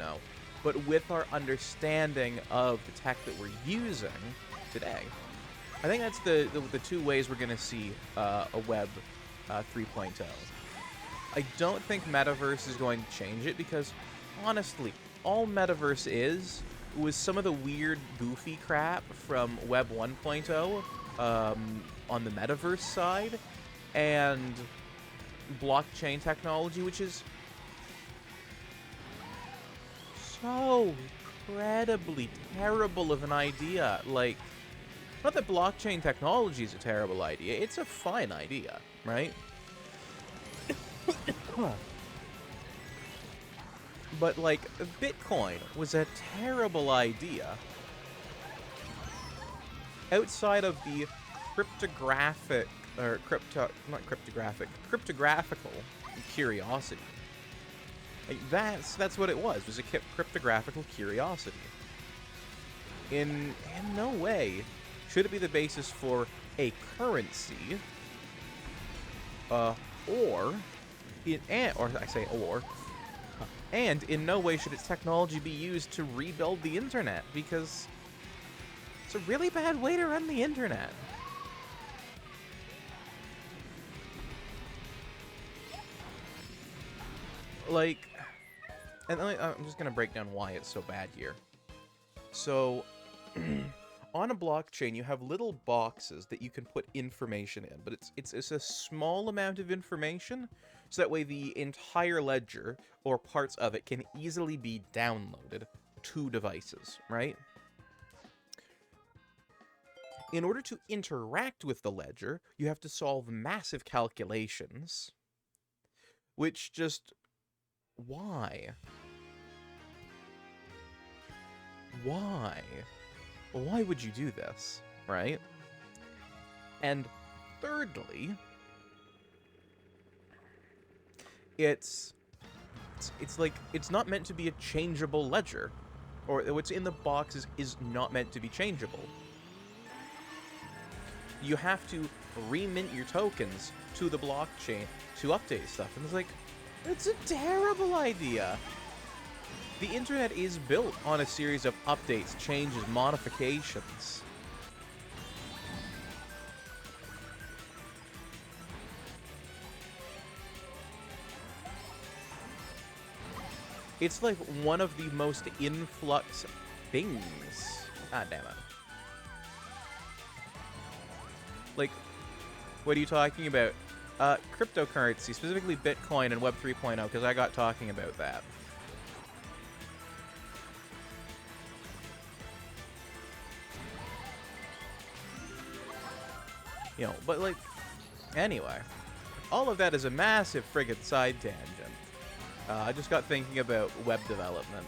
but with our understanding of the tech that we're using today. I think that's the two ways we're going to see a Web 3.0. I don't think Metaverse is going to change it because, honestly, all Metaverse was some of the weird, goofy crap from Web 1.0 on the Metaverse side, and blockchain technology, which is so incredibly terrible of an idea. Like, not that blockchain technology is a terrible idea, it's a fine idea, right? But, like, Bitcoin was a terrible idea. Outside of the cryptographical curiosity. Like, that's what it was a cryptographical curiosity. In no way should it be the basis for a currency, and in no way should its technology be used to rebuild the internet, because it's a really bad way to run the internet. Like, and I'm just gonna break down why it's so bad here. So, on a blockchain, you have little boxes that you can put information in, but it's a small amount of information, so that way the entire ledger, or parts of it, can easily be downloaded to devices, right? In order to interact with the ledger, you have to solve massive calculations, which just... why? Why? Why would you do this, right? And thirdly, it's like, it's not meant to be a changeable ledger, or what's in the boxes is not meant to be changeable. You have to remint your tokens to the blockchain to update stuff, and it's like, it's a terrible idea. The internet is built on a series of updates, changes, modifications. It's like one of the most influx things. Ah, damn it. Like, what are you talking about? Cryptocurrency, specifically Bitcoin and Web 3.0, because I got talking about that. But, like, anyway, all of that is a massive friggin' side tangent. I just got thinking about web development.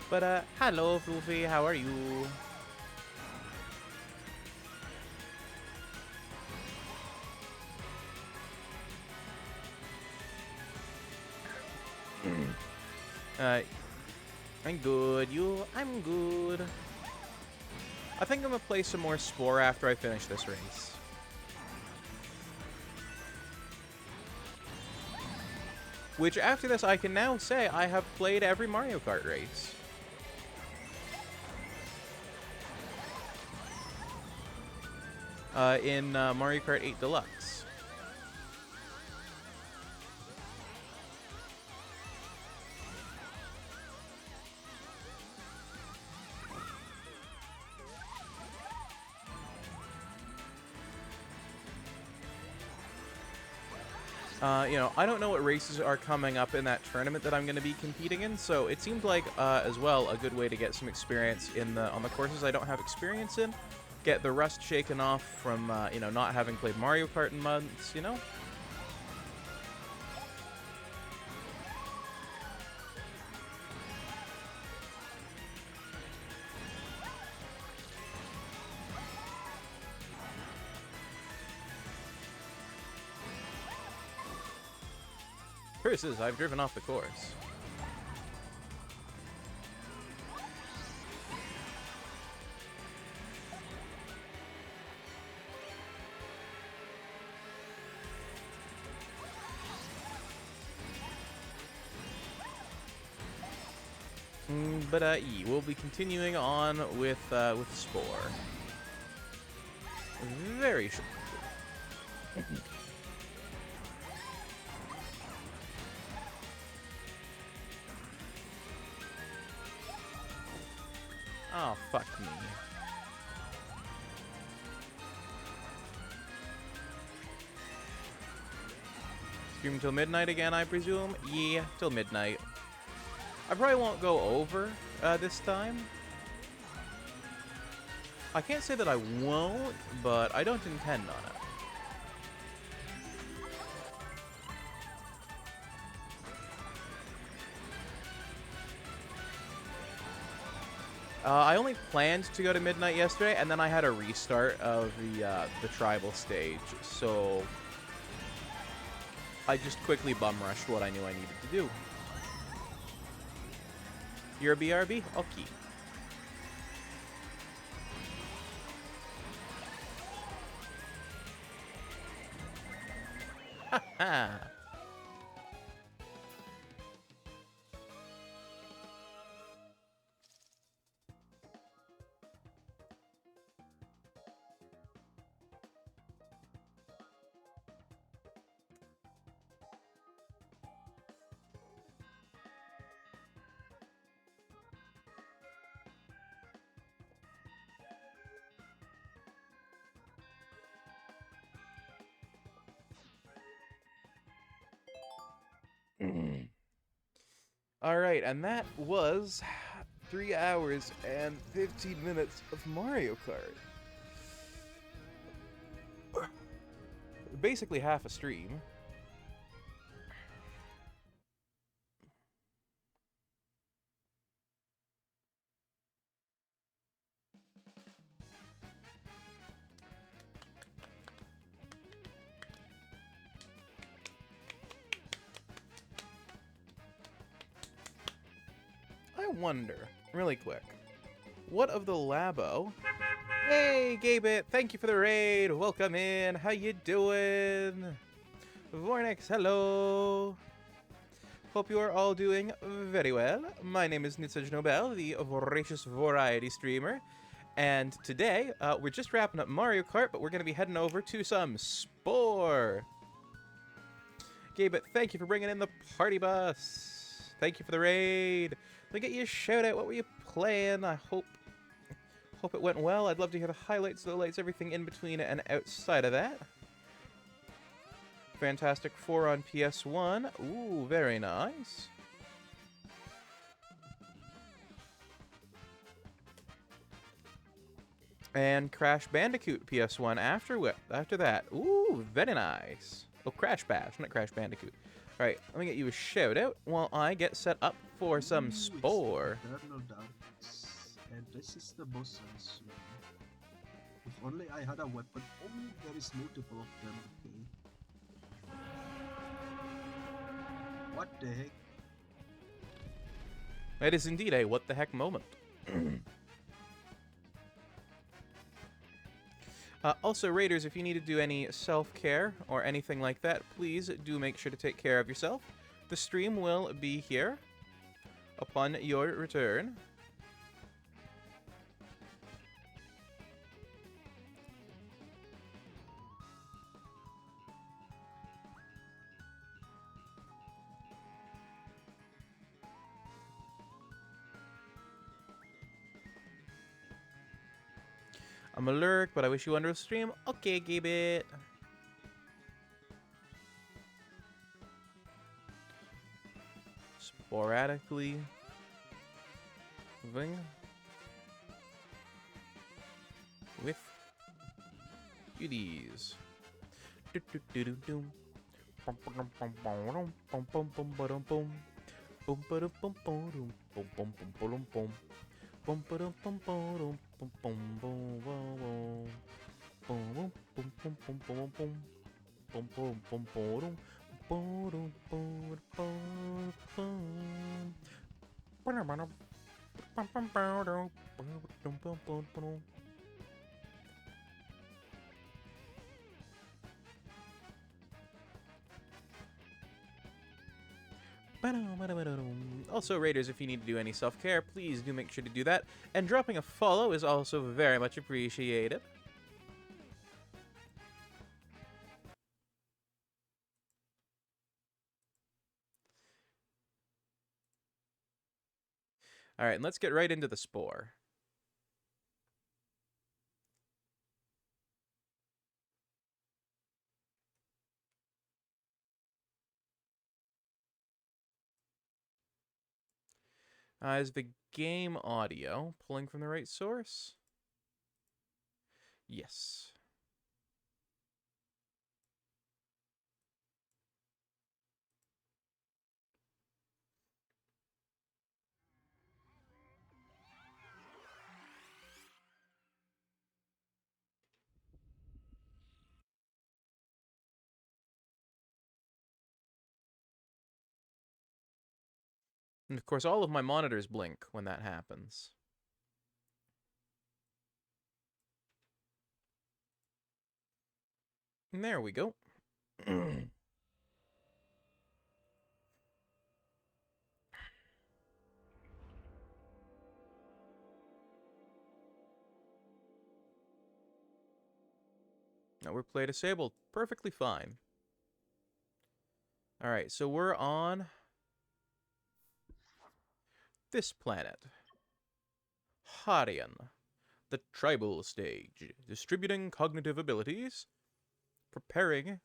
But, hello, Floofy, how are you? I'm good. I'm good. I think I'm going to play some more Spore after I finish this race. Which, after this, I can now say I have played every Mario Kart race. In Mario Kart 8 Deluxe. You know, I don't know what races are coming up in that tournament that I'm going to be competing in, so it seemed like, as well, a good way to get some experience on the courses I don't have experience in. Get the rust shaken off from, you know, not having played Mario Kart in months, you know? Curses, I've driven off the course. But we'll be continuing on with Spore. Very short. Oh, fuck me. Stream until midnight again, I presume? Yeah, till midnight. I probably won't go over this time. I can't say that I won't, but I don't intend on it. I only planned to go to midnight yesterday, and then I had a restart of the tribal stage, so I just quickly bum rushed what I knew I needed to do. You're a BRB? Okay. Ha ha! Alright, and that was 3 hours and 15 minutes of Mario Kart. Basically half a stream. I wonder, really quick, what of the Labo? Hey, Gabit, thank you for the raid. Welcome in. How you doing? Vornix, hello. Hope you are all doing very well. My name is Nitsaj Nobel, the voracious variety streamer. And today, we're just wrapping up Mario Kart, but we're going to be heading over to some Spore. Gabit, thank you for bringing in the party bus. Thank you for the raid. Let me get you a shout out. What were you playing? I hope it went well. I'd love to hear the highlights, lowlights, everything in between and outside of that. Fantastic 4 on PS1. Ooh, very nice. And Crash Bandicoot PS1 after that. Ooh, very nice. Oh, Crash Bash, not Crash Bandicoot. All right, let me get you a shout out while I get set up for some Spore. Eternal Darkness. And this is the boss I assume. If only I had a weapon. Oh, there is multiple of them. Okay. What the heck? It is indeed a what the heck moment. Also, Raiders, if you need to do any self-care or anything like that, please do make sure to take care of yourself. The stream will be here upon your return. I'm a lurk, but I wish you under the stream. Okay, Gibbet. Sporadically moving with Cuties. Also, Raiders, if you need to do any self-care, please do make sure to do that. And dropping a follow is also very much appreciated. All right, and let's get right into the spore. Is the game audio pulling from the right source? Yes. And of course, all of my monitors blink when that happens. And there we go. Now we're play disabled. Perfectly fine. Alright, so we're on this planet. Harian. The tribal stage. Distributing cognitive abilities. Preparing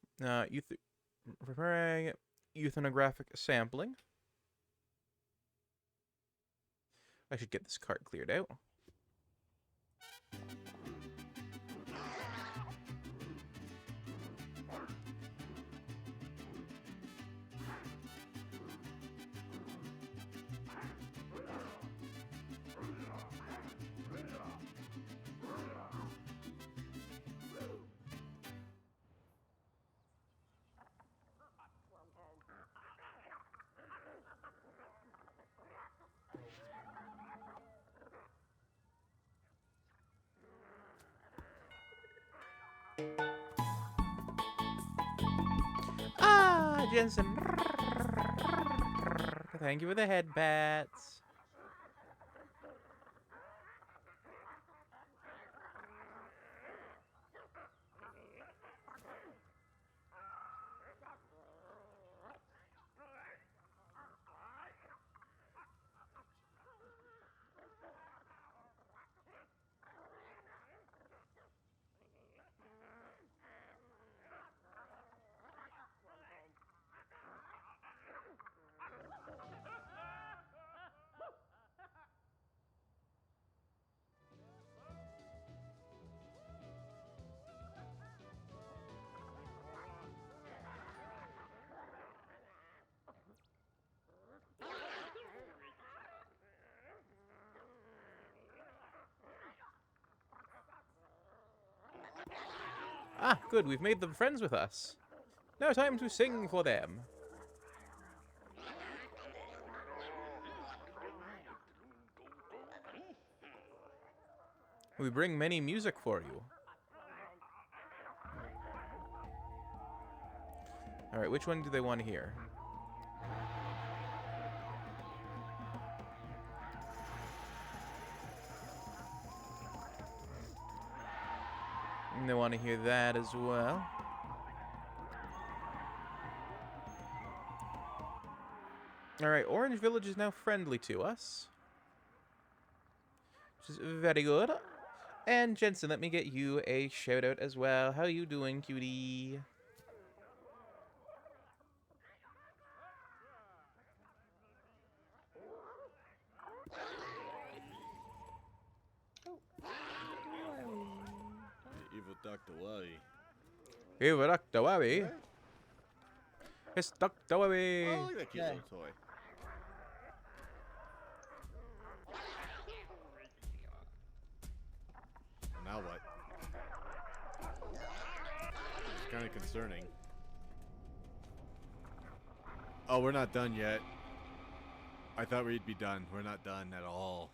euthanographic sampling. I should get this cart cleared out. Ah, Jensen. Thank you for the head pats. Ah, good, we've made them friends with us. Now time to sing for them. We bring many music for you. Alright, which one do they want to hear? And they want to hear that as well. Alright, Orange Village is now friendly to us. Which is very good. And Jensen, let me get you a shout out as well. How you doing, cutie? Evil Dr. Wally. Hey, Dr. Wabby. It's Dr. Wabby. Oh, look at that cute little toy. Now what? It's kind of concerning. Oh, we're not done yet. I thought we'd be done. We're not done at all.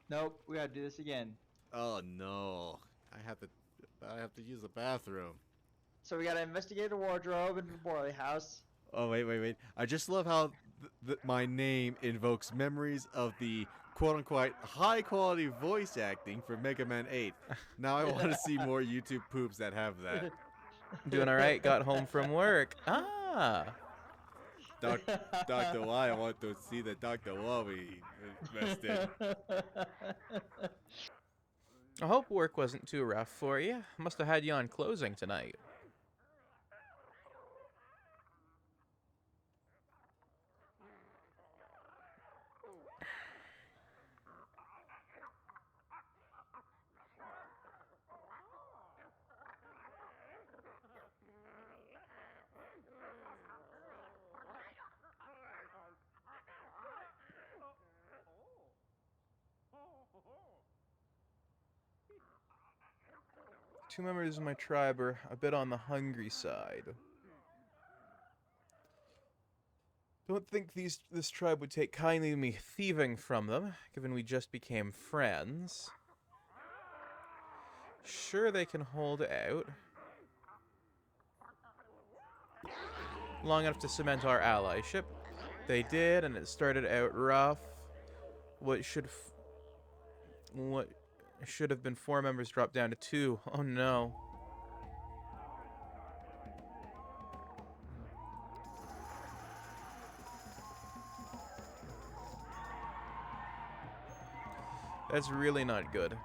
Nope, we gotta do this again. Oh no. I have to use the bathroom. So we gotta investigate the wardrobe in the Borley house. Oh, wait. I just love how my name invokes memories of the quote-unquote high-quality voice acting for Mega Man 8. Now I want to see more YouTube poops that have that. Doing alright, got home from work. Ah! Dr. Y, I want to see the Dr. Y we invested. I hope work wasn't too rough for you. Must have had you on closing tonight. Two members of my tribe are a bit on the hungry side. Don't think this tribe would take kindly to me thieving from them, given we just became friends. Sure, they can hold out long enough to cement our allyship. They did, and it started out rough. What should have been 4 members dropped down to 2. Oh no. That's really not good.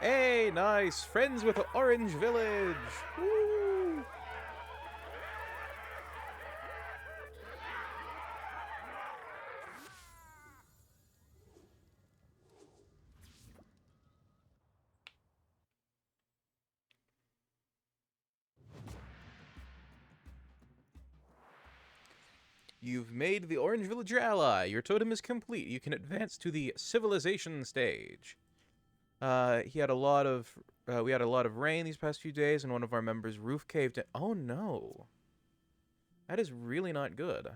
Hey, nice! Friends with Orange Village! Woo! You've made the Orange Village your ally. Your totem is complete. You can advance to the civilization stage. We had a lot of rain these past few days, and one of our members' roof caved in. Oh no. That is really not good.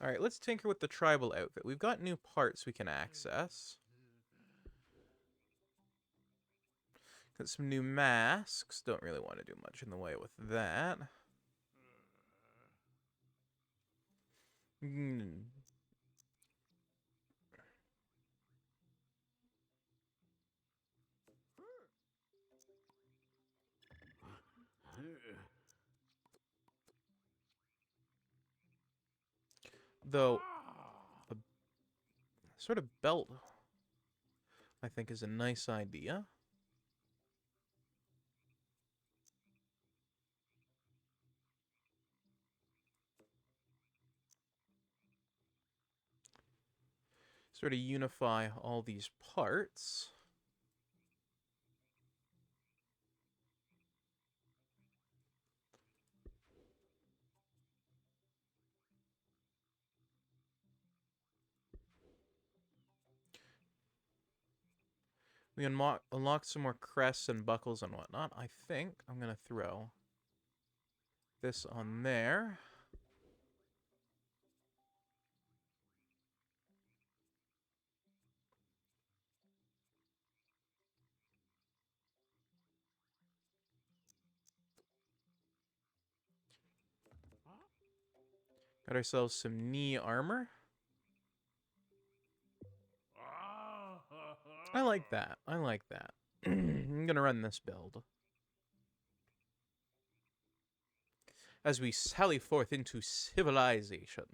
Alright, let's tinker with the tribal outfit. We've got new parts we can access. Got some new masks. Don't really want to do much in the way with that. Though, a sort of belt, I think, is a nice idea. sort of unify all these parts. We unlocked some more crests and buckles and whatnot. I think I'm going to throw this on there. Got ourselves some knee armor. I like that. I like that. I'm going to run this build. As we sally forth into civilization.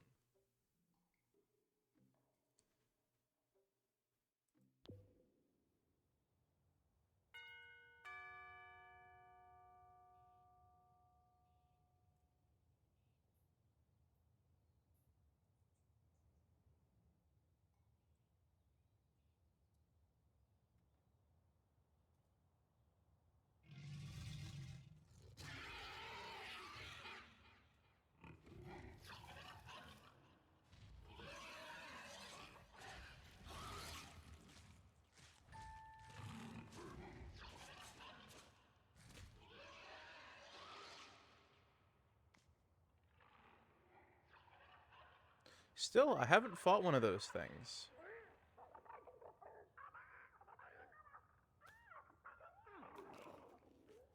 Still, I haven't fought one of those things.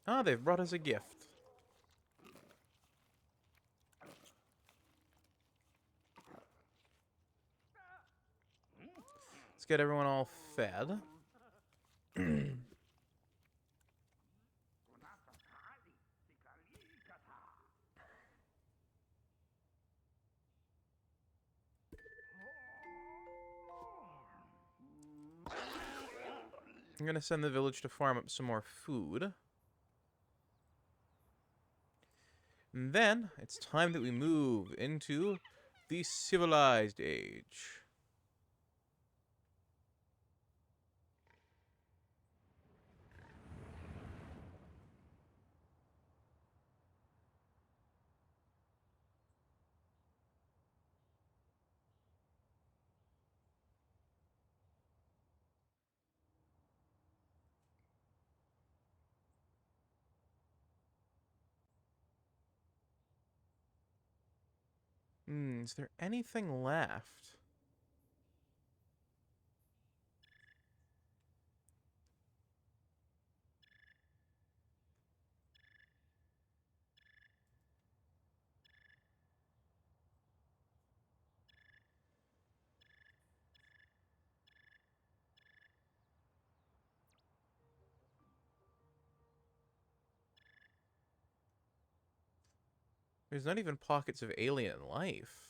Ah, they've brought us a gift. Let's get everyone all fed. I'm going to send the village to farm up some more food. And then, it's time that we move into the civilized age. Is there anything left? There's not even pockets of alien life.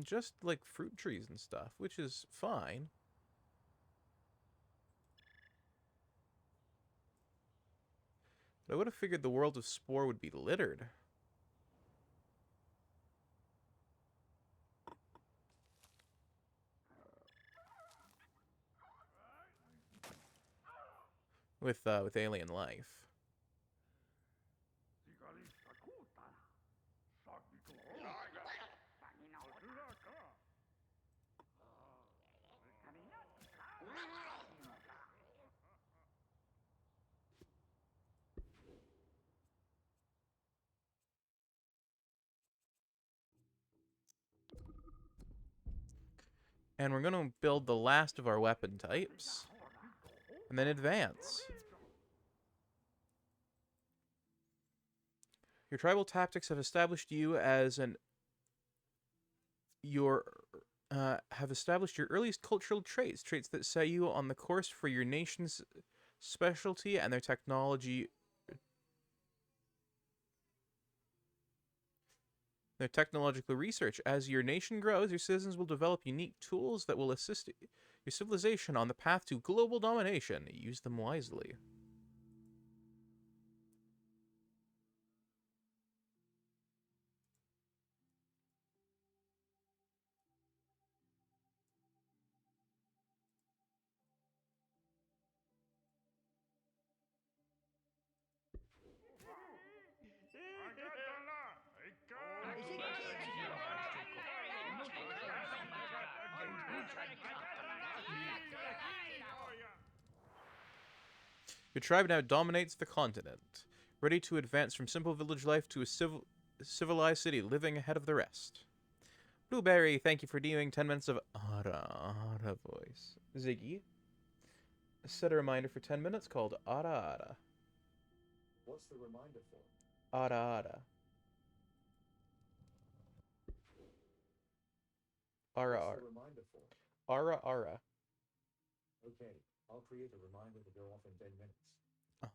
Just like fruit trees and stuff, which is fine. But I would have figured the world of Spore would be littered. With alien life. And we're going to build the last of our weapon types. And then advance. Your tribal tactics have established you as have established your earliest cultural traits that set you on the course for your nation's specialty and their technological research. As your nation grows, your citizens will develop unique tools that will assist your civilization on the path to global domination. Use them wisely. Your tribe now dominates the continent, ready to advance from simple village life to a civilized city, living ahead of the rest. Blueberry, thank you for doing 10 minutes of Ara voice. Ziggy, set a reminder for 10 minutes called Ara. What's the reminder for? Ara. Ara. What's the reminder for? Ara. Okay, I'll create a reminder to go off in 10 minutes.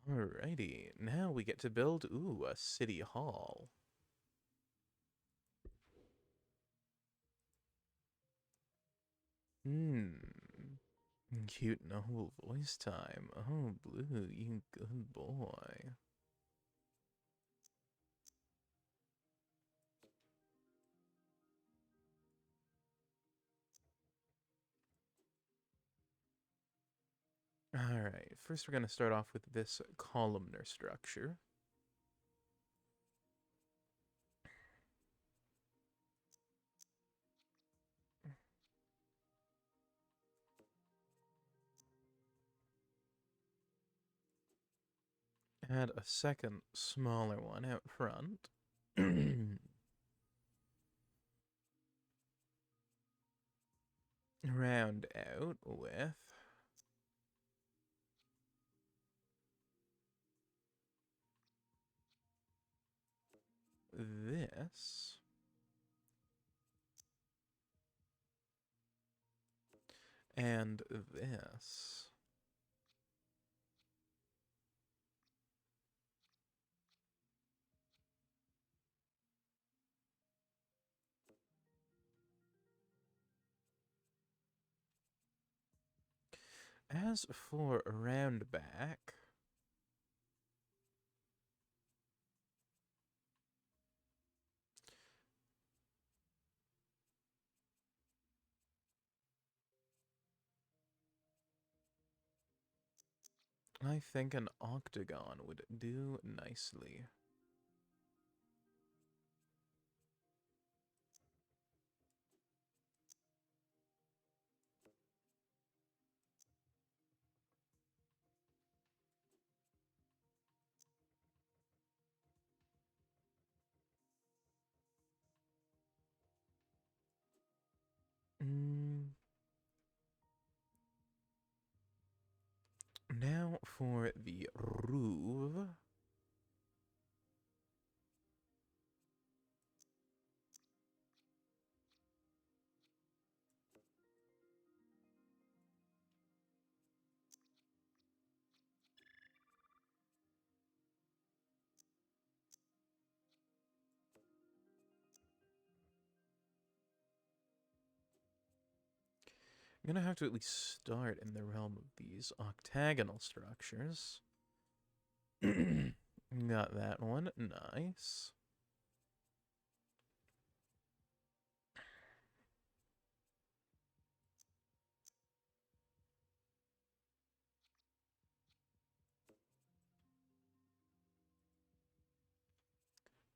Alrighty, now we get to build, a city hall. Cute novel voice time. Oh, Blue, you good boy. Alright, first we're going to start off with this columnar structure. Add a second smaller one out front. Round out with this. And this. As for round back, I think an octagon would do nicely. Now for the roof. I'm gonna have to at least start in the realm of these octagonal structures. Got that one. Nice.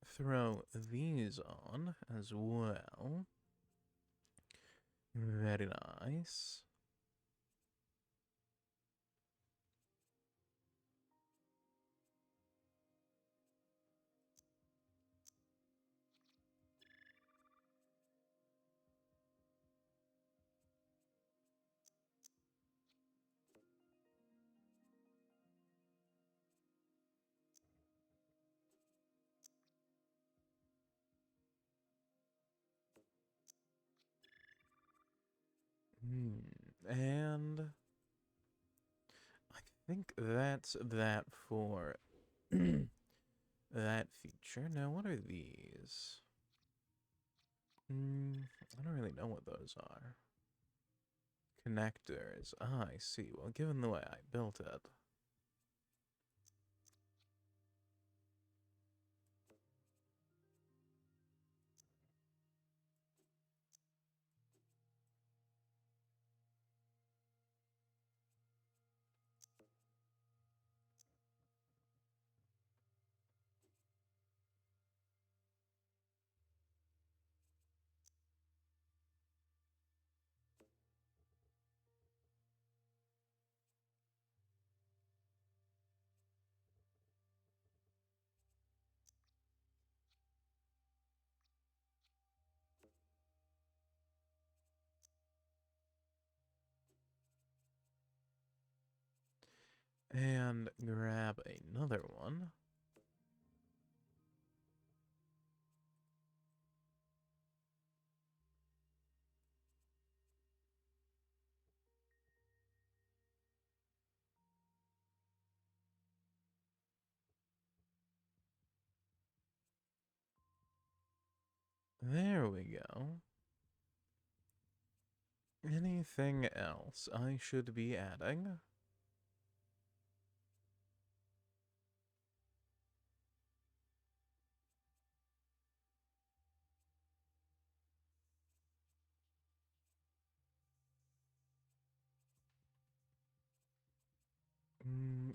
Throw these on as well. Very nice. And I think that's that for that feature. Now, what are these? I don't really know what those are. Connectors. Ah, I see. Well, given the way I built it. And grab another one. There we go. Anything else I should be adding?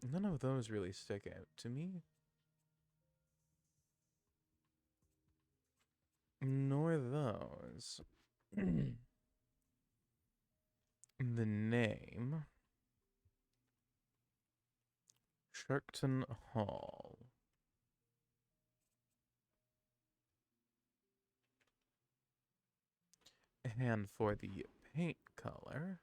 None of those really stick out to me. Nor those. The name. Sharkton Hall. And for the paint color,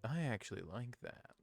I actually like that.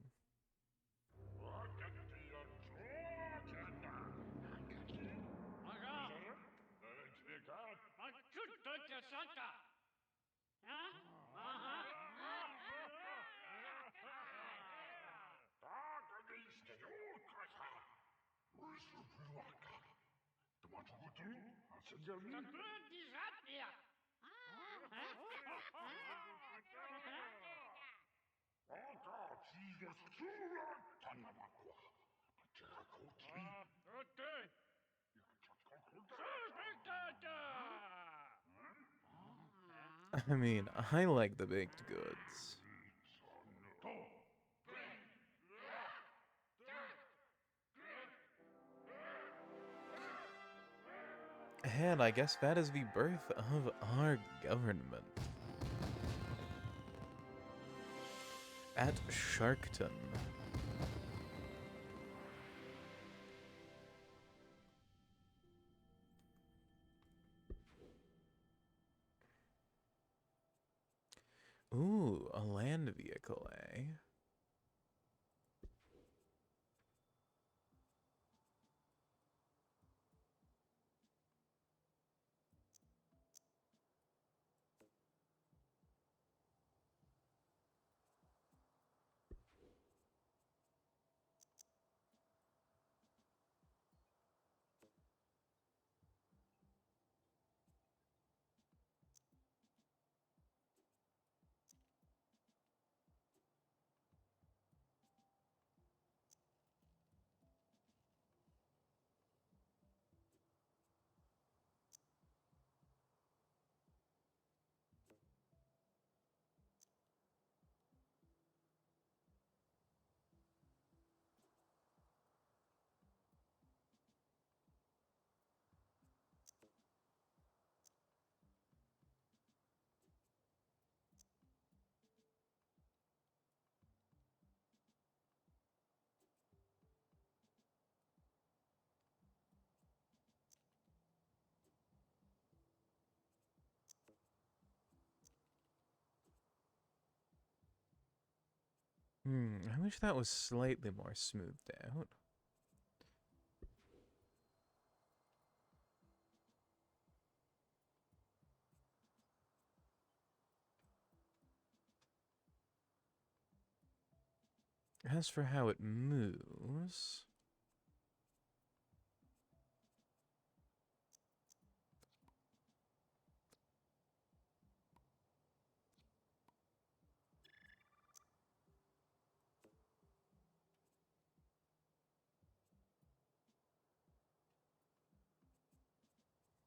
I mean, I like the baked goods. And I guess that is the birth of our government. At Sharkton. Ooh, a land vehicle, eh? I wish that was slightly more smoothed out. As for how it moves...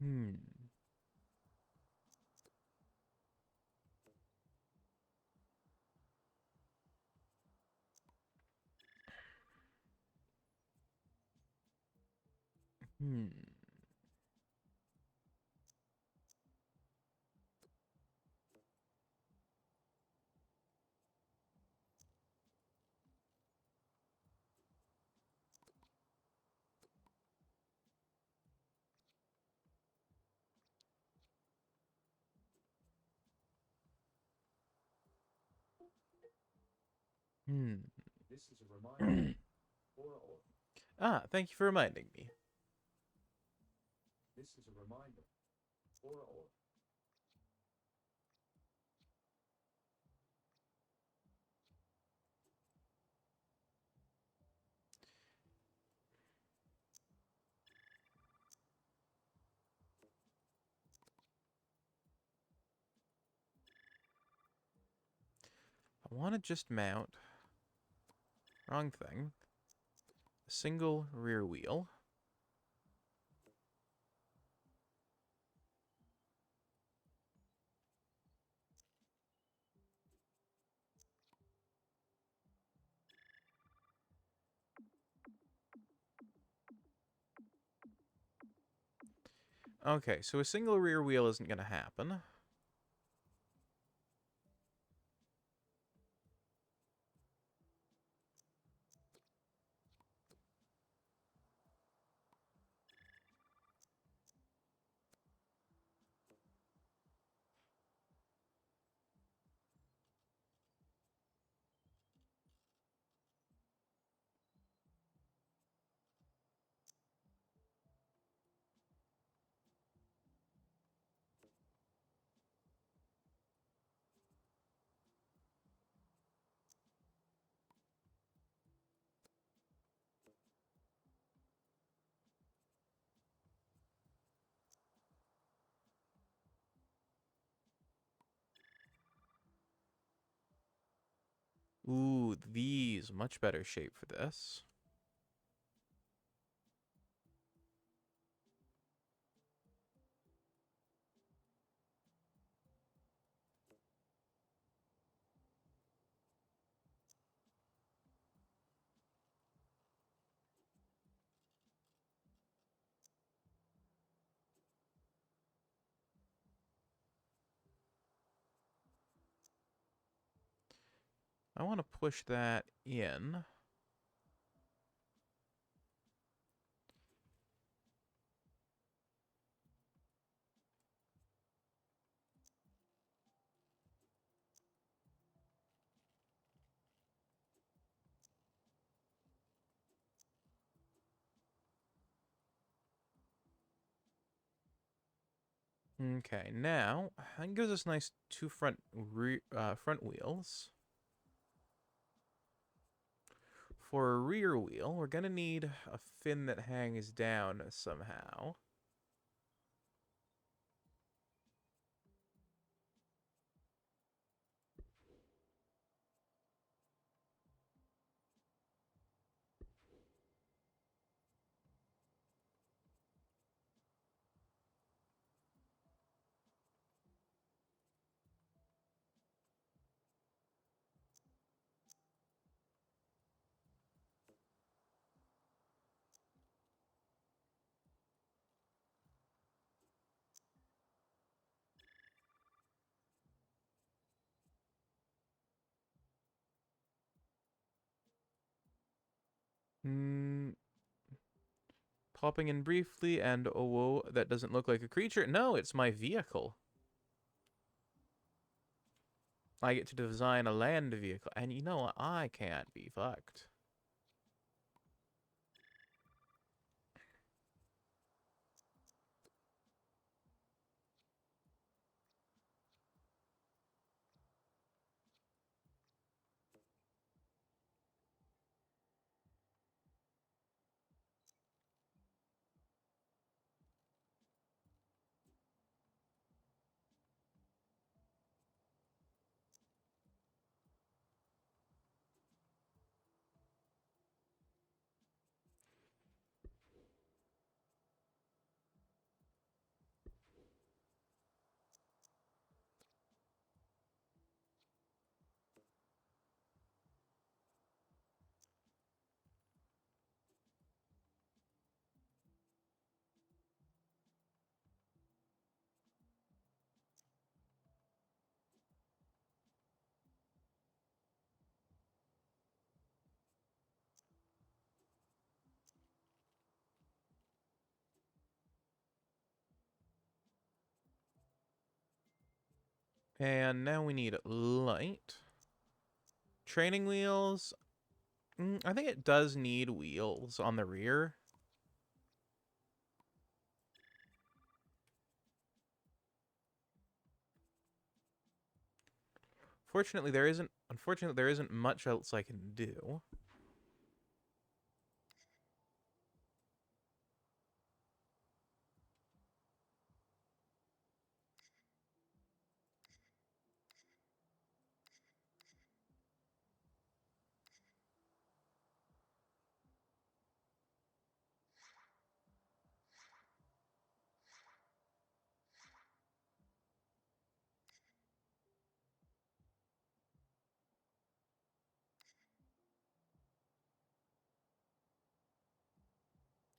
Hmm. Hmm. Hmm. This is a reminder for all. Ah, thank you for reminding me. This is a reminder for all. I want to just mount. Wrong thing. A single rear wheel. Okay, so a single rear wheel isn't going to happen. Ooh, these. Much better shape for this. I want to push that in. Okay, now that gives us nice two front front wheels. For a rear wheel, we're gonna need a fin that hangs down somehow. Hmm. Popping in briefly, and oh, whoa, that doesn't look like a creature. No, it's my vehicle. I get to design a land vehicle, and you know what? I can't be fucked. And now we need light. Training wheels. I think it does need wheels on the rear. Unfortunately, there isn't much else I can do.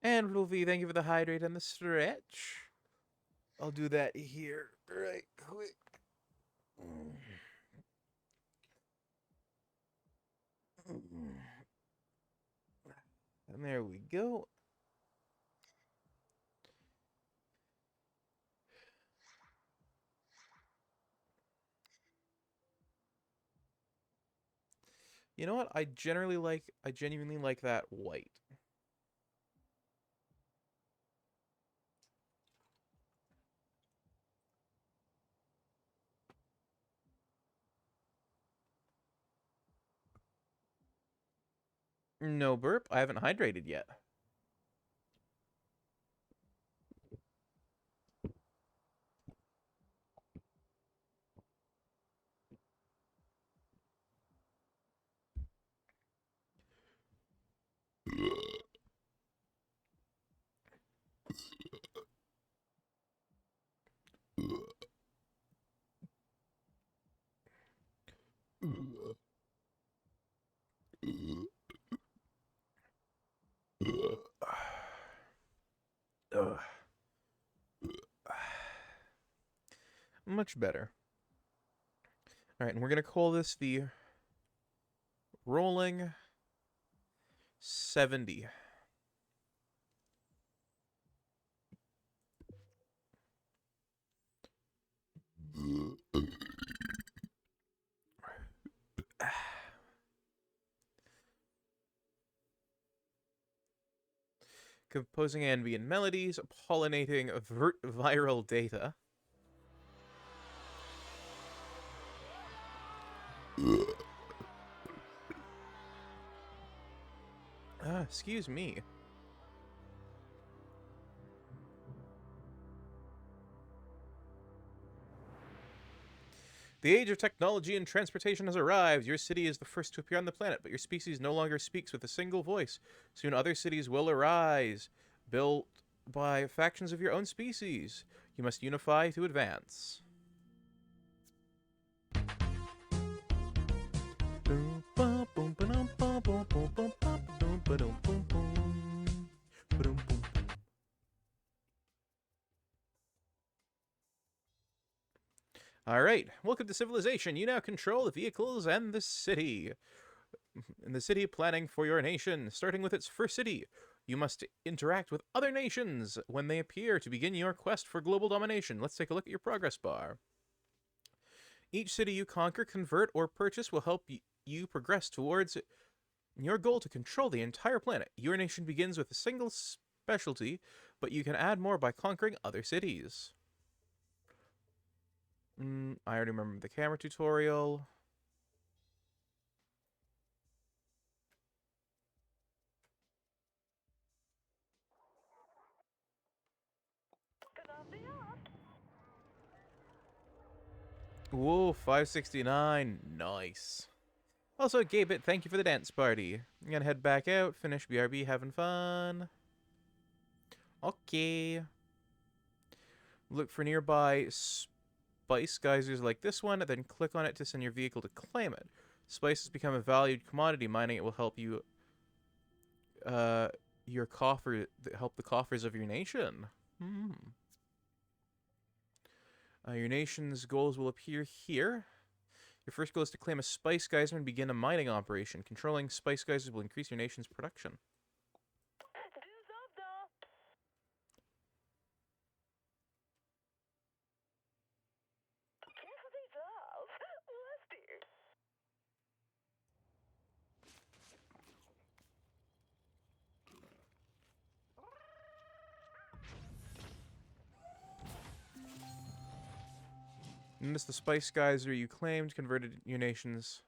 And Luffy, thank you for the hydrate and the stretch. I'll do that here right quick. And there we go. You know what? I genuinely like that white. No burp. I haven't hydrated yet. Ugh. Much better. All right, and we're going to call this the Rolling 70. Composing ambient melodies, pollinating viral data. Excuse me. The age of technology and transportation has arrived. Your city is the first to appear on the planet, but your species no longer speaks with a single voice. Soon other cities will arise, built by factions of your own species. You must unify to advance. All right, welcome to civilization. You now control the vehicles and the city. In the city planning for your nation, starting with its first city, you must interact with other nations when they appear to begin your quest for global domination. Let's take a look at your progress bar. Each city you conquer, convert, or purchase will help you progress towards your goal to control the entire planet. Your nation begins with a single specialty, but you can add more by conquering other cities. I already remember the camera tutorial. Whoa, 569. Nice. Also, Gabit, thank you for the dance party. I'm gonna head back out, finish BRB, having fun. Okay. Look for nearby spice geysers like this one, then click on it to send your vehicle to claim it. Spice has become a valued commodity. Mining it will help you, help the coffers of your nation. Your nation's goals will appear here. Your first goal is to claim a spice geyser and begin a mining operation. Controlling spice geysers will increase your nation's production. Notice the spice geyser you claimed converted your nation's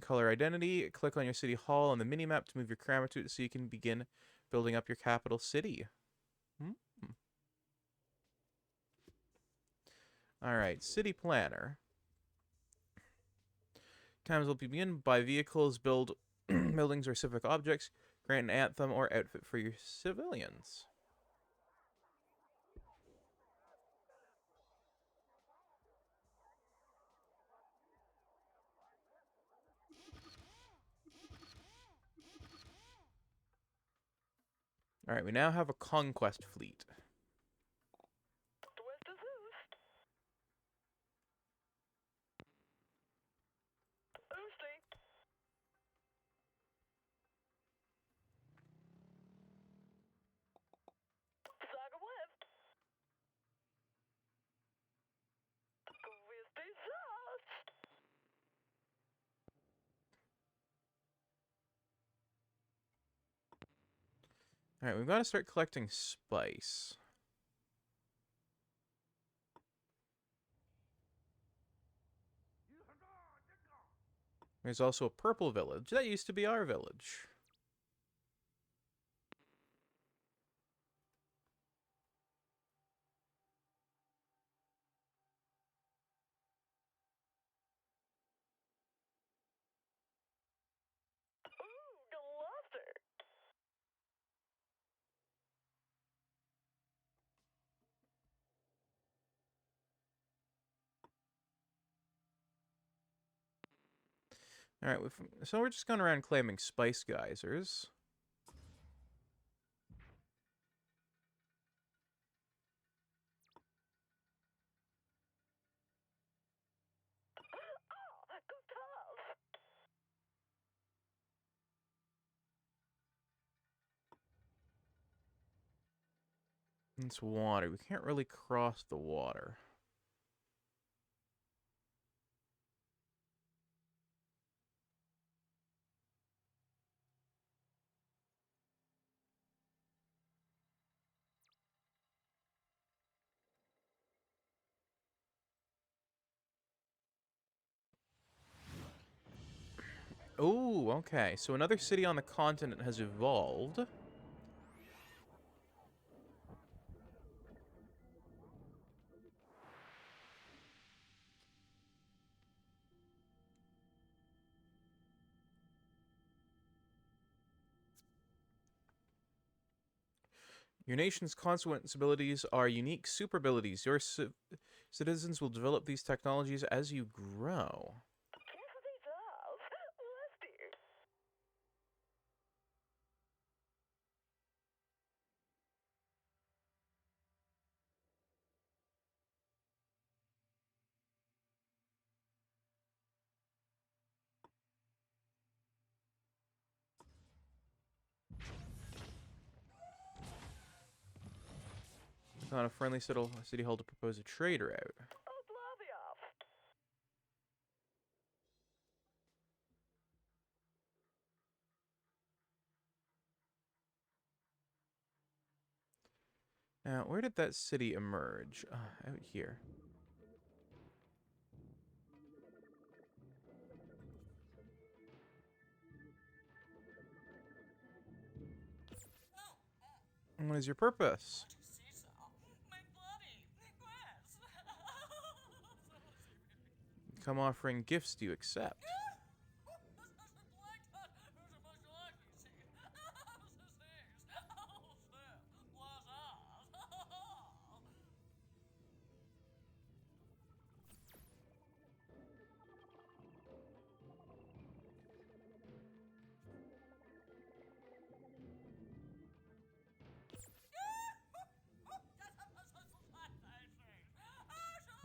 color identity. Click on your city hall on the minimap to move your camera to it so you can begin building up your capital city. Alright, city planner. Times will begin by vehicles, buildings, or civic objects. Grant an anthem or outfit for your civilians. Alright, we now have a conquest fleet. Alright, we've got to start collecting spice. There's also a purple village. That used to be our village. Alright, so we're just going around claiming spice geysers. It's water. We can't really cross the water. Oh, okay. So another city on the continent has evolved. Your nation's consequence abilities are unique super abilities. Your citizens will develop these technologies as you grow. On a friendly city hall to propose a trade route. Now, where did that city emerge? Out here. What is your purpose? Come offering gifts, do you accept?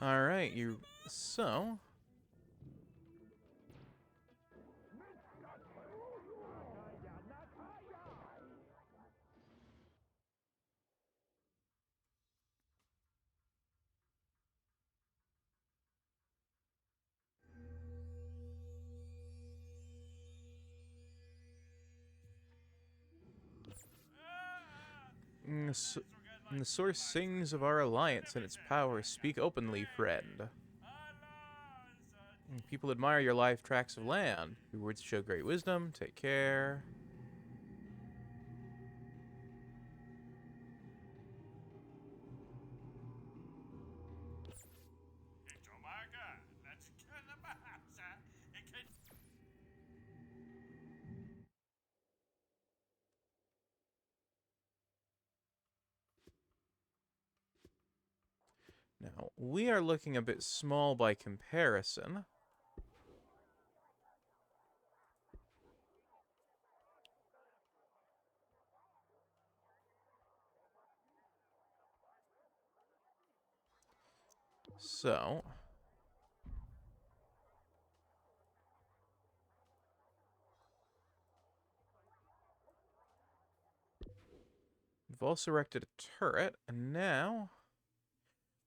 Alright, so... And the source sings of our alliance and its power. Speak openly, friend. And people admire your life tracts of land. Your words show great wisdom. Take care. Now, we are looking a bit small by comparison. So, we've also erected a turret, and now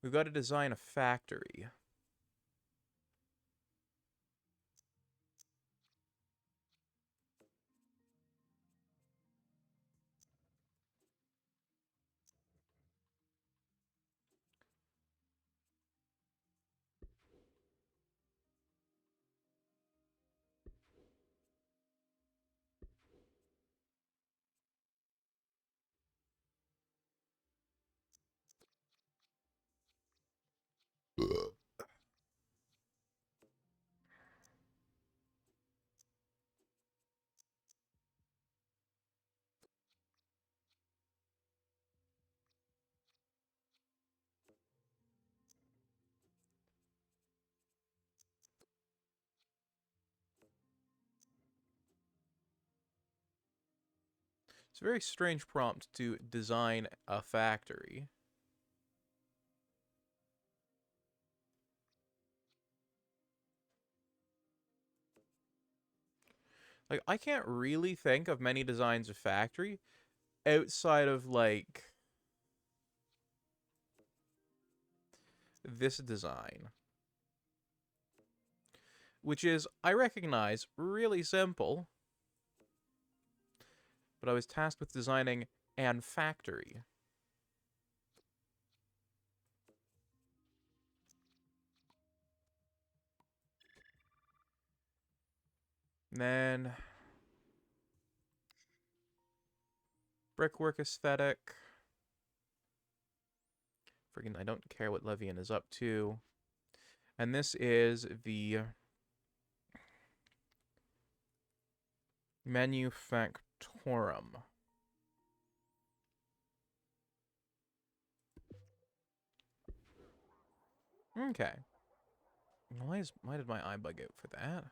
we've got to design a factory. It's a very strange prompt to design a factory. Like, I can't really think of many designs of factory outside of, like, this design. Which is, I recognize, really simple. But I was tasked with designing an factory. And then brickwork aesthetic. Friggin', I don't care what Levian is up to. And this is the manufactorum. Okay. Why did my eye bug out for that?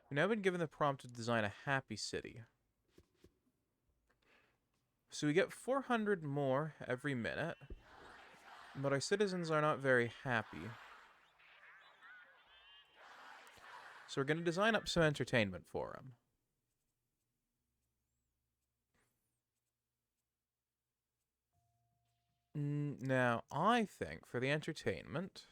We've now been given the prompt to design a happy city. So we get 400 more every minute, but our citizens are not very happy. So we're going to design up some entertainment for them. Now, I think for the entertainment,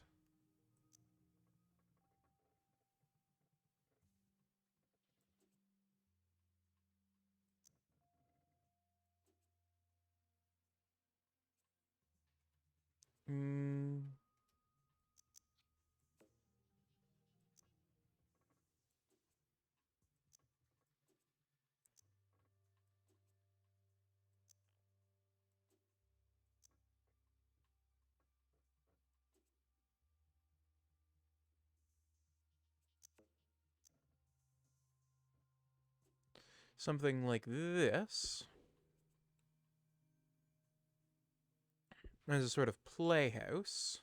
something like this as a sort of playhouse.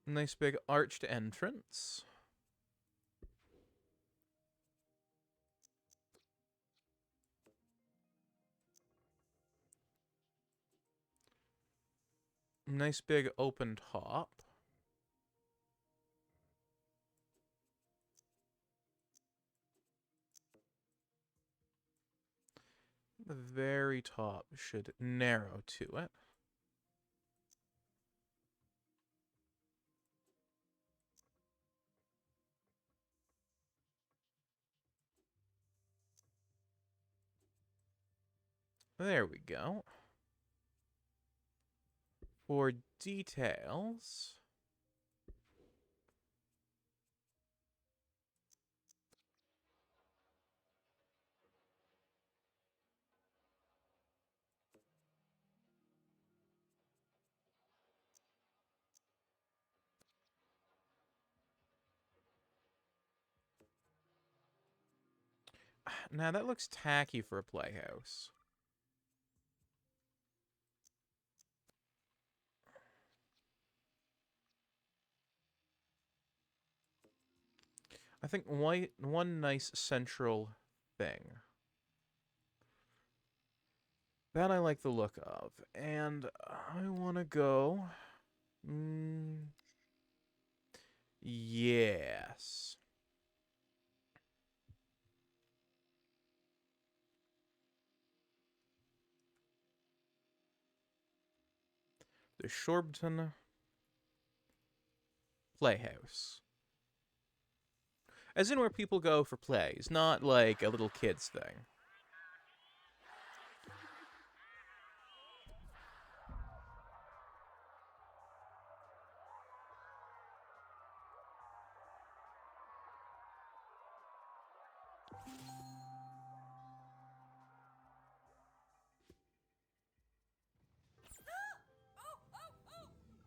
Nice big arched entrance. Nice big open top. The very top should narrow to it. There we go. For details, now that looks tacky for a playhouse. I think one nice central thing that I like the look of, and I want to go. Yes. The Shorbton Playhouse. As in where people go for plays, not like a little kids thing.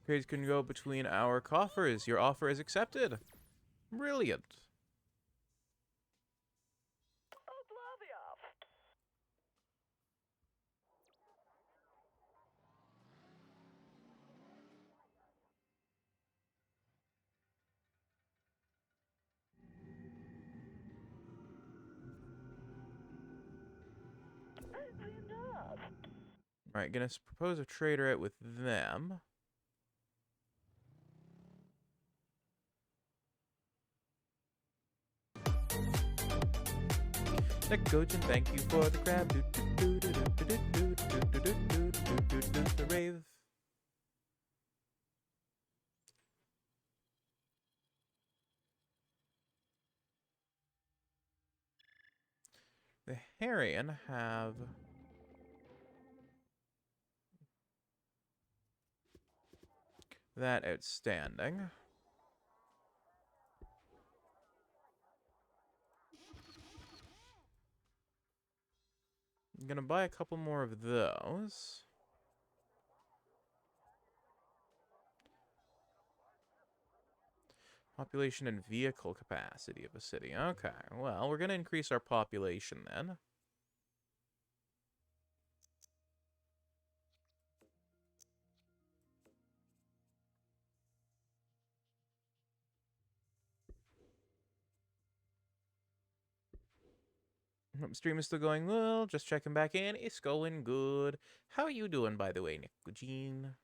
Trades can go between our coffers. Your offer is accepted. Brilliant. Alright, gonna propose a trader out with them. Negotian, thank you for the crab. The rave. The Harrian have that outstanding. I'm gonna buy a couple more of those. Population and vehicle capacity of a city. Okay, well, we're gonna increase our population then. Stream is still going well. Just checking back in. It's going good. How are you doing, by the way, Nick Jean?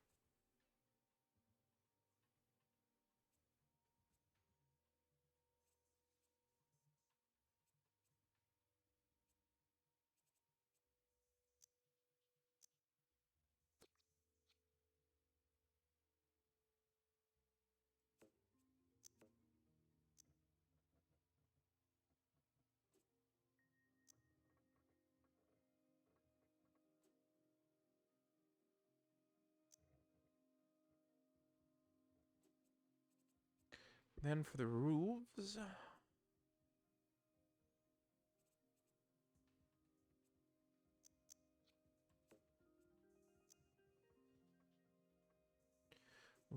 Then for the roofs.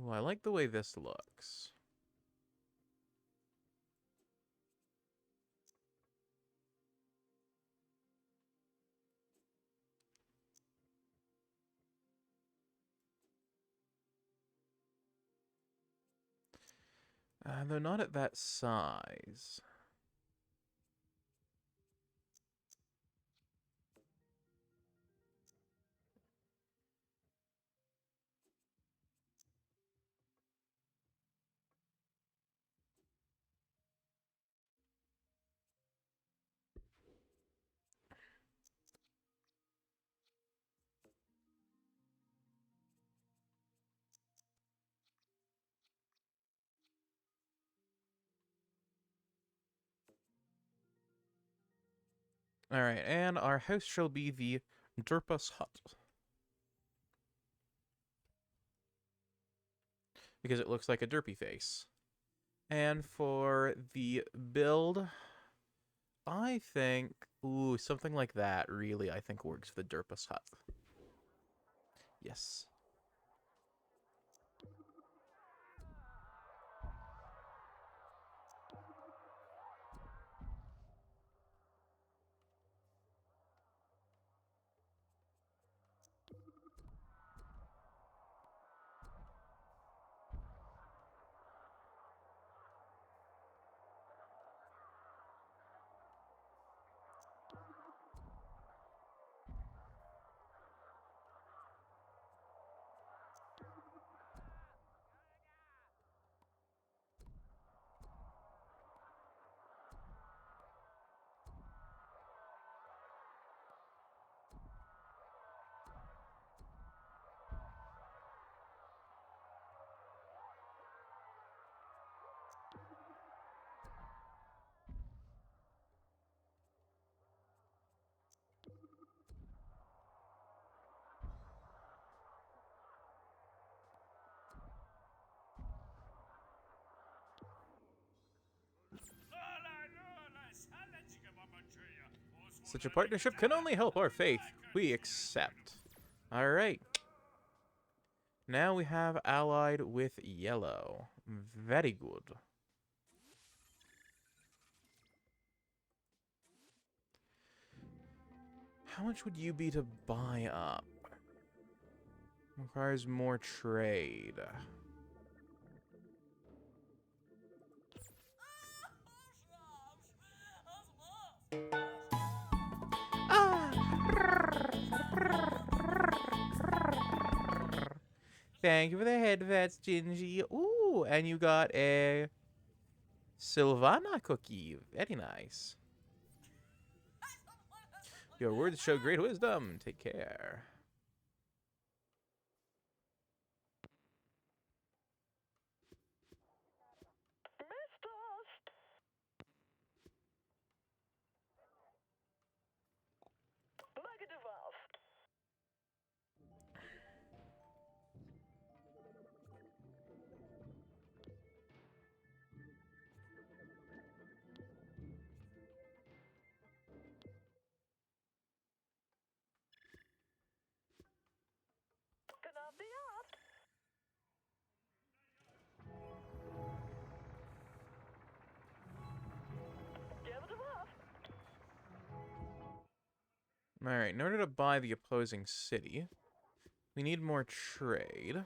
Ooh, I like the way this looks. They're not at that size. Alright, and our house shall be the Derpus Hut. Because it looks like a derpy face. And for the build, I think, ooh, something like that really, I think, works for the Derpus Hut. Yes. Such a partnership can only help our faith. We accept. Alright. Now we have allied with yellow. Very good. How much would you be to buy up? Requires more trade. Thank you for the head vets, Gingy. Ooh, and you got a Sylvana cookie. Very nice. Your words show great wisdom. Take care. Alright, in order to buy the opposing city, we need more trade.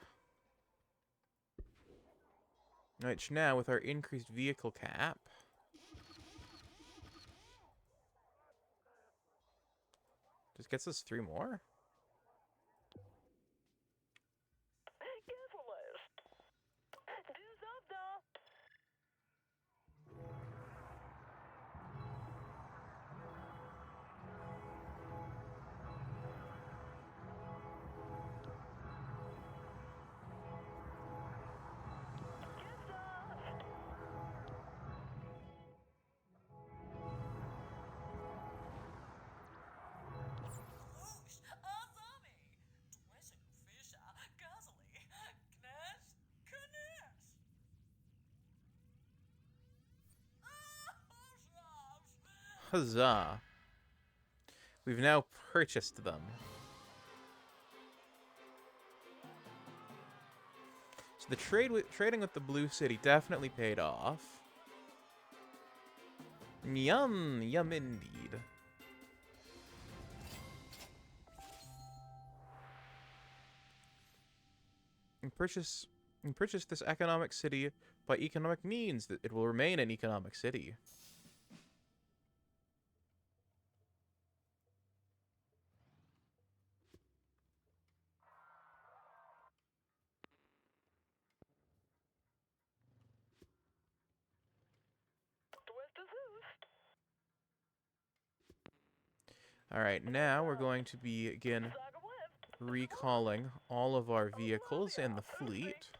Which now, with our increased vehicle cap, just gets us 3 more? Huzzah. We've now purchased them. So the trading with the Blue City definitely paid off. Yum, yum indeed. And purchase this economic city by economic means that it will remain an economic city. Alright, now we're going to begin recalling all of our vehicles in the fleet.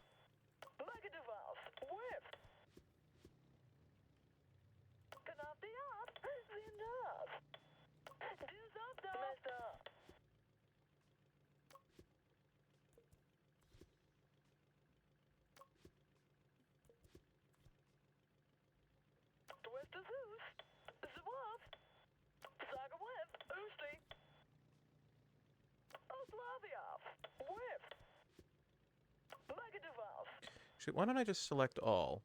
Actually, why don't I just select all?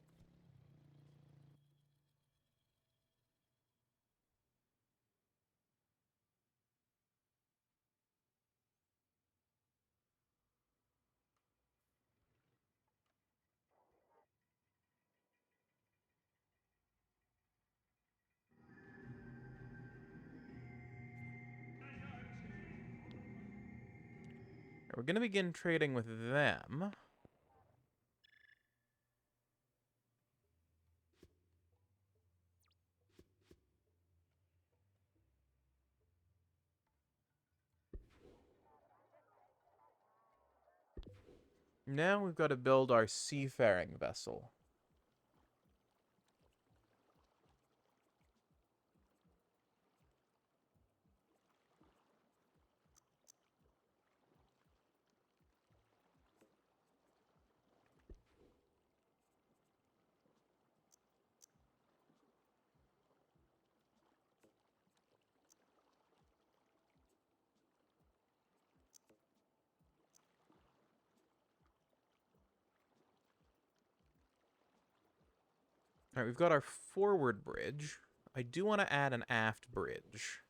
We're going to begin trading with them. Now we've got to build our seafaring vessel. Alright, we've got our forward bridge. I do want to add an aft bridge.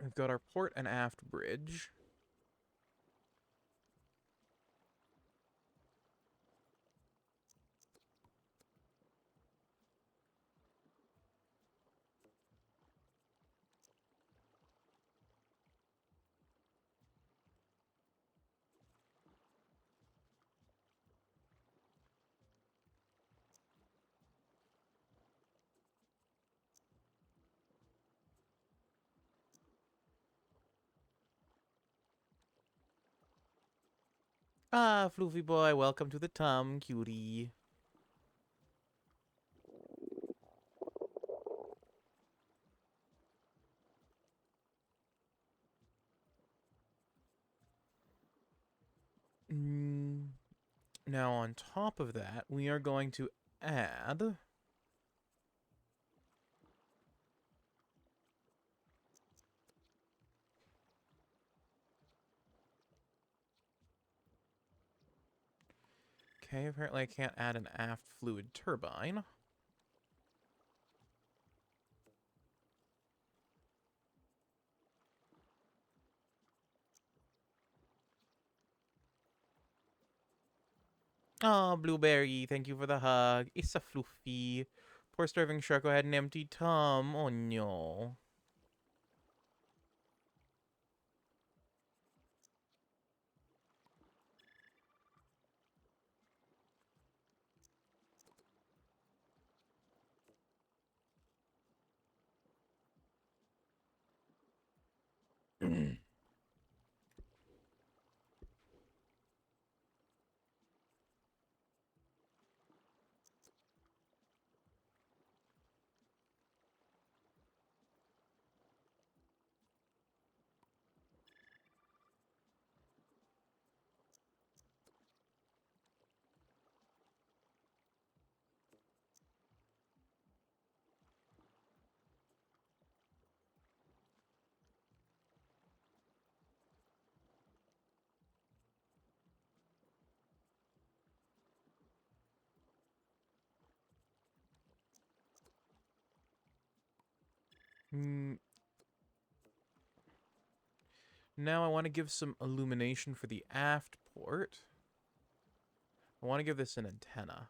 We've got our port and aft bridge. Ah, Floofy boy, welcome to the Tom, cutie. Now, on top of that, we are going to add... Okay, apparently I can't add an aft fluid turbine. Oh, Blueberry, thank you for the hug. It's a Floofy. Poor starving Sharko had an empty tum. Oh no. Hmm. Now I want to give some illumination for the aft port. I want to give this an antenna.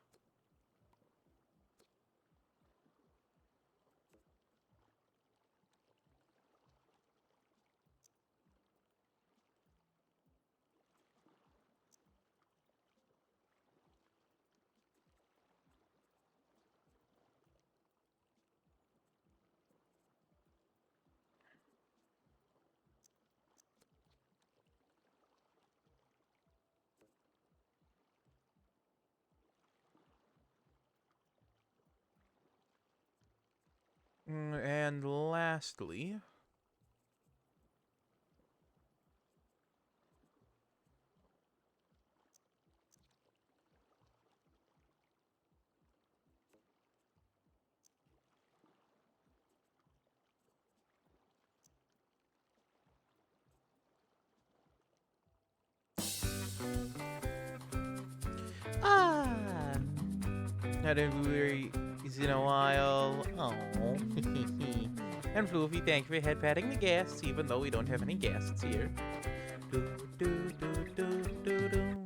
And lastly, not a very easy in a while. Oh. And Floofy, thank you for head patting the guests, even though we don't have any guests here. Do, do, do, do, do, do.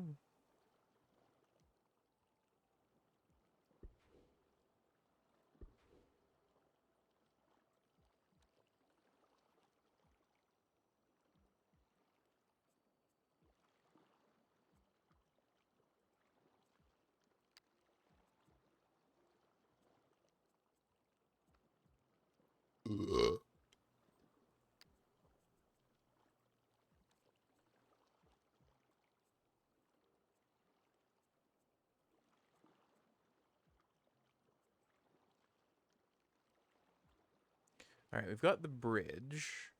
All right, we've got the bridge.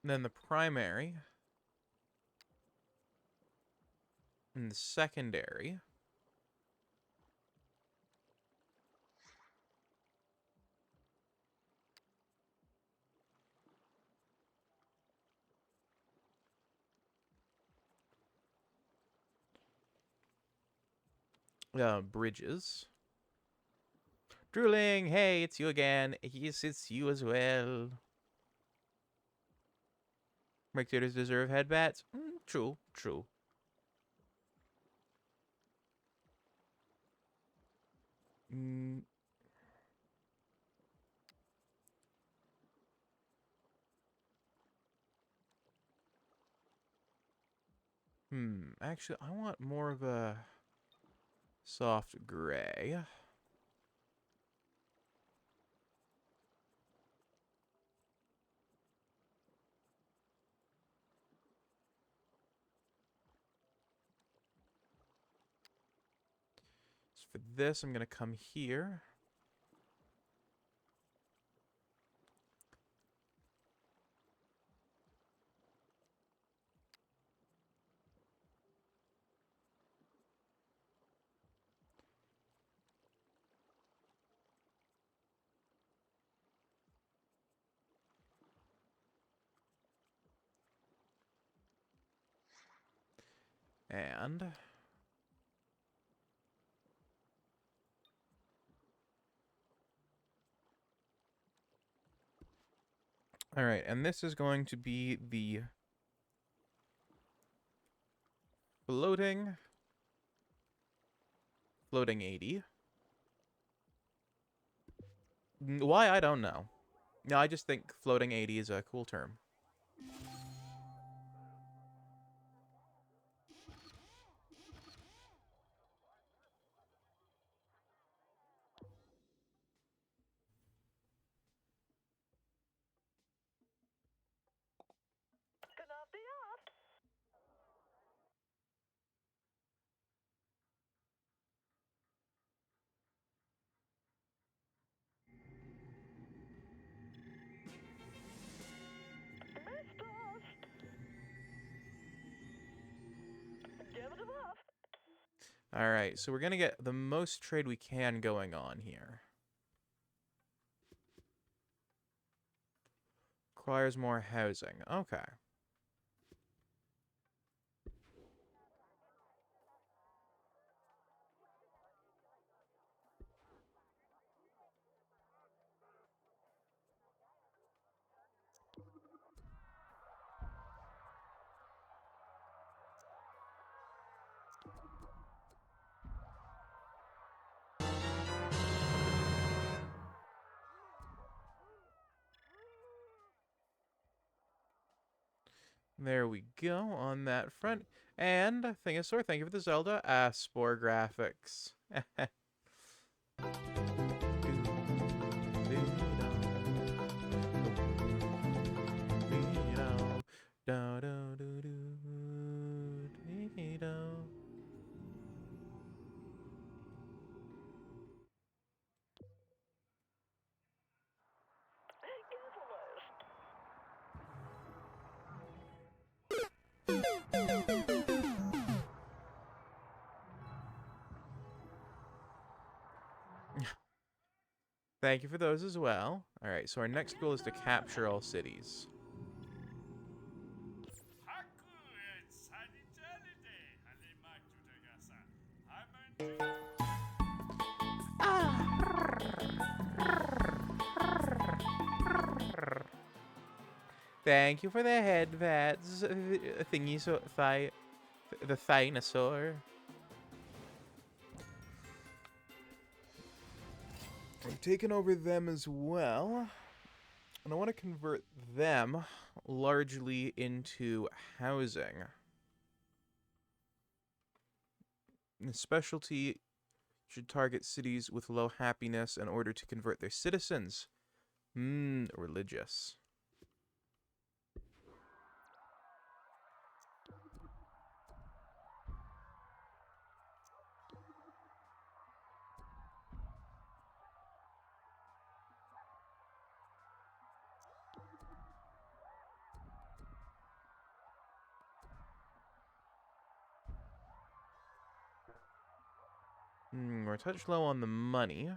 Then the primary. And the secondary. Bridges. Drooling, hey, it's you again. Yes, it's you as well. Spectators deserve headbats. True, true. Mm. Actually, I want more of a soft gray. So for this, I'm going to come here. And All right, and this is going to be the floating 80. Why, I don't know. No, I just think floating 80 is a cool term. All right, so we're going to get the most trade we can going on here. Requires more housing. Okay. There we go on that front. And Thingosaur, thank you for the Zelda. Spore graphics. Thank you for those as well. All right, so our next goal is to capture all cities. Thank you for the headbats, thingy, so the Thinosaur. I'm taking over them as well, and I want to convert them largely into housing. The specialty should target cities with low happiness in order to convert their citizens. Religious. We're a touch low on the money.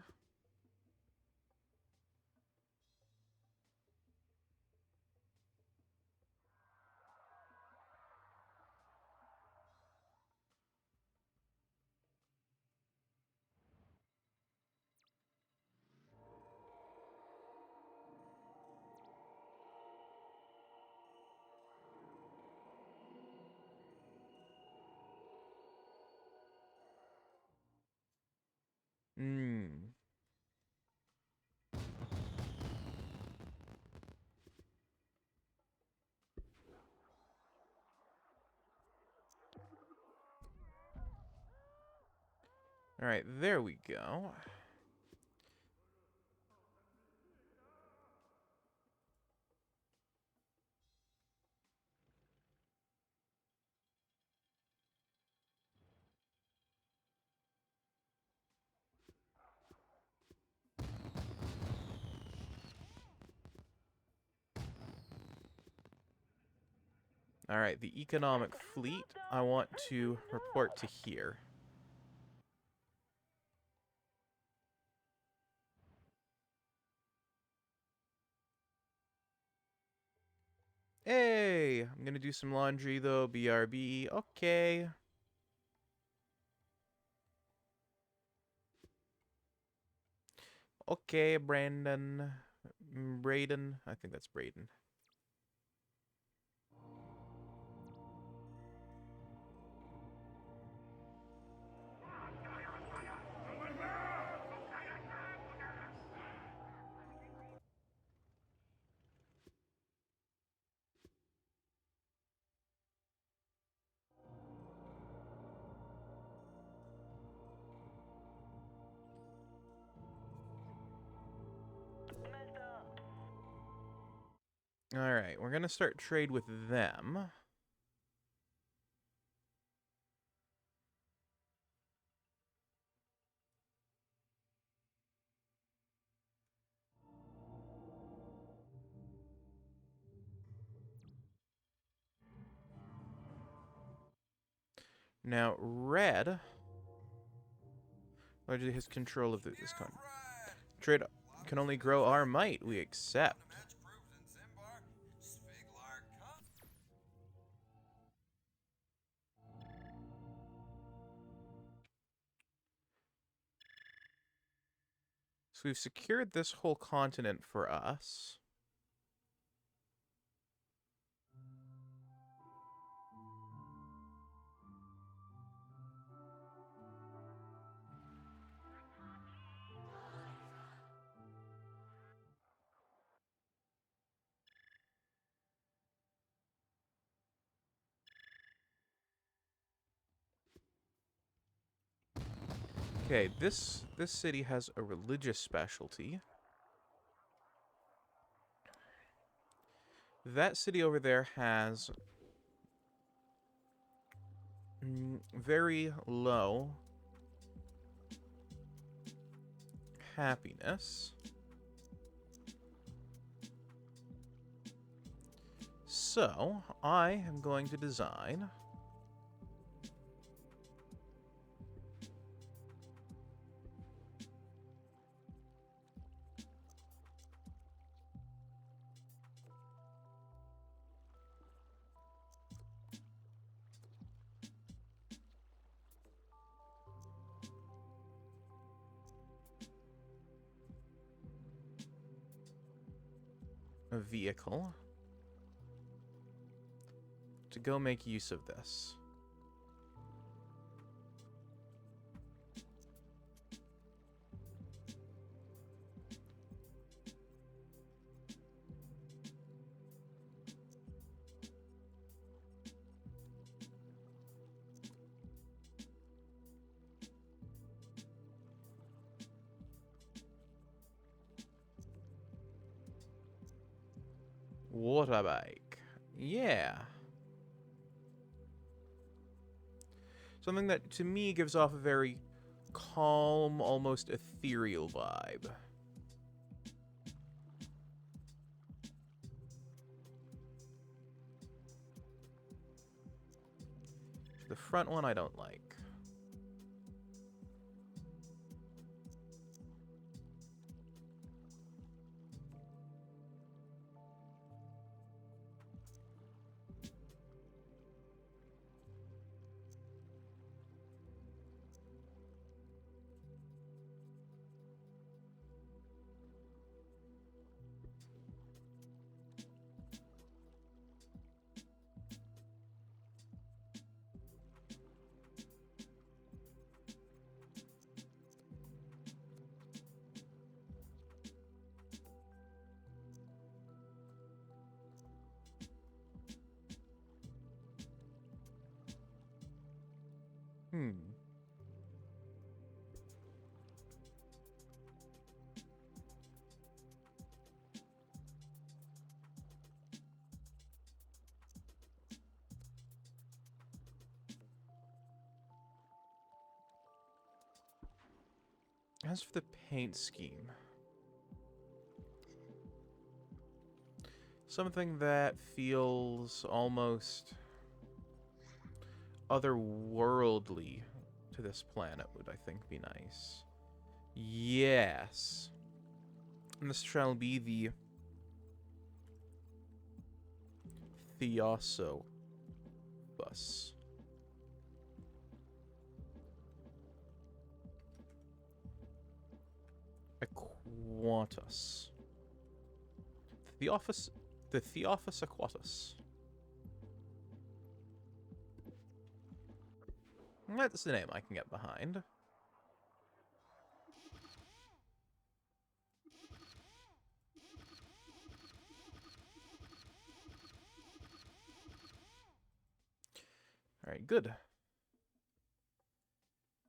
All right, there we go. All right, the economic fleet, I want to report to here. Hey, I'm gonna do some laundry though, BRB. Okay. Okay, Brandon. Braden. I think that's Braden. Alright, we're gonna start trade with them. Now, red largely has control of this country. Trade can only grow our might, we accept. So we've secured this whole continent for us. Okay, this city has a religious specialty. That city over there has very low happiness. So, I am going to design a vehicle to go make use of this. Water bike. Yeah. Something that, to me, gives off a very calm, almost ethereal vibe. The front one I don't like. As for the paint scheme, something that feels almost otherworldly to this planet would, I think, be nice. Yes. And this shall be the Theoso bus. Aquatus. The Theophis Aquatus. That's the name I can get behind. Alright, good.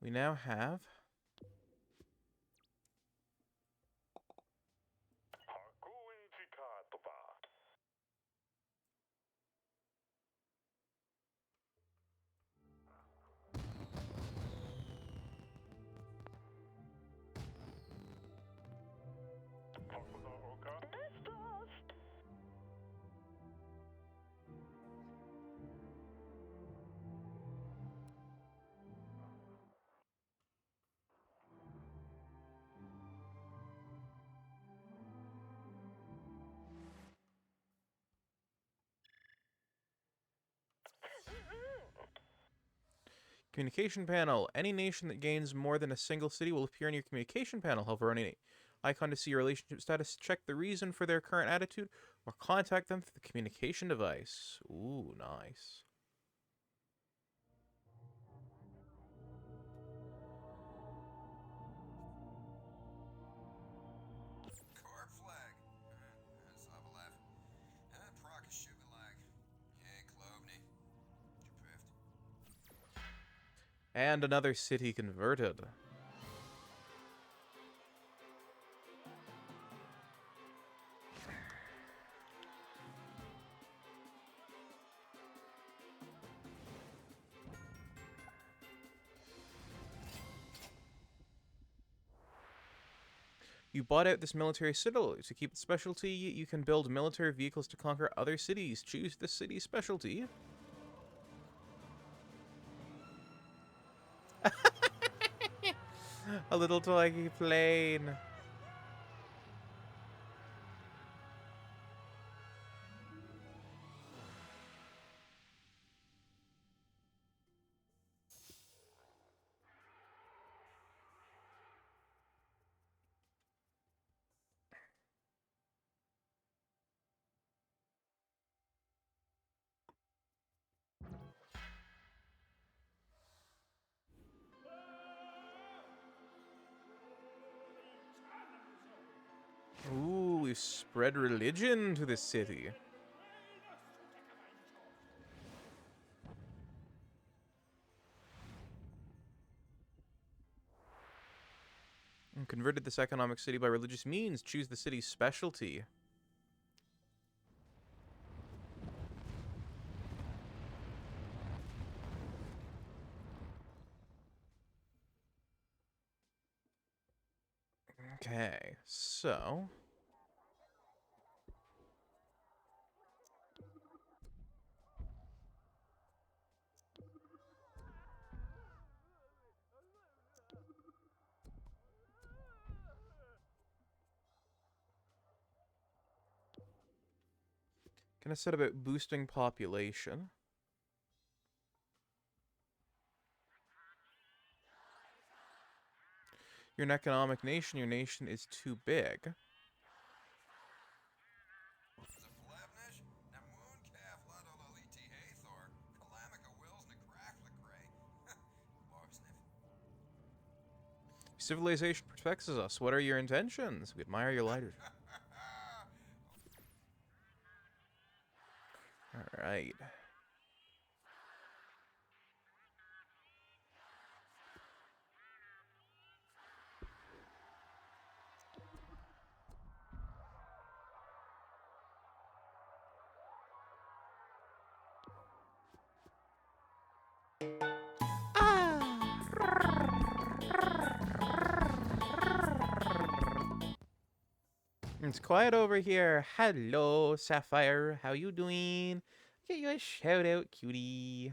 We now have Communication panel. Any nation that gains more than a single city will appear in your communication panel. Hover on any icon to see your relationship status, check the reason for their current attitude, or contact them through the communication device. Ooh, nice. Corp flag. Zabalev. Proc Shugalag. Hey, Klovny. Japift. And another city converted. You bought out this military citadel. To keep its specialty, you can build military vehicles to conquer other cities. Choose the city's specialty. A little toy plane. Ooh, we've spread religion to this city. And converted this economic city by religious means. Choose the city's specialty. Okay, so... Gonna set about boosting population. You're an economic nation. Your nation is too big. Civilization protects us. What are your intentions? We admire your leadership. All right. It's quiet over here. Hello, Sapphire. How you doing? Get you a shout out, cutie.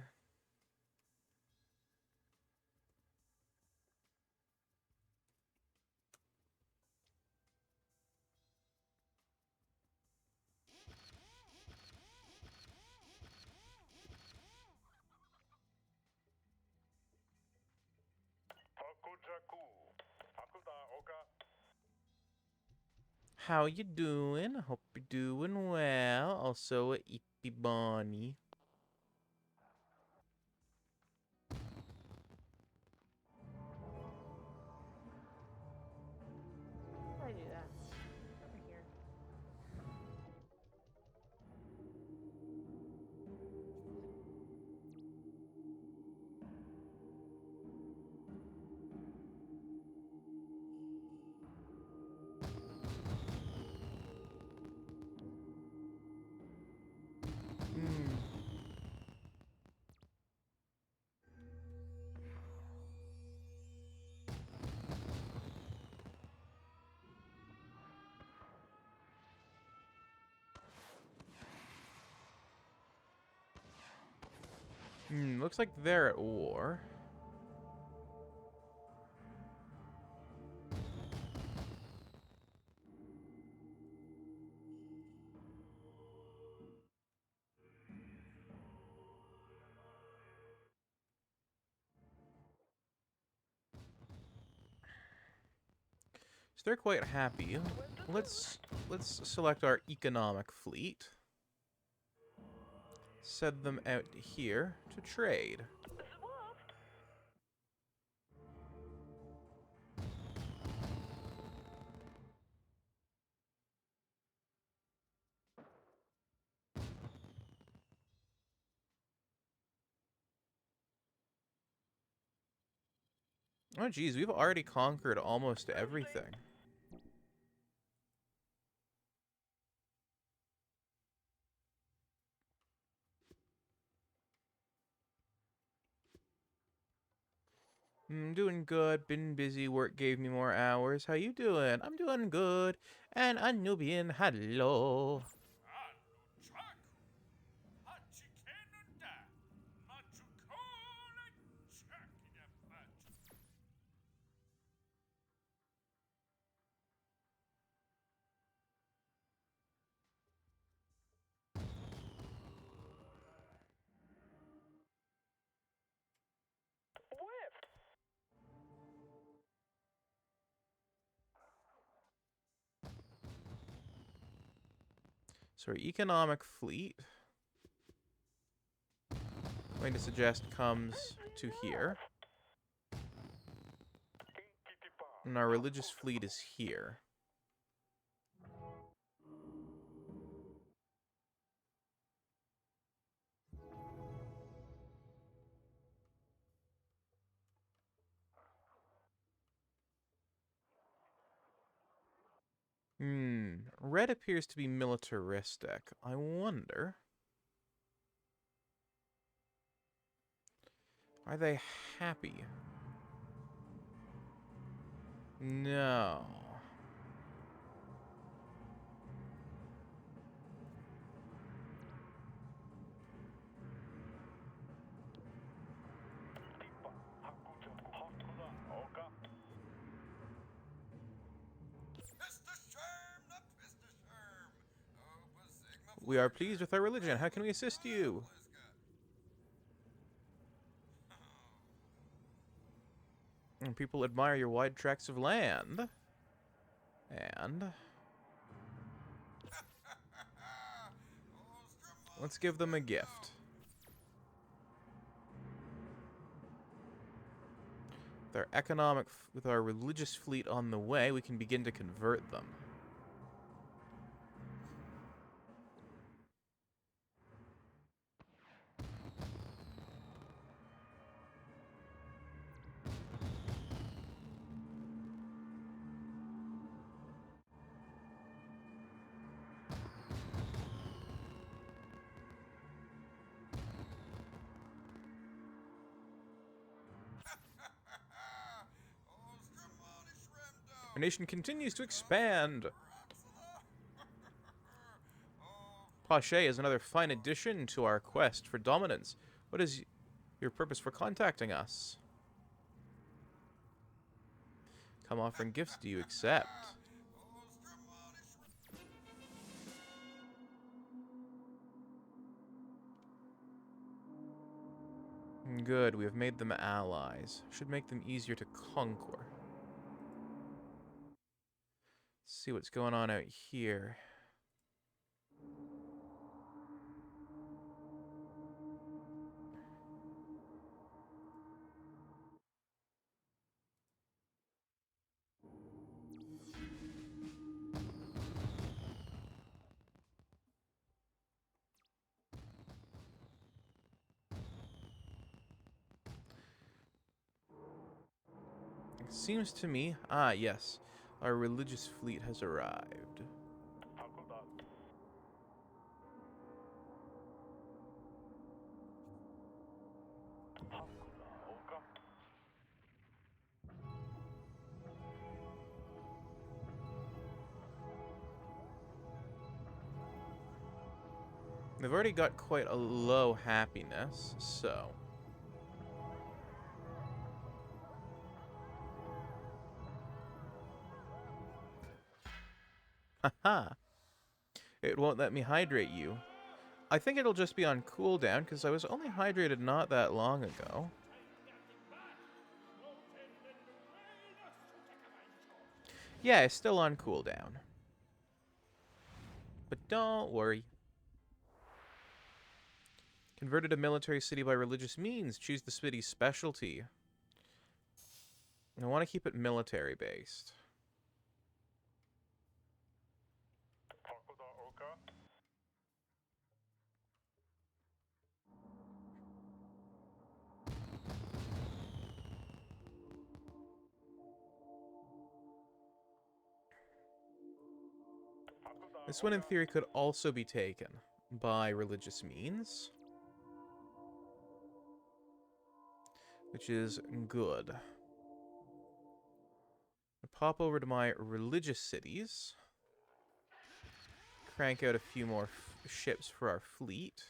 How you doing? Hope you're doing well. Also, Ippy Bonnie. I do that. Over here. Looks like they're at war. they're quite happy. Let's select our economic fleet. Send them out here to trade. Oh geez, we've already conquered almost everything. Doing good. Been busy. Work gave me more hours. How you doing? I'm doing good. And a Nubian, hello. So our economic fleet, I'm going to suggest comes to here. And our religious fleet is here. Red appears to be militaristic. I wonder, are they happy? No. We are pleased with our religion. How can we assist you? And people admire your wide tracts of land. And let's give them a gift. With our religious fleet on the way, we can begin to convert them. Our nation continues to expand. Pache is another fine addition to our quest for dominance. What is your purpose for contacting us? Come offering gifts, do you accept? Good, we have made them allies. Should make them easier to conquer. Let's see what's going on out here. It seems to me, yes, our religious fleet has arrived. They've already got quite a low happiness, so haha. It won't let me hydrate you. I think it'll just be on cooldown, because I was only hydrated not that long ago. Yeah, it's still on cooldown. But don't worry. Converted a military city by religious means. Choose the city's specialty. I want to keep it military based. This one, in theory, could also be taken by religious means, which is good. Pop over to my religious cities. Crank out a few more ships for our fleet.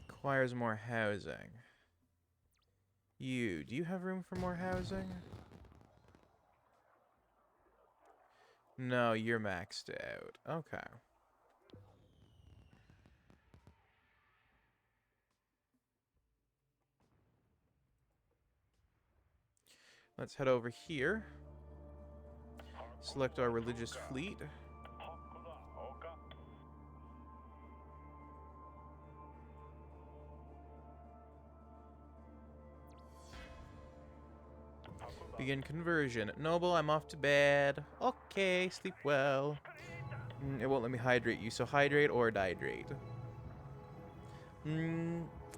Requires more housing. Do you have room for more housing? No, you're maxed out. Okay. Let's head over here. Select our religious fleet. Begin conversion. Noble, I'm off to bed. Okay, sleep well. It won't let me hydrate you, so hydrate or dihydrate.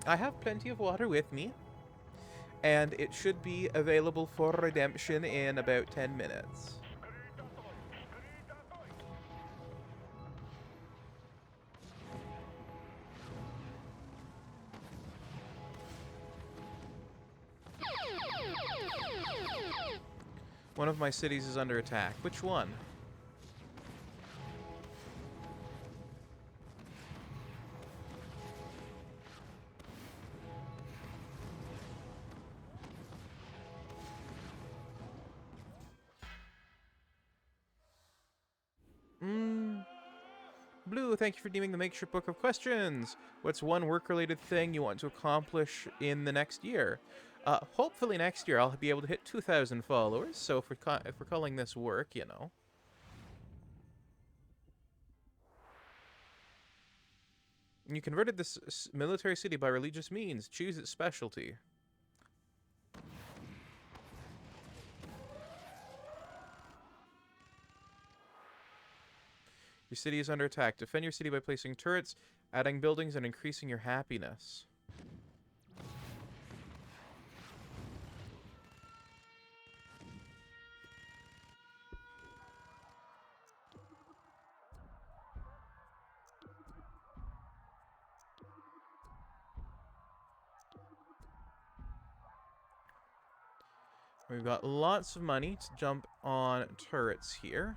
I have plenty of water with me. And it should be available for redemption in about 10 minutes. One of my cities is under attack. Which one? Blue, thank you for deeming the makeshift book of questions. What's one work-related thing you want to accomplish in the next year? Hopefully next year I'll be able to hit 2,000 followers, so if we're calling this work, you know. You converted this military city by religious means. Choose its specialty. Your city is under attack. Defend your city by placing turrets, adding buildings, and increasing your happiness. We've got lots of money to jump on turrets here.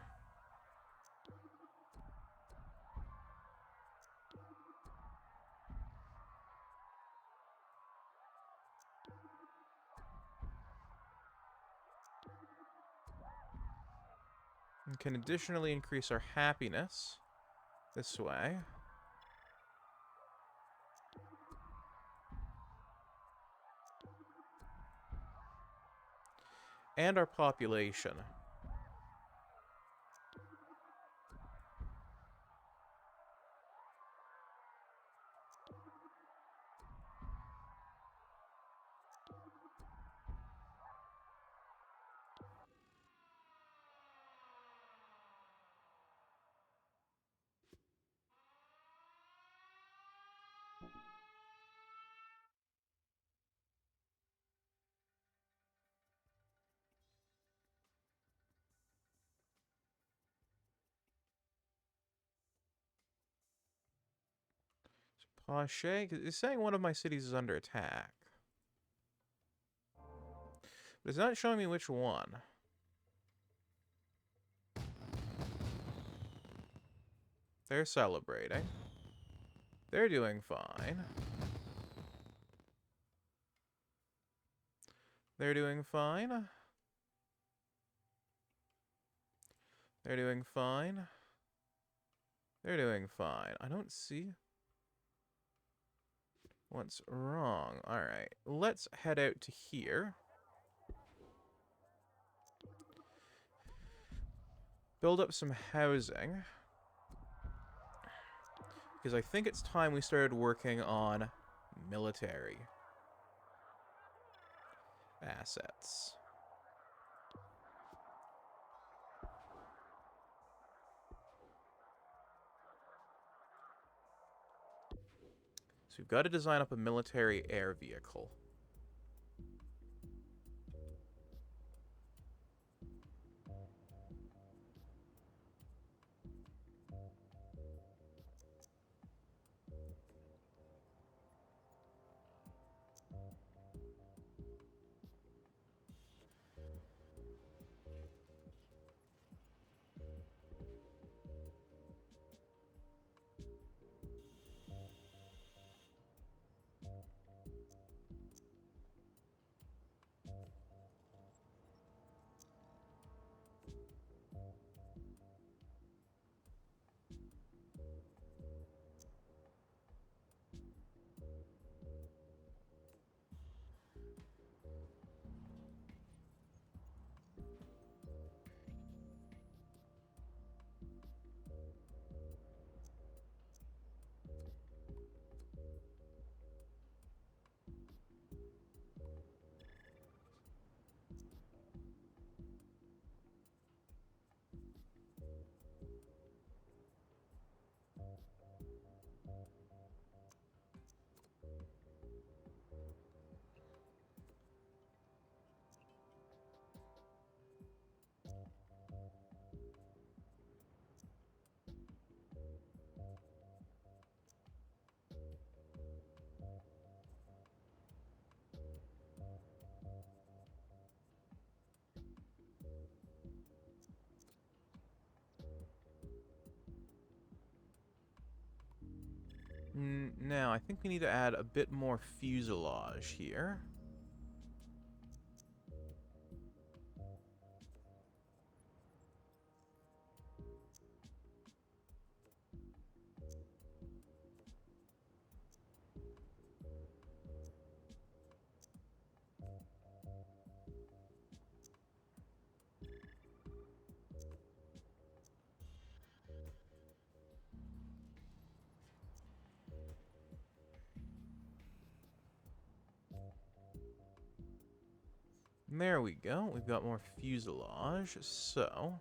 We can additionally increase our happiness this way. And our population. Pache, it's saying one of my cities is under attack. But it's not showing me which one. They're celebrating. They're doing fine. They're doing fine. They're doing fine. They're doing fine. I don't see what's wrong. All right, let's head out to here. Build up some housing. Because I think it's time we started working on military assets. So we've got to design up a military air vehicle. Now, I think we need to add a bit more fuselage here. There we go. We've got more fuselage, so...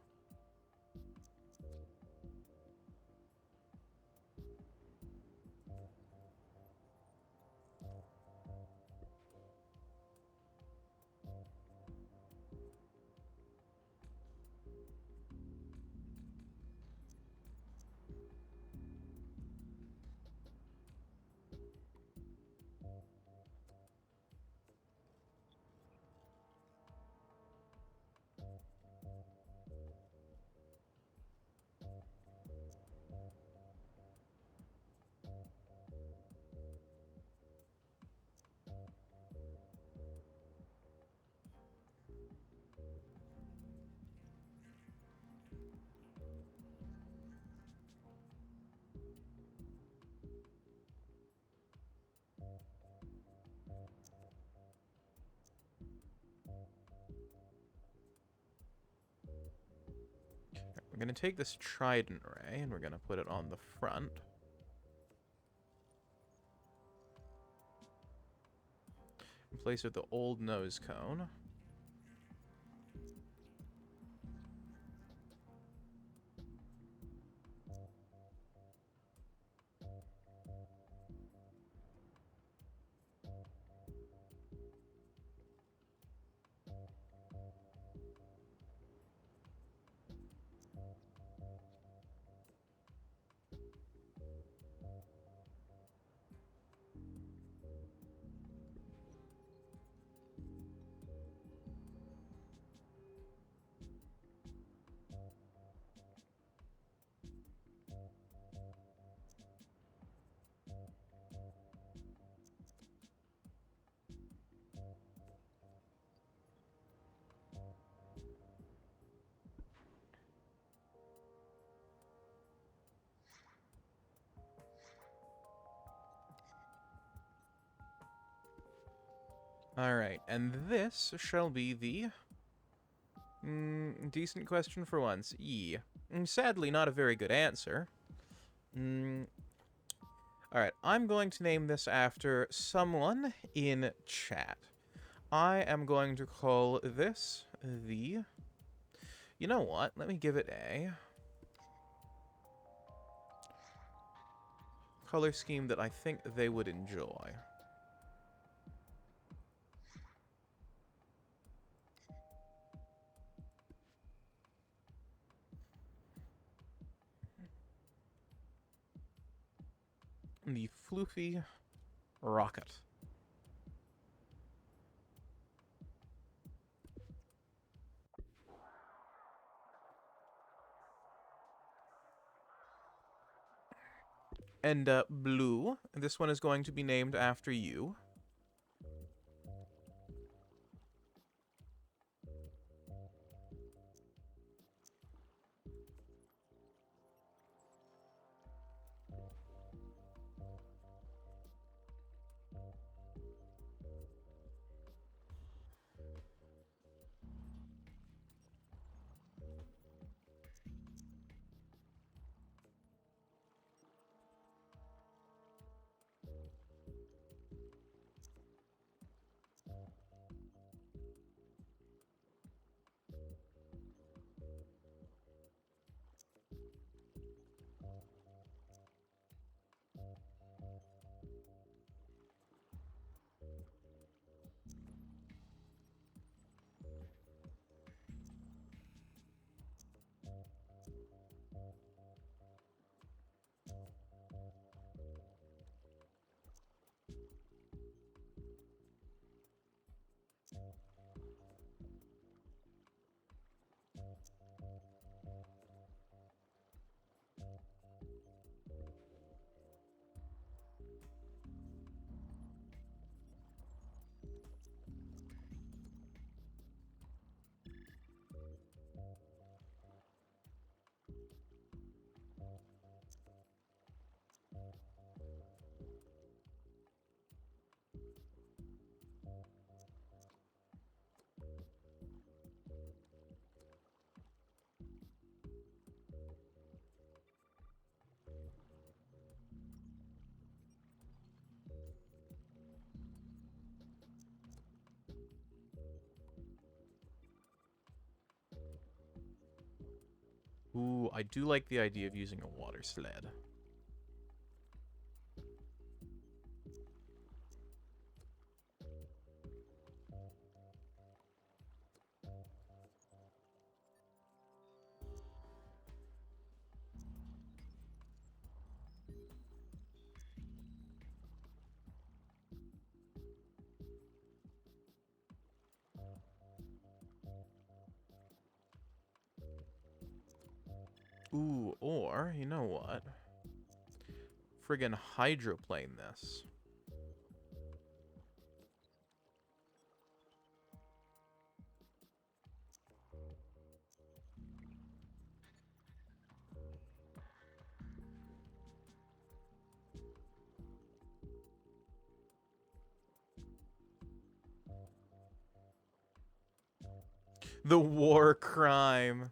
We're going to take this trident ray and we're going to put it on the front. Replace it with the old nose cone. Alright, and this shall be the... decent question for once. Sadly, not a very good answer. Alright, I'm going to name this after someone in chat. I am going to call this the... You know what? Let me give it a... color scheme that I think they would enjoy. The Floofy Rocket. And Blue, this one is going to be named after you. Ooh, I do like the idea of using a water sled. Ooh, or, you know what? Friggin' hydroplane this. The war crime.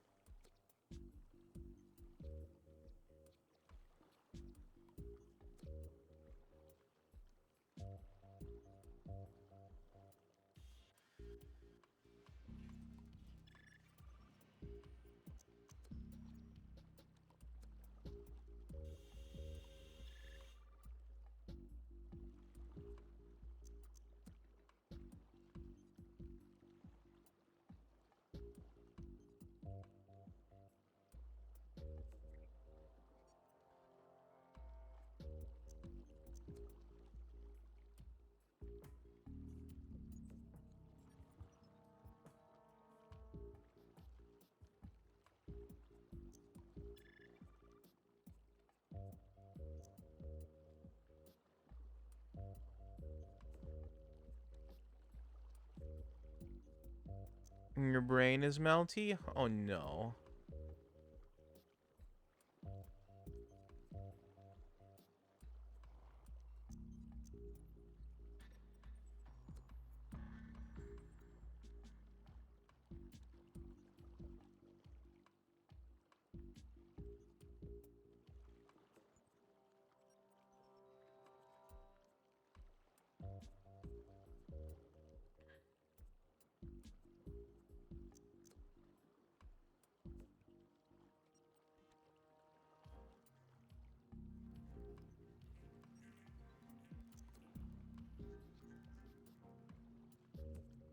Your brain is melty? Oh no.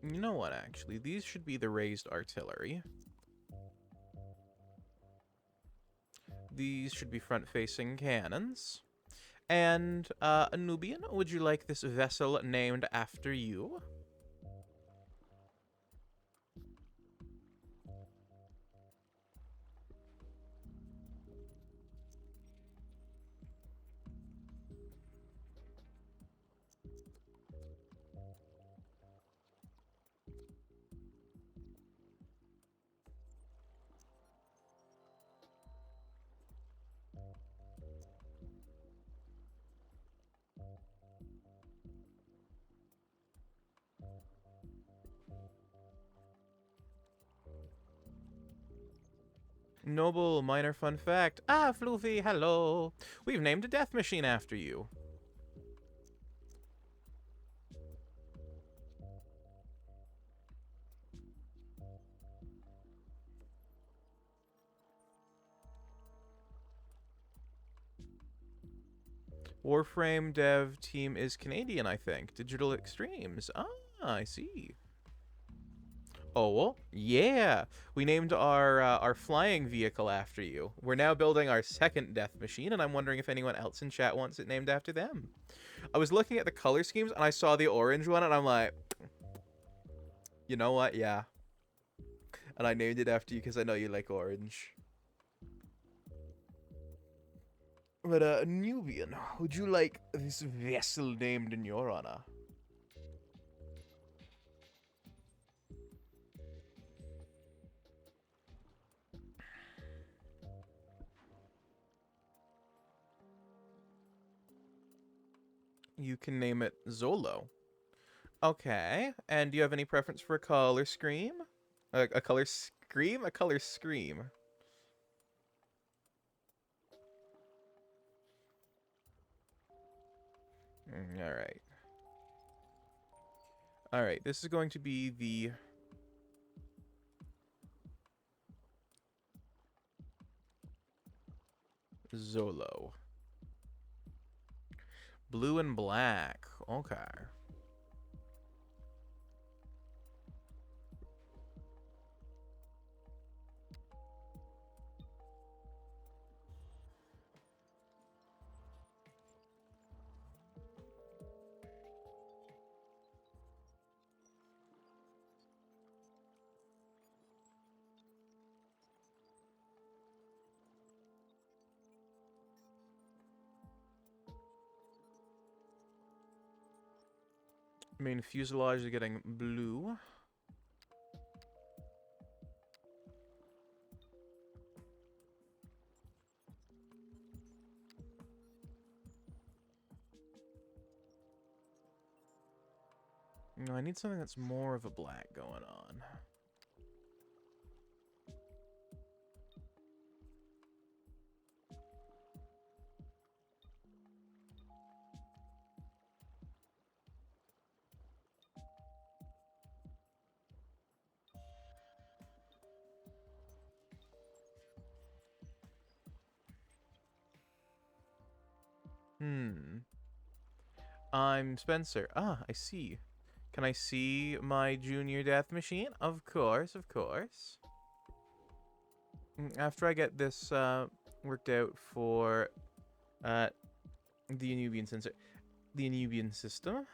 You know what, actually? These should be the raised artillery. These should be front-facing cannons. And, Nubian, would you like this vessel named after you? Noble minor fun fact. Ah, Floofy, hello. We've named a death machine after you. Warframe dev team is Canadian, I think. Digital Extremes. Ah, I see. Oh, well, yeah. We named our flying vehicle after you. We're now building our second death machine, and I'm wondering if anyone else in chat wants it named after them. I was looking at the color schemes, and I saw the orange one, and I'm like, you know what? Yeah. And I named it after you because I know you like orange. But, Nubian, would you like this vessel named in your honor? You can name it Zolo. Okay, and do you have any preference for a color scheme? A color scream? A color scream. Alright. Alright, this is going to be the... Zolo. Blue and black. Okay. Main fuselage is getting blue. No, I need something that's more of a black going on. I'm Spencer. Ah, I see. Can I see my junior death machine? Of course, of course. After I get this worked out for the Anubian sensor, the Anubian system.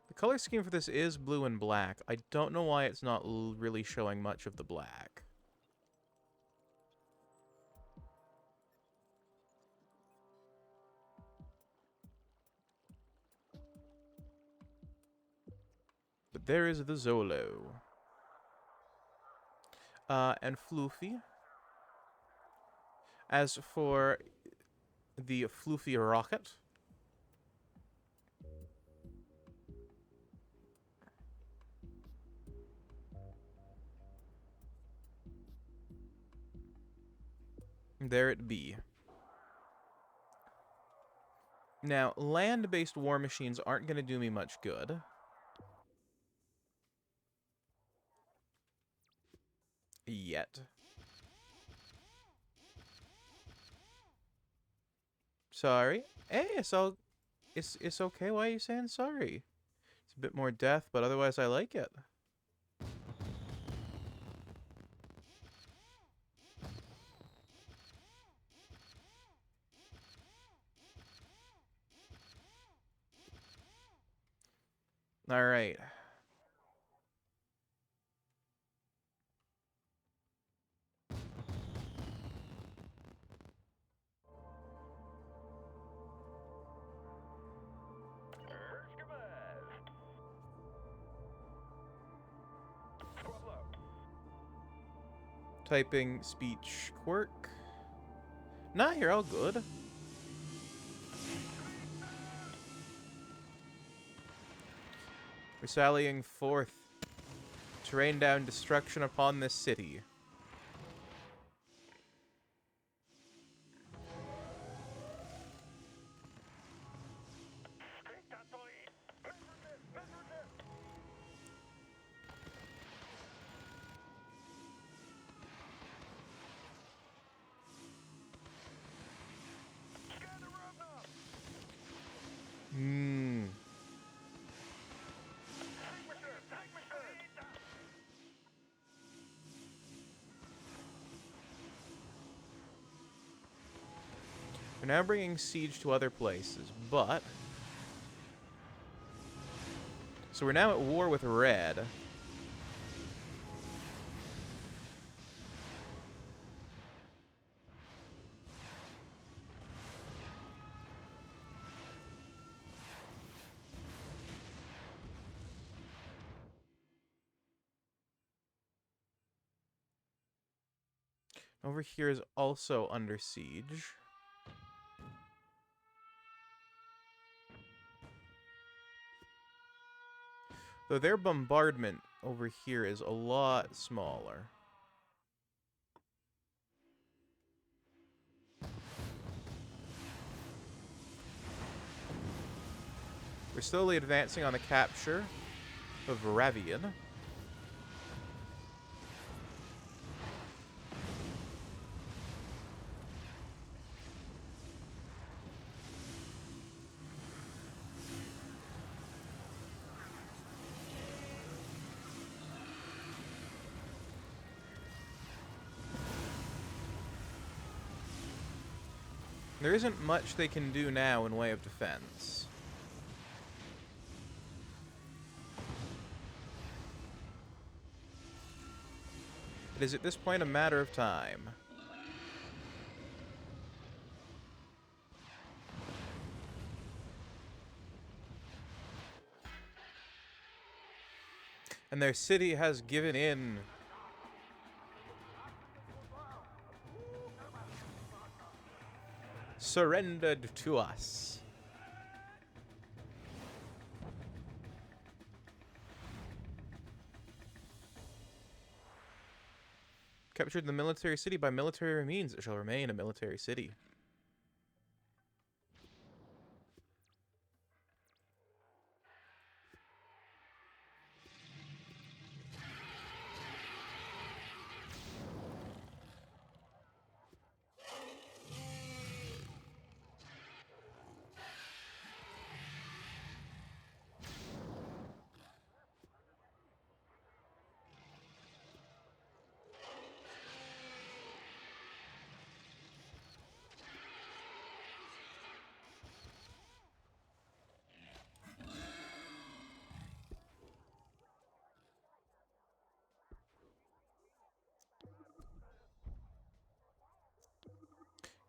The color scheme for this is blue and black. I don't know why it's not really showing much of the black. But there is the Zolo. And Floofy. As for the floofy rocket, there it be. Now, land-based war machines aren't going to do me much good. Yet. Sorry. Hey, it's okay. Why are you saying sorry? It's a bit more death, but otherwise I like it. All right. Typing speech quirk. Nah, you're all good. We're sallying forth to rain down destruction upon this city. Hmm. We're now bringing siege to other places, but... So we're now at war with Red. Over here is also under siege. Though their bombardment over here is a lot smaller. We're slowly advancing on the capture of Ravian. There isn't much they can do now in way of defense. It is at this point a matter of time. And their city has given in. Surrendered to us. Captured the military city by military means. It shall remain a military city.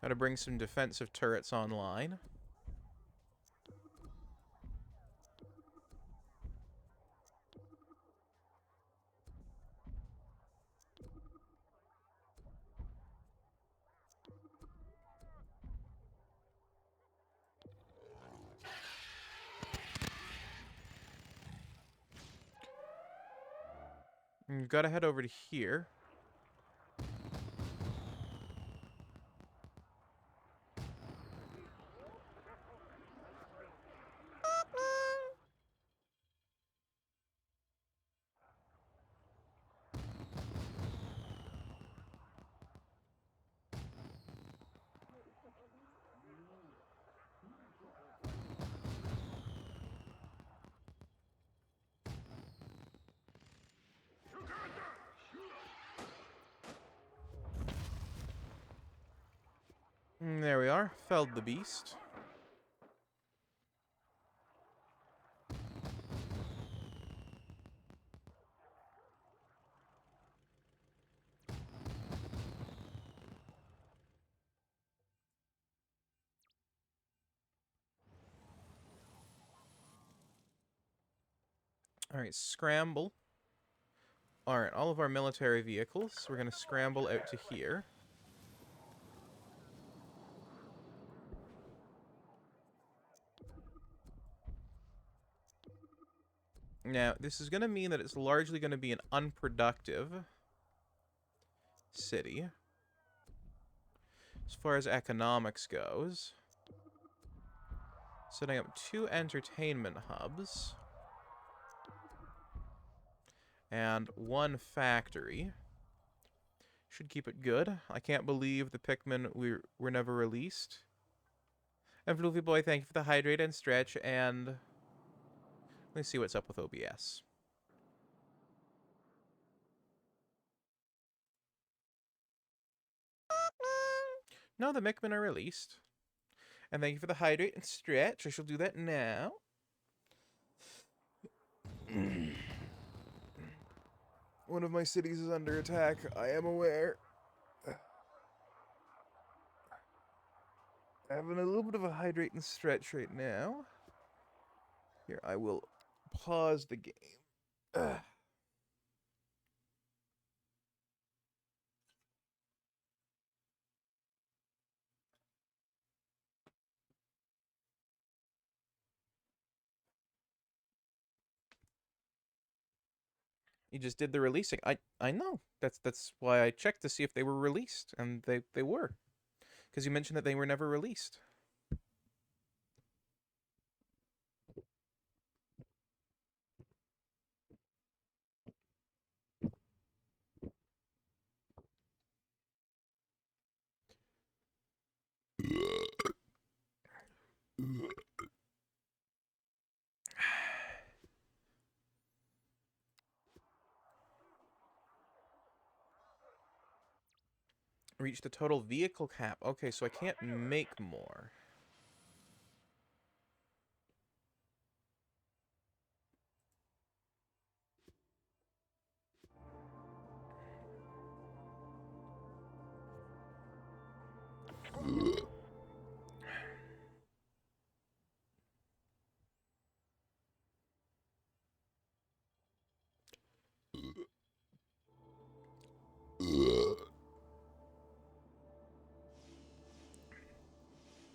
Gotta bring some defensive turrets online. You've got to head over to here. There we are. Felled the beast. Alright, scramble. Alright, all of our military vehicles. We're going to scramble out to here. Now, this is going to mean that it's largely going to be an unproductive city. As far as economics goes. Setting up 2 entertainment hubs. And 1 factory. Should keep it good. I can't believe the Pikmin were never released. And Floofy Boy, thank you for the hydrate and stretch, and let's see what's up with OBS. No, the Pikmin are released. And thank you for the hydrate and stretch. I shall do that now. One of my cities is under attack. I am aware. Having a little bit of a hydrate and stretch right now. Here, I will pause the game. You just did the releasing. I know. That's why I checked to see if they were released, and they were. Because you mentioned that they were never released. Reach the total vehicle cap. Okay, so I can't make more.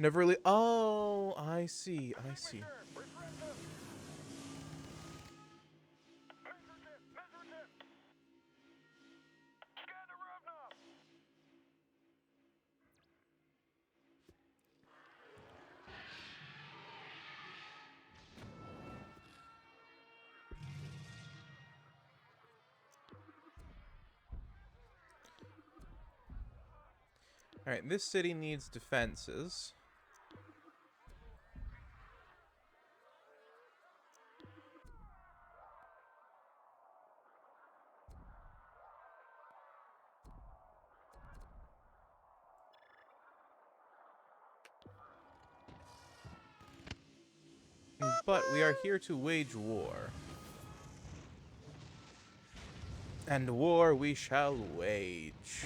Never really. Oh, I see. I see. Alright, this city needs defenses. But we are here to wage war. And war we shall wage.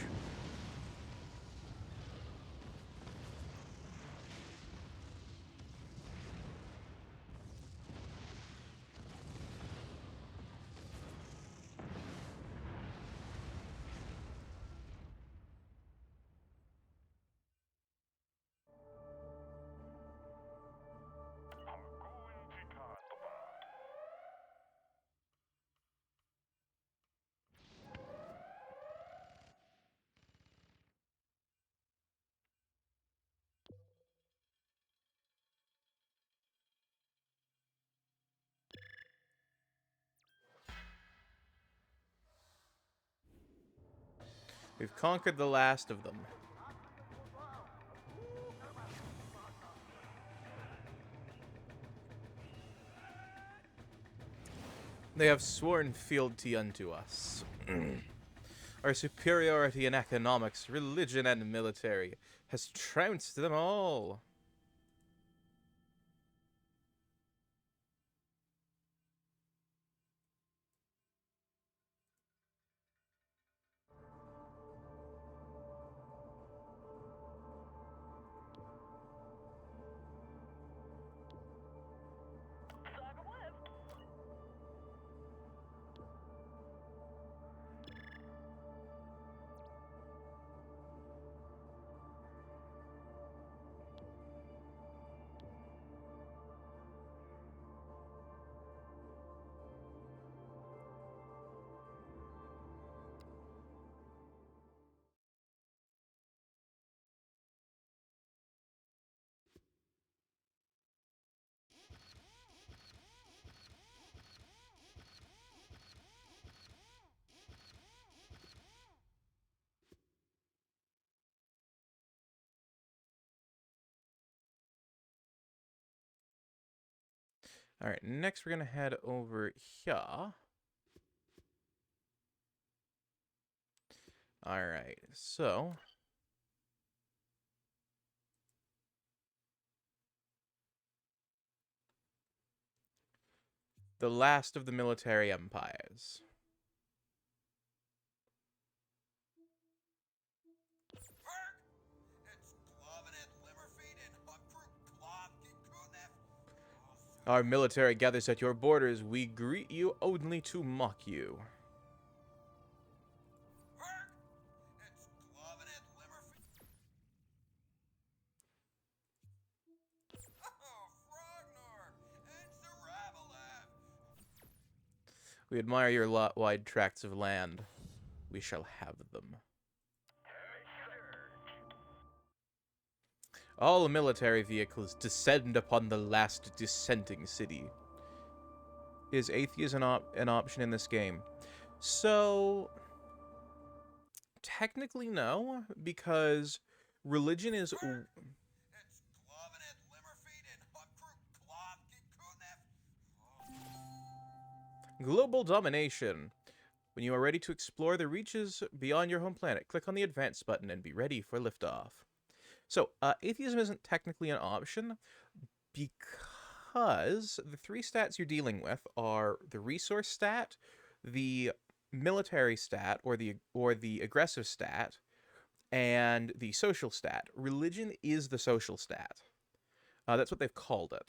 We've conquered the last of them. They have sworn fealty unto us. Our superiority in economics, religion, and military has trounced them all. All right, next we're going to head over here. All right, so the last of the military empires. Our military gathers at your borders. We greet you only to mock you. We admire your lot-wide tracts of land. We shall have them. All military vehicles descend upon the last dissenting city. Is atheism an option in this game? So, technically no, because religion is... Global domination. When you are ready to explore the reaches beyond your home planet, click on the Advance button and be ready for liftoff. So, atheism isn't technically an option because the three stats you're dealing with are the resource stat, the military stat, or the aggressive stat, and the social stat. Religion is the social stat. That's what they've called it.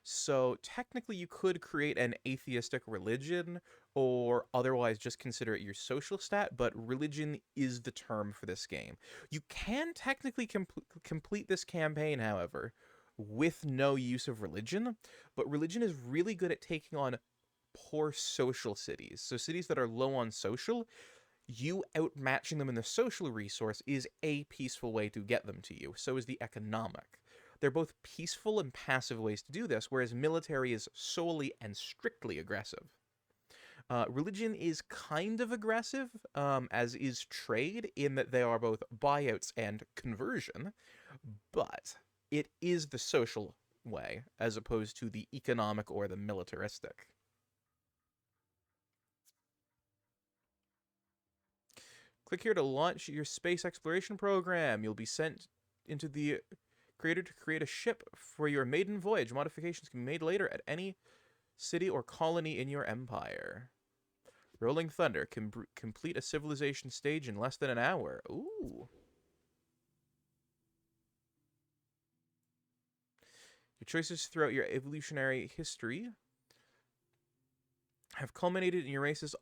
So technically you could create an atheistic religion or otherwise just consider it your social stat, but religion is the term for this game. You can technically complete this campaign, however, with no use of religion, but religion is really good at taking on poor social cities. So cities that are low on social, you outmatching them in the social resource is a peaceful way to get them to you. So is the economic. They're both peaceful and passive ways to do this, whereas military is solely and strictly aggressive. Religion is kind of aggressive, as is trade, in that they are both buyouts and conversion, but it is the social way, as opposed to the economic or the militaristic. Click here to launch your space exploration program. You'll be sent into the creator to create a ship for your maiden voyage. Modifications can be made later at any city or colony in your empire. Rolling Thunder can complete a civilization stage in less than an hour. Ooh. Your choices throughout your evolutionary history have culminated in your race's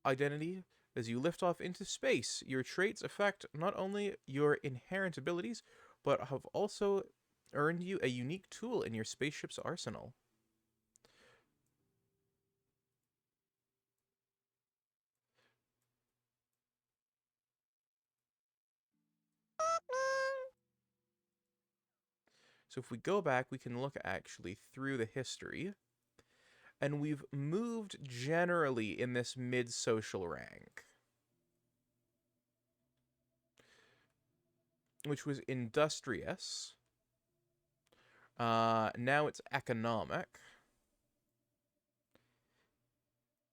identity. As you lift off into space, your traits affect not only your inherent abilities, but have also earned you a unique tool in your spaceship's arsenal. So if we go back, we can look actually through the history, and we've moved generally in this mid-social rank. which was industrious. Now it's economic.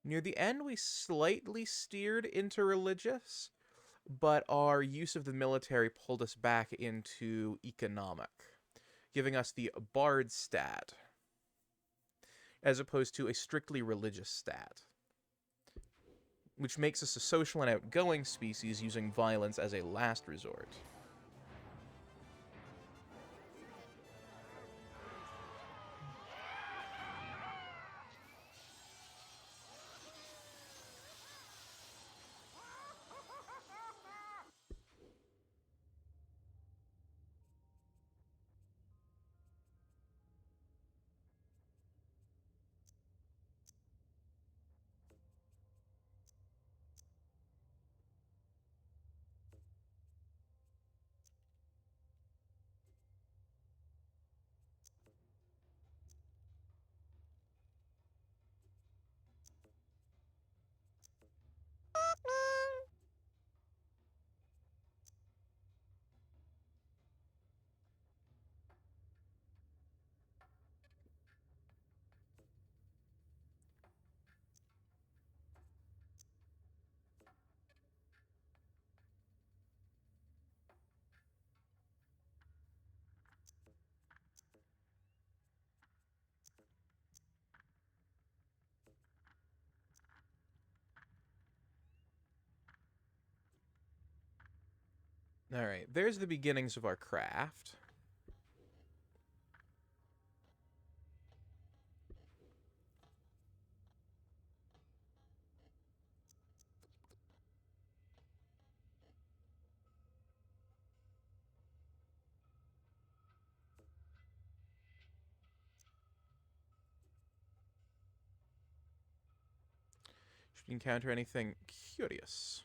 Near the end, we slightly steered into religious, but our use of the military pulled us back into economic, giving us the bard stat, as opposed to a strictly religious stat, which makes us a social and outgoing species using violence as a last resort. All right, there's the beginnings of our craft. Should we encounter anything curious?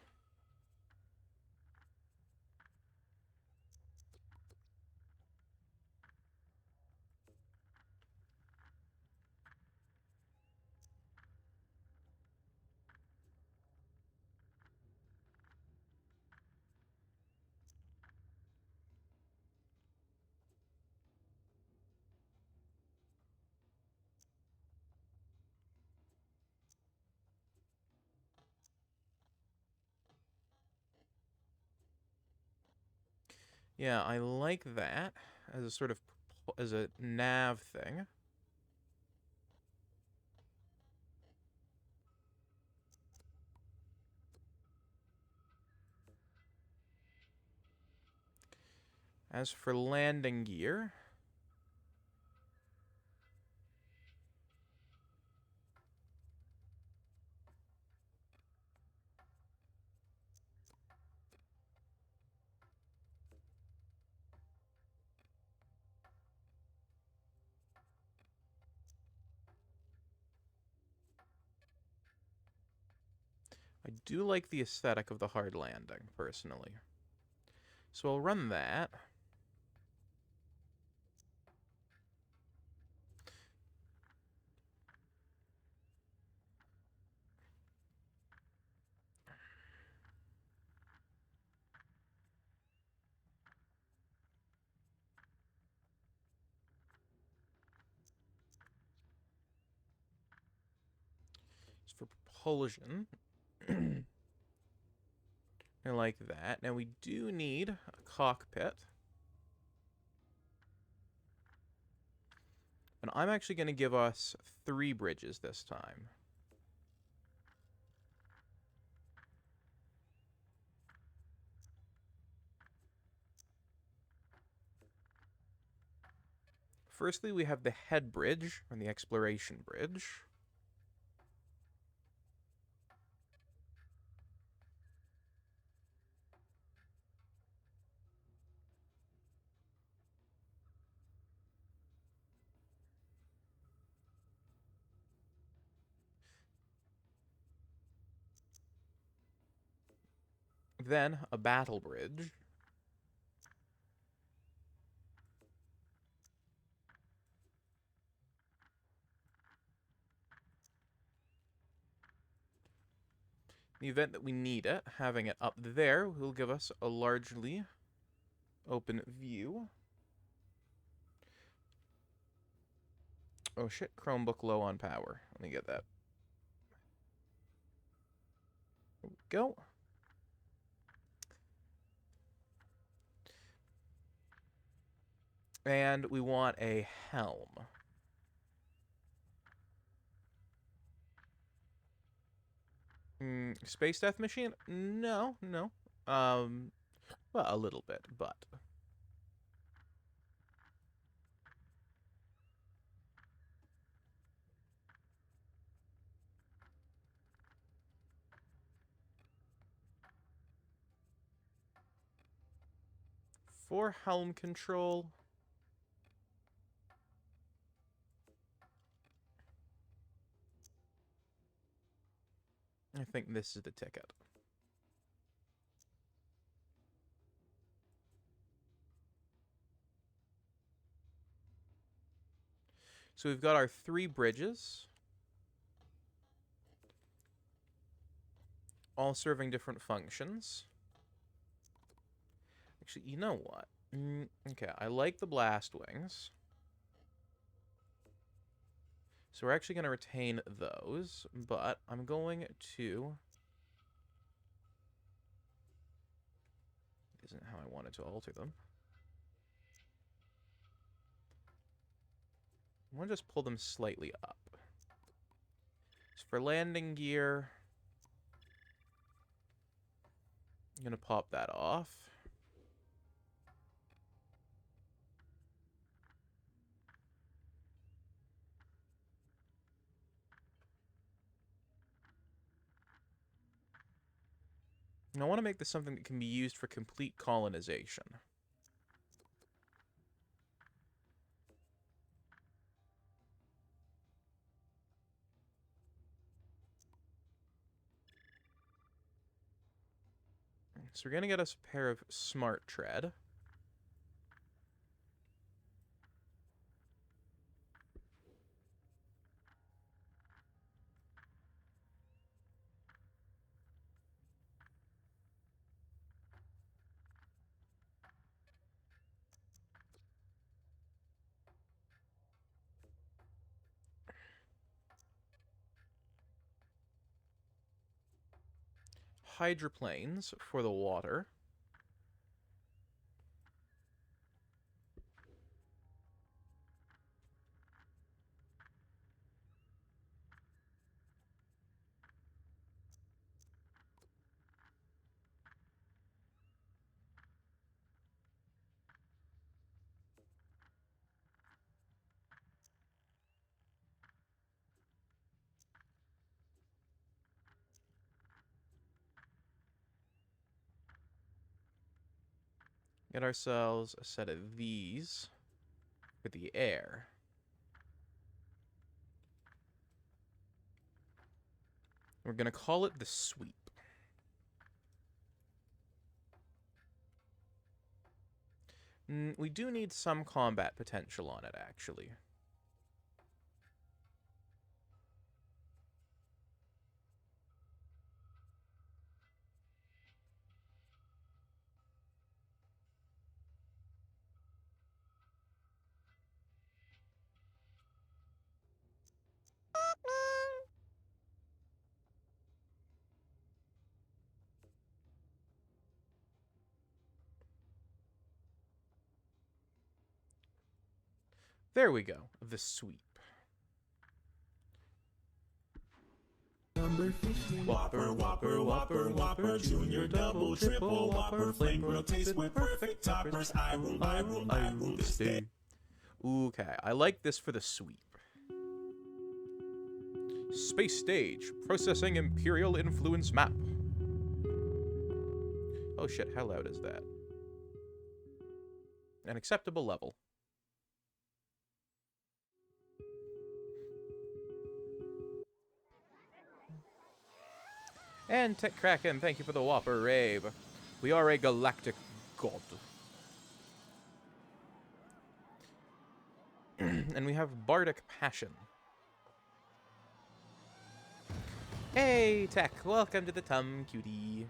Yeah, I like that as a sort of as a nav thing. As for landing gear, I do like the aesthetic of the hard landing, personally. So I'll run that. As for propulsion, I like that. Now we do need a cockpit. And I'm actually going to give us 3 bridges this time. Firstly, we have the head bridge, or the exploration bridge. Then a battle bridge. In the event that we need it, having it up there will give us a largely open view. Oh shit, Chromebook low on power. Let me get that. There we go. And we want a helm. Space Death Machine? No, no. Well, a little bit, but... For helm control... I think this is the ticket. So we've got our 3 bridges, all serving different functions. Actually, you know what? Okay, I like the blast wings. So we're actually going to retain those, but I'm going to... Isn't how I wanted to alter them. I want to just pull them slightly up. So for landing gear, I'm going to pop that off. And I want to make this something that can be used for complete colonization. So we're going to get us a pair of smart tread. Hydroplanes for the water. Get ourselves a set of these for the air. We're going to call it the sweep. We do need some combat potential on it, actually. There we go. The sweep. Whopper, Whopper, Whopper, Whopper, Junior, Double, Triple, Whopper, Flame Grill taste with perfect toppers. I rule this day. Okay, I like this for the sweep. Space stage, processing Imperial influence map. Oh shit, how loud is that? An acceptable level. And Tech Kraken, thank you for the Whopper rave. We are a galactic god. And we have Bardic Passion. Hey, Tech, welcome to the Cutie.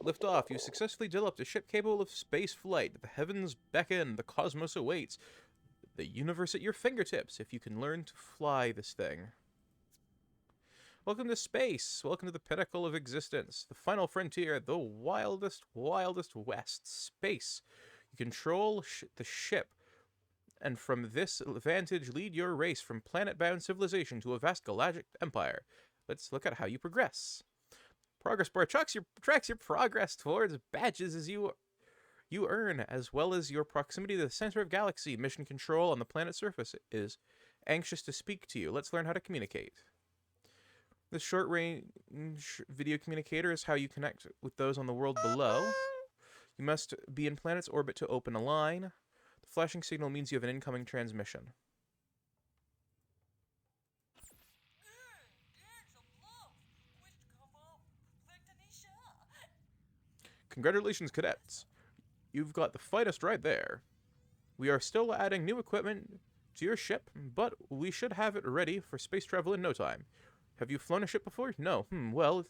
Lift off. You successfully developed a ship capable of space flight. The heavens beckon. The cosmos awaits. The universe at your fingertips if you can learn to fly this thing. Welcome to space. Welcome to the pinnacle of existence. The final frontier. The wildest west. Space. You control the ship. And from this vantage, lead your race from planet-bound civilization to a vast galactic empire. Let's look at how you progress. Progress bar tracks your progress towards badges as you earn, as well as your proximity to the center of galaxy. Mission control on the planet's surface is anxious to speak to you. Let's learn how to communicate. This short-range video communicator is how you connect with those on the world below. You must be in planet's orbit to open a line. The flashing signal means you have an incoming transmission. Congratulations, cadets. You've got the finest right there. We are still adding new equipment to your ship, but we should have it ready for space travel in no time. Have you flown a ship before? No. Well,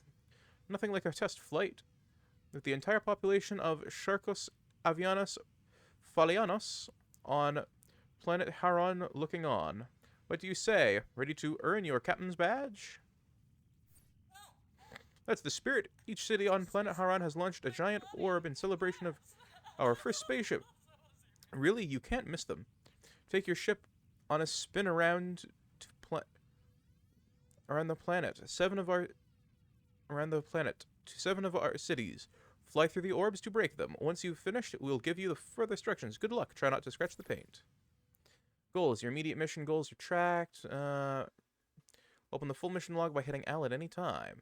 nothing like a test flight. With the entire population of Sharkos Avianos Phalianos on planet Haron looking on. What do you say? Ready to earn your captain's badge? That's the spirit. Each city on planet Haron has launched a giant orb in celebration of our first spaceship. Really, you can't miss them. Take your ship on a spin around the planet. To 7 of our cities. Fly through the orbs to break them. Once you've finished, we'll give you the further instructions. Good luck. Try not to scratch the paint. Goals. Your immediate mission goals are tracked. Open the full mission log by hitting L at any time.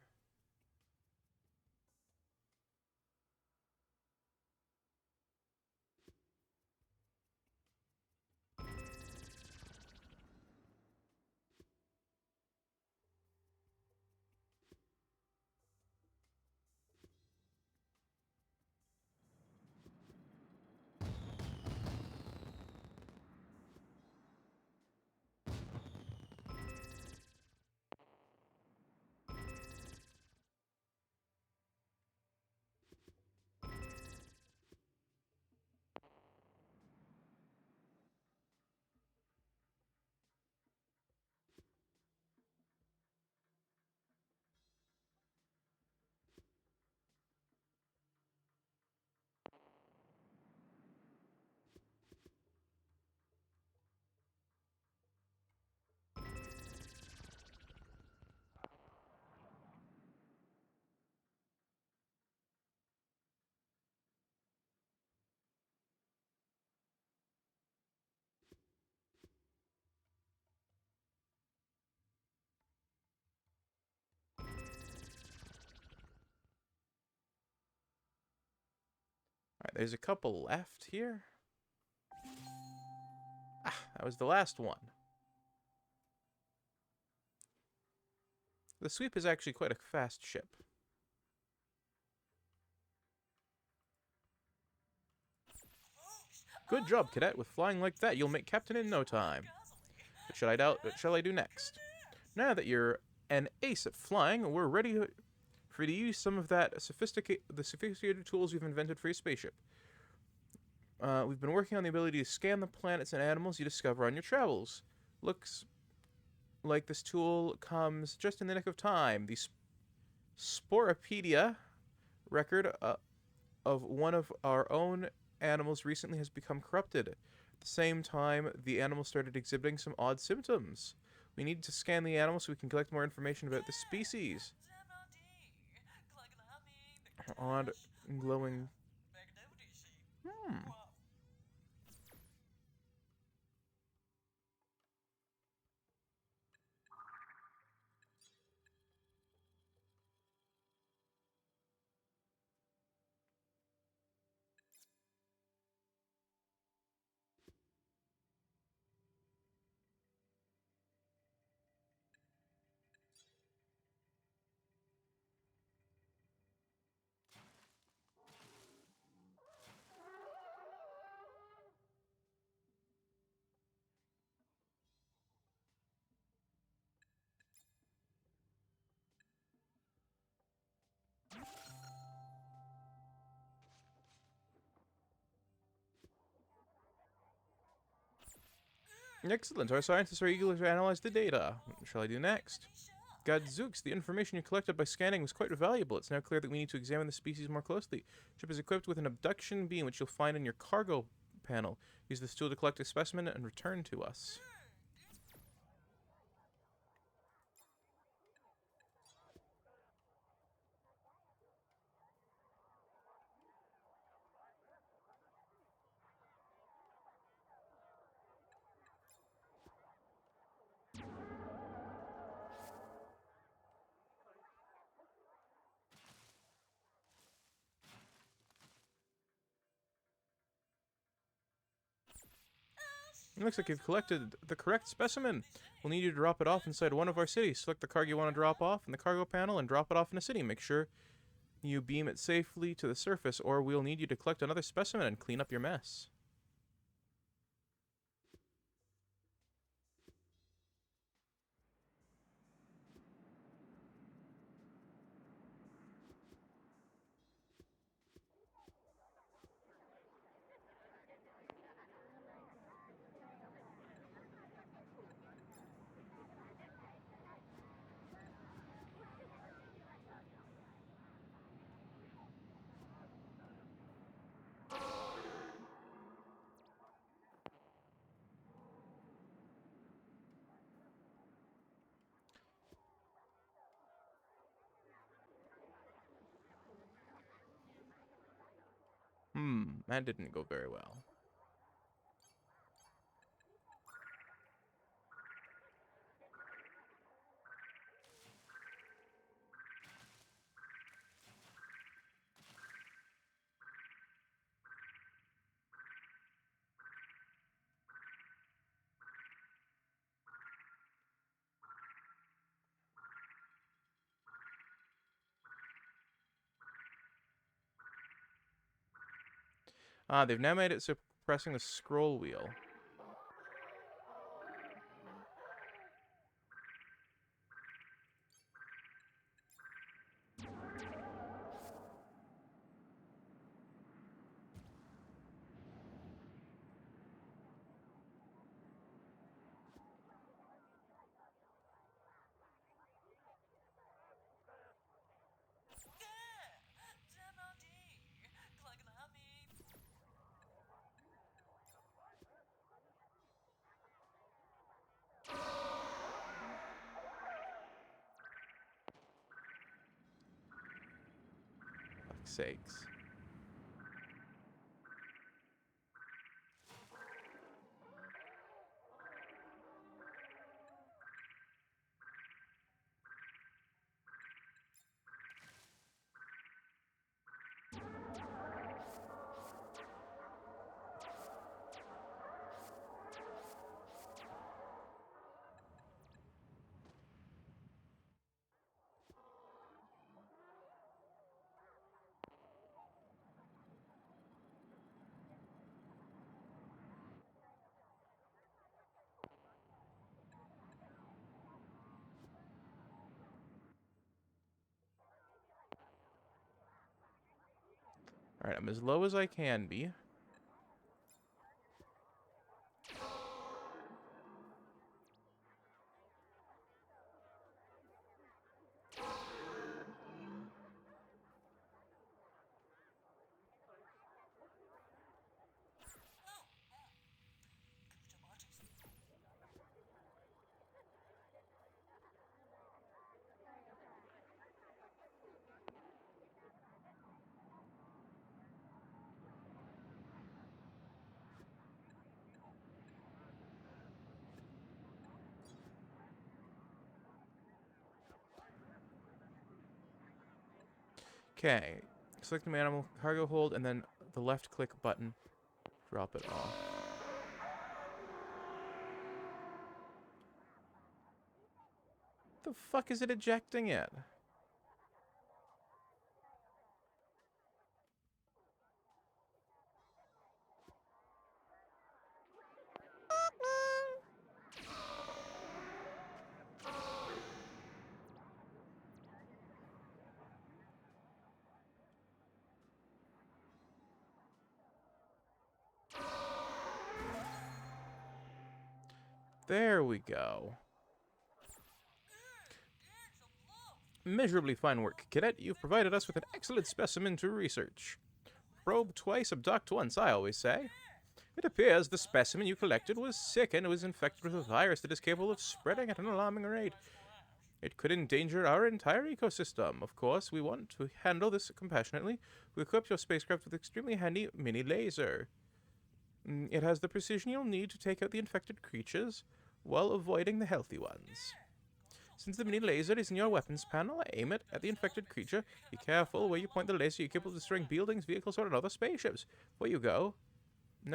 Alright, there's a couple left here. That was the last one. The Sweep is actually quite a fast ship. Good job, cadet. With flying like that, you'll make captain in no time. What shall I do next? Now that you're an ace at flying, we're ready for you to use some of the sophisticated tools we've invented for your spaceship. We've been working on the ability to scan the planets and animals you discover on your travels. Looks like this tool comes just in the nick of time. The Sporopedia record of one of our own animals recently has become corrupted. At the same time, the animal started exhibiting some odd symptoms. We need to scan the animal so we can collect more information about the species. Odd glowing... Excellent. Our scientists are eager to analyze the data. What shall I do next? Gadzooks, the information you collected by scanning was quite valuable. It's now clear that we need to examine the species more closely. Ship is equipped with an abduction beam, which you'll find in your cargo panel. Use this tool to collect a specimen and return to us. It looks like you've collected the correct specimen. We'll need you to drop it off inside one of our cities. Select the cargo you want to drop off in the cargo panel and drop it off in a city. Make sure you beam it safely to the surface, or we'll need you to collect another specimen and clean up your mess. That didn't go very well. They've now made it so pressing the scroll wheel. Fuck's sakes. Alright, I'm as low as I can be. Okay. Select the animal cargo hold and then the left click button. Drop it off. The fuck is it ejecting it? There we go. Measurably fine work, Cadet. You've provided us with an excellent specimen to research. Probe twice, abduct once, I always say. It appears the specimen you collected was sick and was infected with a virus that is capable of spreading at an alarming rate. It could endanger our entire ecosystem. Of course, we want to handle this compassionately. We equipped your spacecraft with extremely handy mini laser. It has the precision you'll need to take out the infected creatures while avoiding the healthy ones. Since the mini laser is in your weapons panel, aim it at the infected creature. Be careful where you point the laser. You're capable of destroying buildings, vehicles, or other spaceships. Before you go,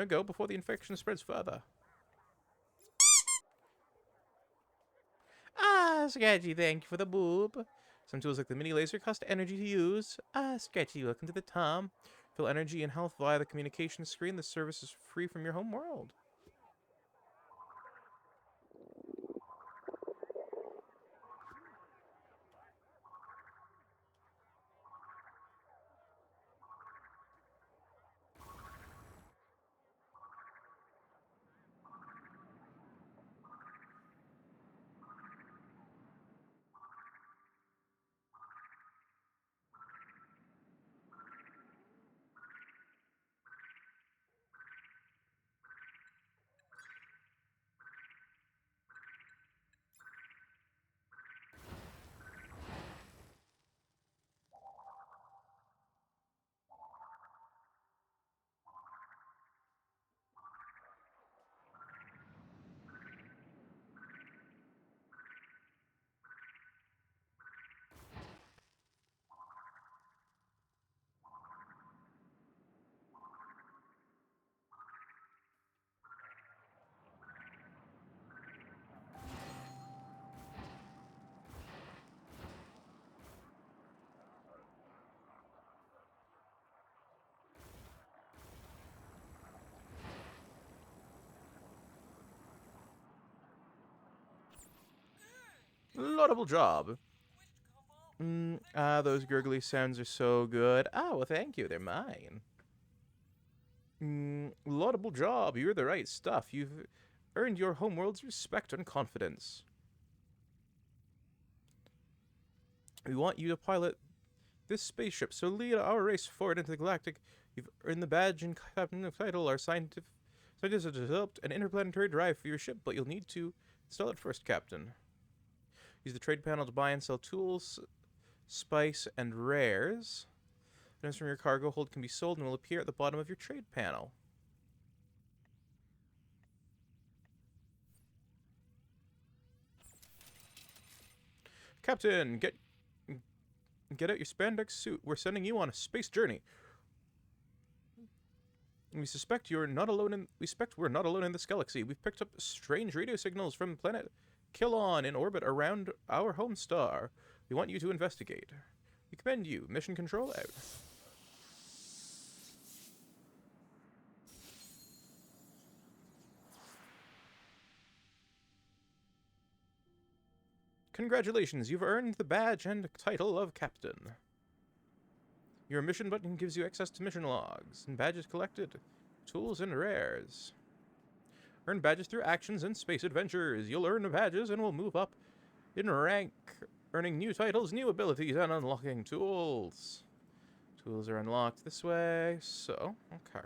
go before the infection spreads further. Ah, Sketchy, thank you for the boob. Some tools like the mini laser cost energy to use. Ah, Sketchy, welcome to the Tom. Fill energy and health via the communication screen. The service is free from your home world. Laudable job. Those gurgly sounds are so good. Ah, well, thank you. They're mine. Laudable job. You're the right stuff. You've earned your homeworld's respect and confidence. We want you to pilot this spaceship, so lead our race forward into the galactic. You've earned the badge and captain of title. Our scientists have developed an interplanetary drive for your ship, but you'll need to install it first, Captain. Use the trade panel to buy and sell tools, spice, and rares. Items from your cargo hold can be sold and will appear at the bottom of your trade panel. Captain, get out your spandex suit. We're sending you on a space journey. We suspect we're not alone in this galaxy. We've picked up strange radio signals from planet Killon in orbit around our home star. We want you to investigate. We commend you. Mission control out. Congratulations, you've earned the badge and title of Captain. Your mission button gives you access to mission logs and badges collected, tools and rares. Earn badges through actions and space adventures. You'll earn badges and will move up in rank, earning new titles, new abilities, and unlocking tools. Tools are unlocked this way, so, okay.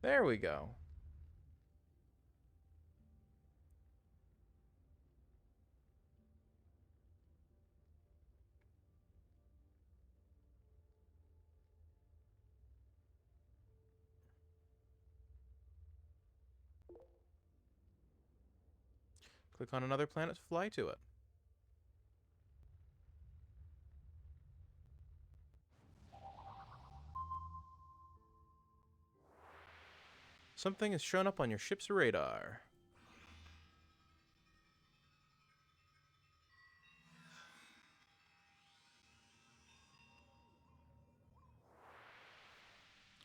There we go. Click on another planet to fly to it. Something has shown up on your ship's radar.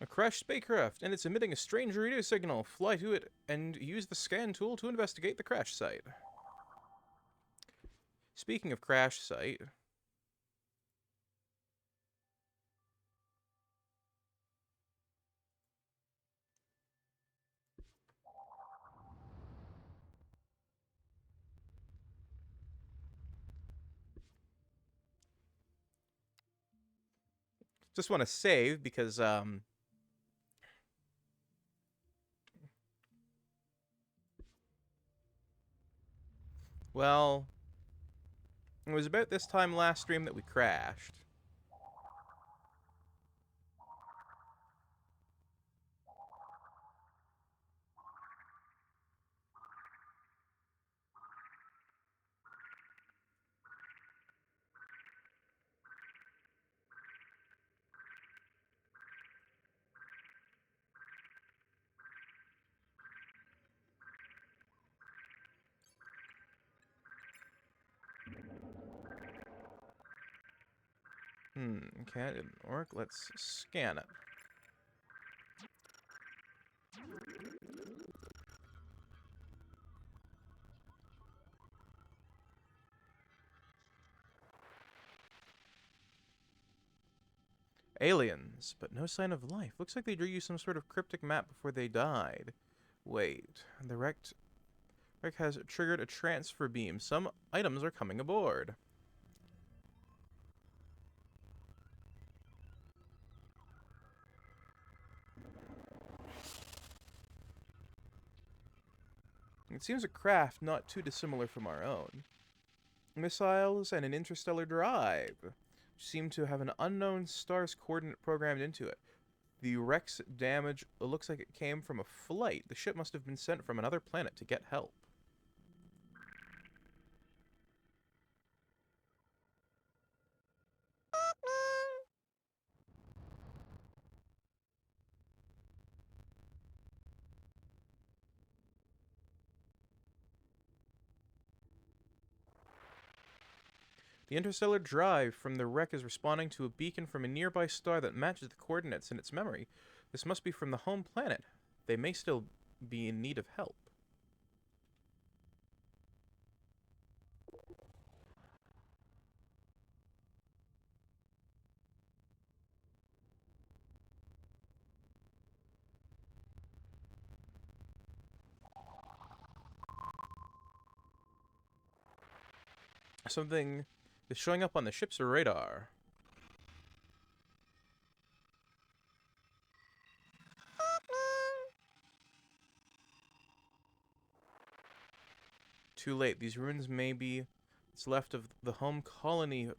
A crashed spacecraft, and it's emitting a strange radio signal. Fly to it and use the scan tool to investigate the crash site. Speaking of crash site, just want to save because well, it was about this time last stream that we crashed. Okay, that didn't work. Let's scan it. Aliens, but no sign of life. Looks like they drew you some sort of cryptic map before they died. Wait, the wreck has triggered a transfer beam. Some items are coming aboard. It seems a craft not too dissimilar from our own. Missiles and an interstellar drive, which seem to have an unknown star's coordinate programmed into it. The wreck's damage looks like it came from a flight. The ship must have been sent from another planet to get help. The interstellar drive from the wreck is responding to a beacon from a nearby star that matches the coordinates in its memory. This must be from the home planet. They may still be in need of help. Something is showing up on the ship's radar. Too late. These ruins may be what's left of the home colony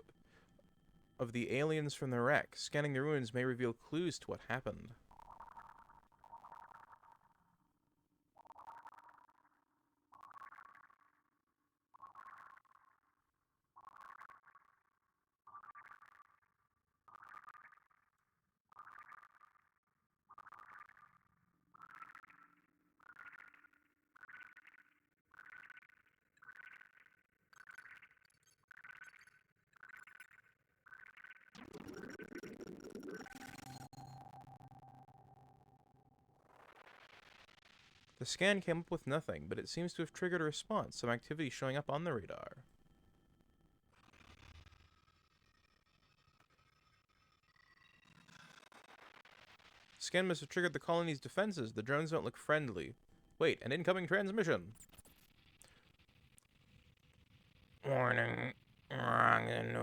of the aliens from the wreck. Scanning the ruins may reveal clues to what happened. The scan came up with nothing, but it seems to have triggered a response, some activity showing up on the radar. Scan must have triggered the colony's defenses. The drones don't look friendly. Wait, an incoming transmission. Warning. All wrongs and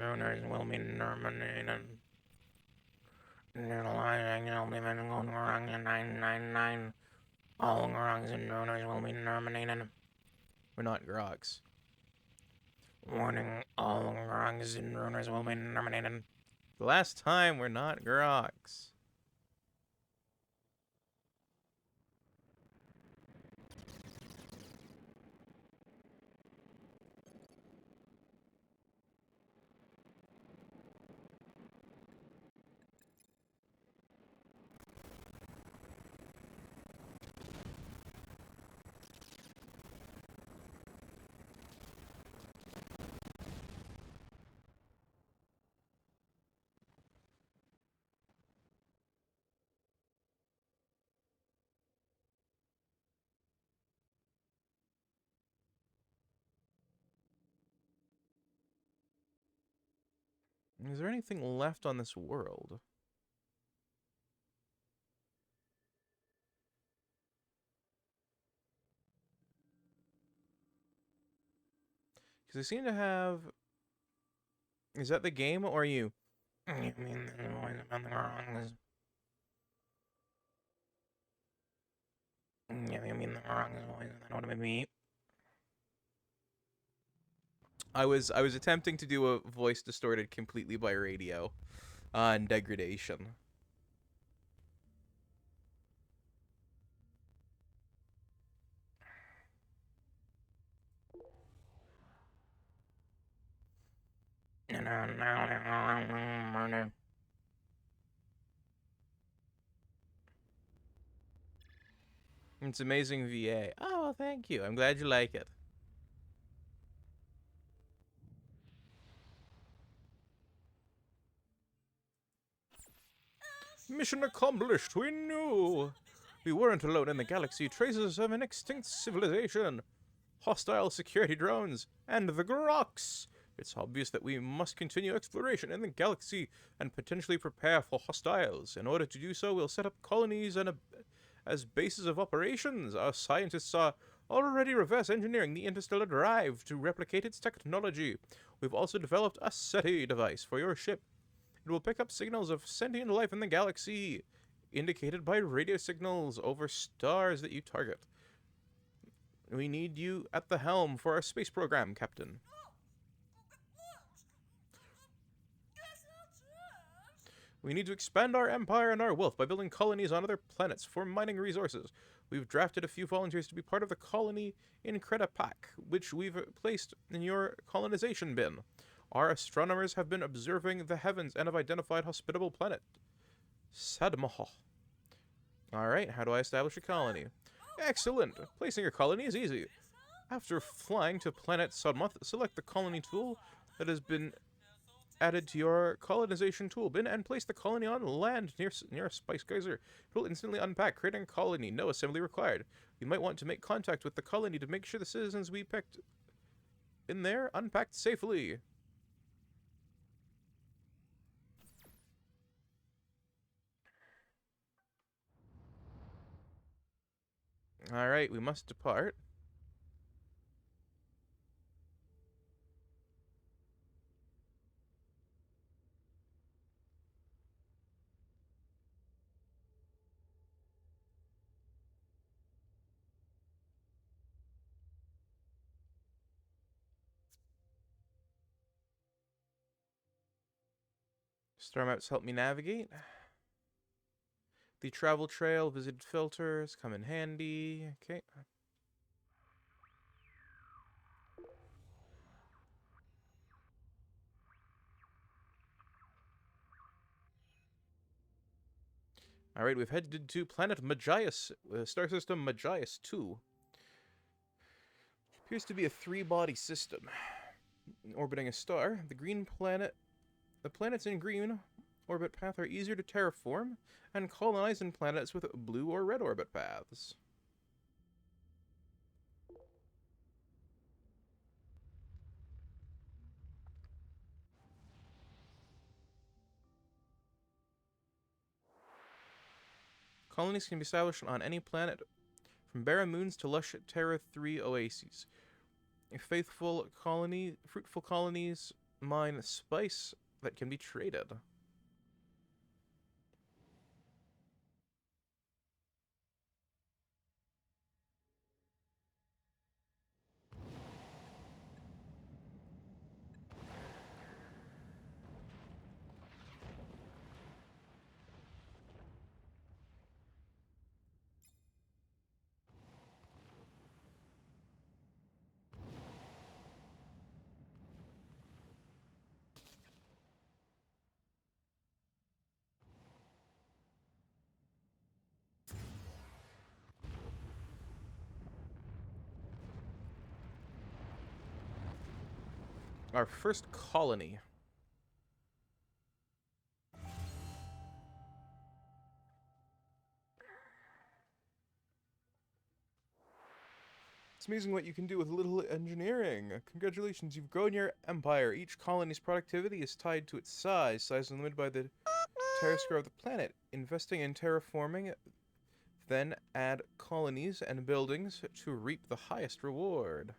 runners will be terminated. All wrongs and runners will be terminated. We're not groks. Warning, all wrongs and runners will be terminated. The last time, we're not groks. Is there anything left on this world? Because I seem to have... Is that the game, or are you... You mean nothing wrong? Yeah, you mean the wrong noise. I don't want to be... I was attempting to do a voice distorted completely by radio on degradation. It's amazing VA. Oh, well, thank you. I'm glad you like it. Mission accomplished. We knew. We weren't alone in the galaxy. Traces of an extinct civilization. Hostile security drones. And the Groks. It's obvious that we must continue exploration in the galaxy and potentially prepare for hostiles. In order to do so, we'll set up colonies and as bases of operations. Our scientists are already reverse engineering the interstellar drive to replicate its technology. We've also developed a SETI device for your ship. It will pick up signals of sentient life in the galaxy, indicated by radio signals over stars that you target. We need you at the helm for our space program, Captain. We need to expand our empire and our wealth by building colonies on other planets for mining resources. We've drafted a few volunteers to be part of the colony in Cretapak, which we've placed in your colonization bin. Our astronomers have been observing the heavens and have identified hospitable planet. Sadmaha. Alright, how do I establish a colony? Excellent! Placing your colony is easy. After flying to planet Sadmath, select the colony tool that has been added to your colonization tool bin and place the colony on land near a spice geyser. It will instantly unpack, creating a colony. No assembly required. You might want to make contact with the colony to make sure the citizens we picked in there unpacked safely. Alright, we must depart. Star maps help me navigate. The travel trail, visited filters, come in handy. Okay. Alright, we've headed to planet Magias, star system Magias 2. Appears to be a three-body system. Orbiting a star, the planets in green orbit path are easier to terraform and colonize than planets with blue or red orbit paths. Colonies can be established on any planet, from barren moons to lush Terra 3 oases. Fruitful colonies mine spice that can be traded. Our first colony. It's amazing what you can do with a little engineering. Congratulations, you've grown your empire. Each colony's productivity is tied to its size. Size is limited by the terrascore of the planet. Investing in terraforming, then add colonies and buildings to reap the highest reward.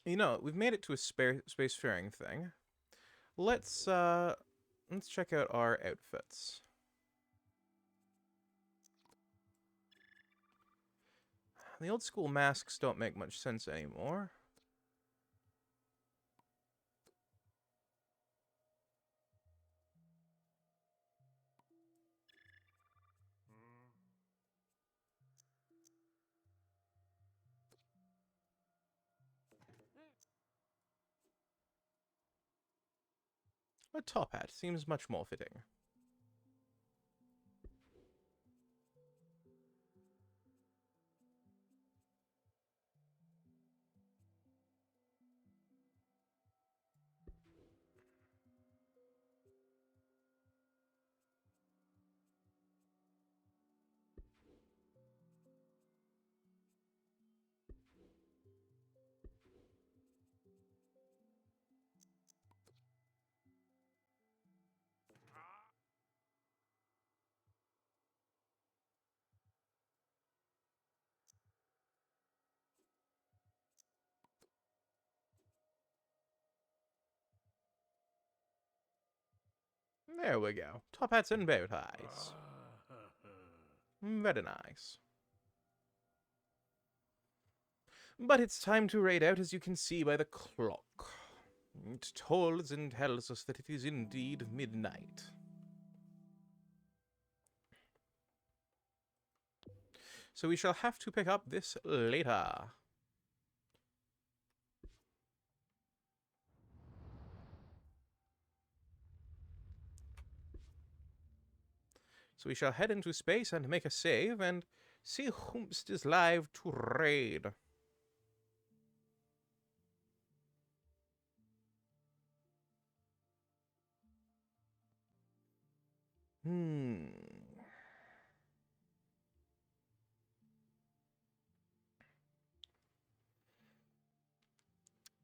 You know, we've made it to a spacefaring thing. Let's check out our outfits. The old school masks don't make much sense anymore. A top hat seems much more fitting. There we go. Top hats and bow ties. Very nice. But it's time to raid out, as you can see by the clock. It tolls and tells us that it is indeed midnight. So we shall have to pick up this later. So we shall head into space and make a save and see whomst is live to raid.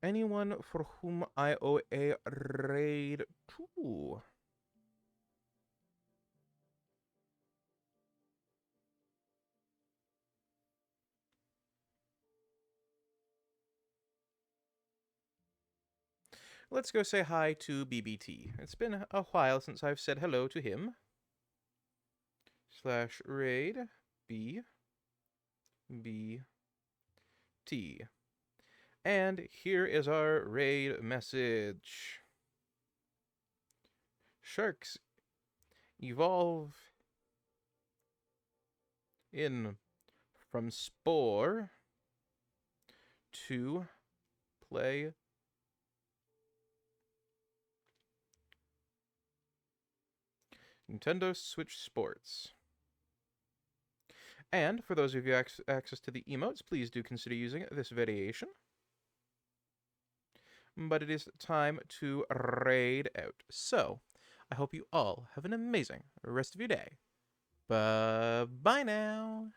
Anyone for whom I owe a raid to? Let's go say hi to BBT. It's been a while since I've said hello to him. / raid B B T. And here is our raid message. Sharks evolve in from spore to play Nintendo Switch Sports. And for those of you access to the emotes, please do consider using this variation. But it is time to raid out. So, I hope you all have an amazing rest of your day. Bye-bye now.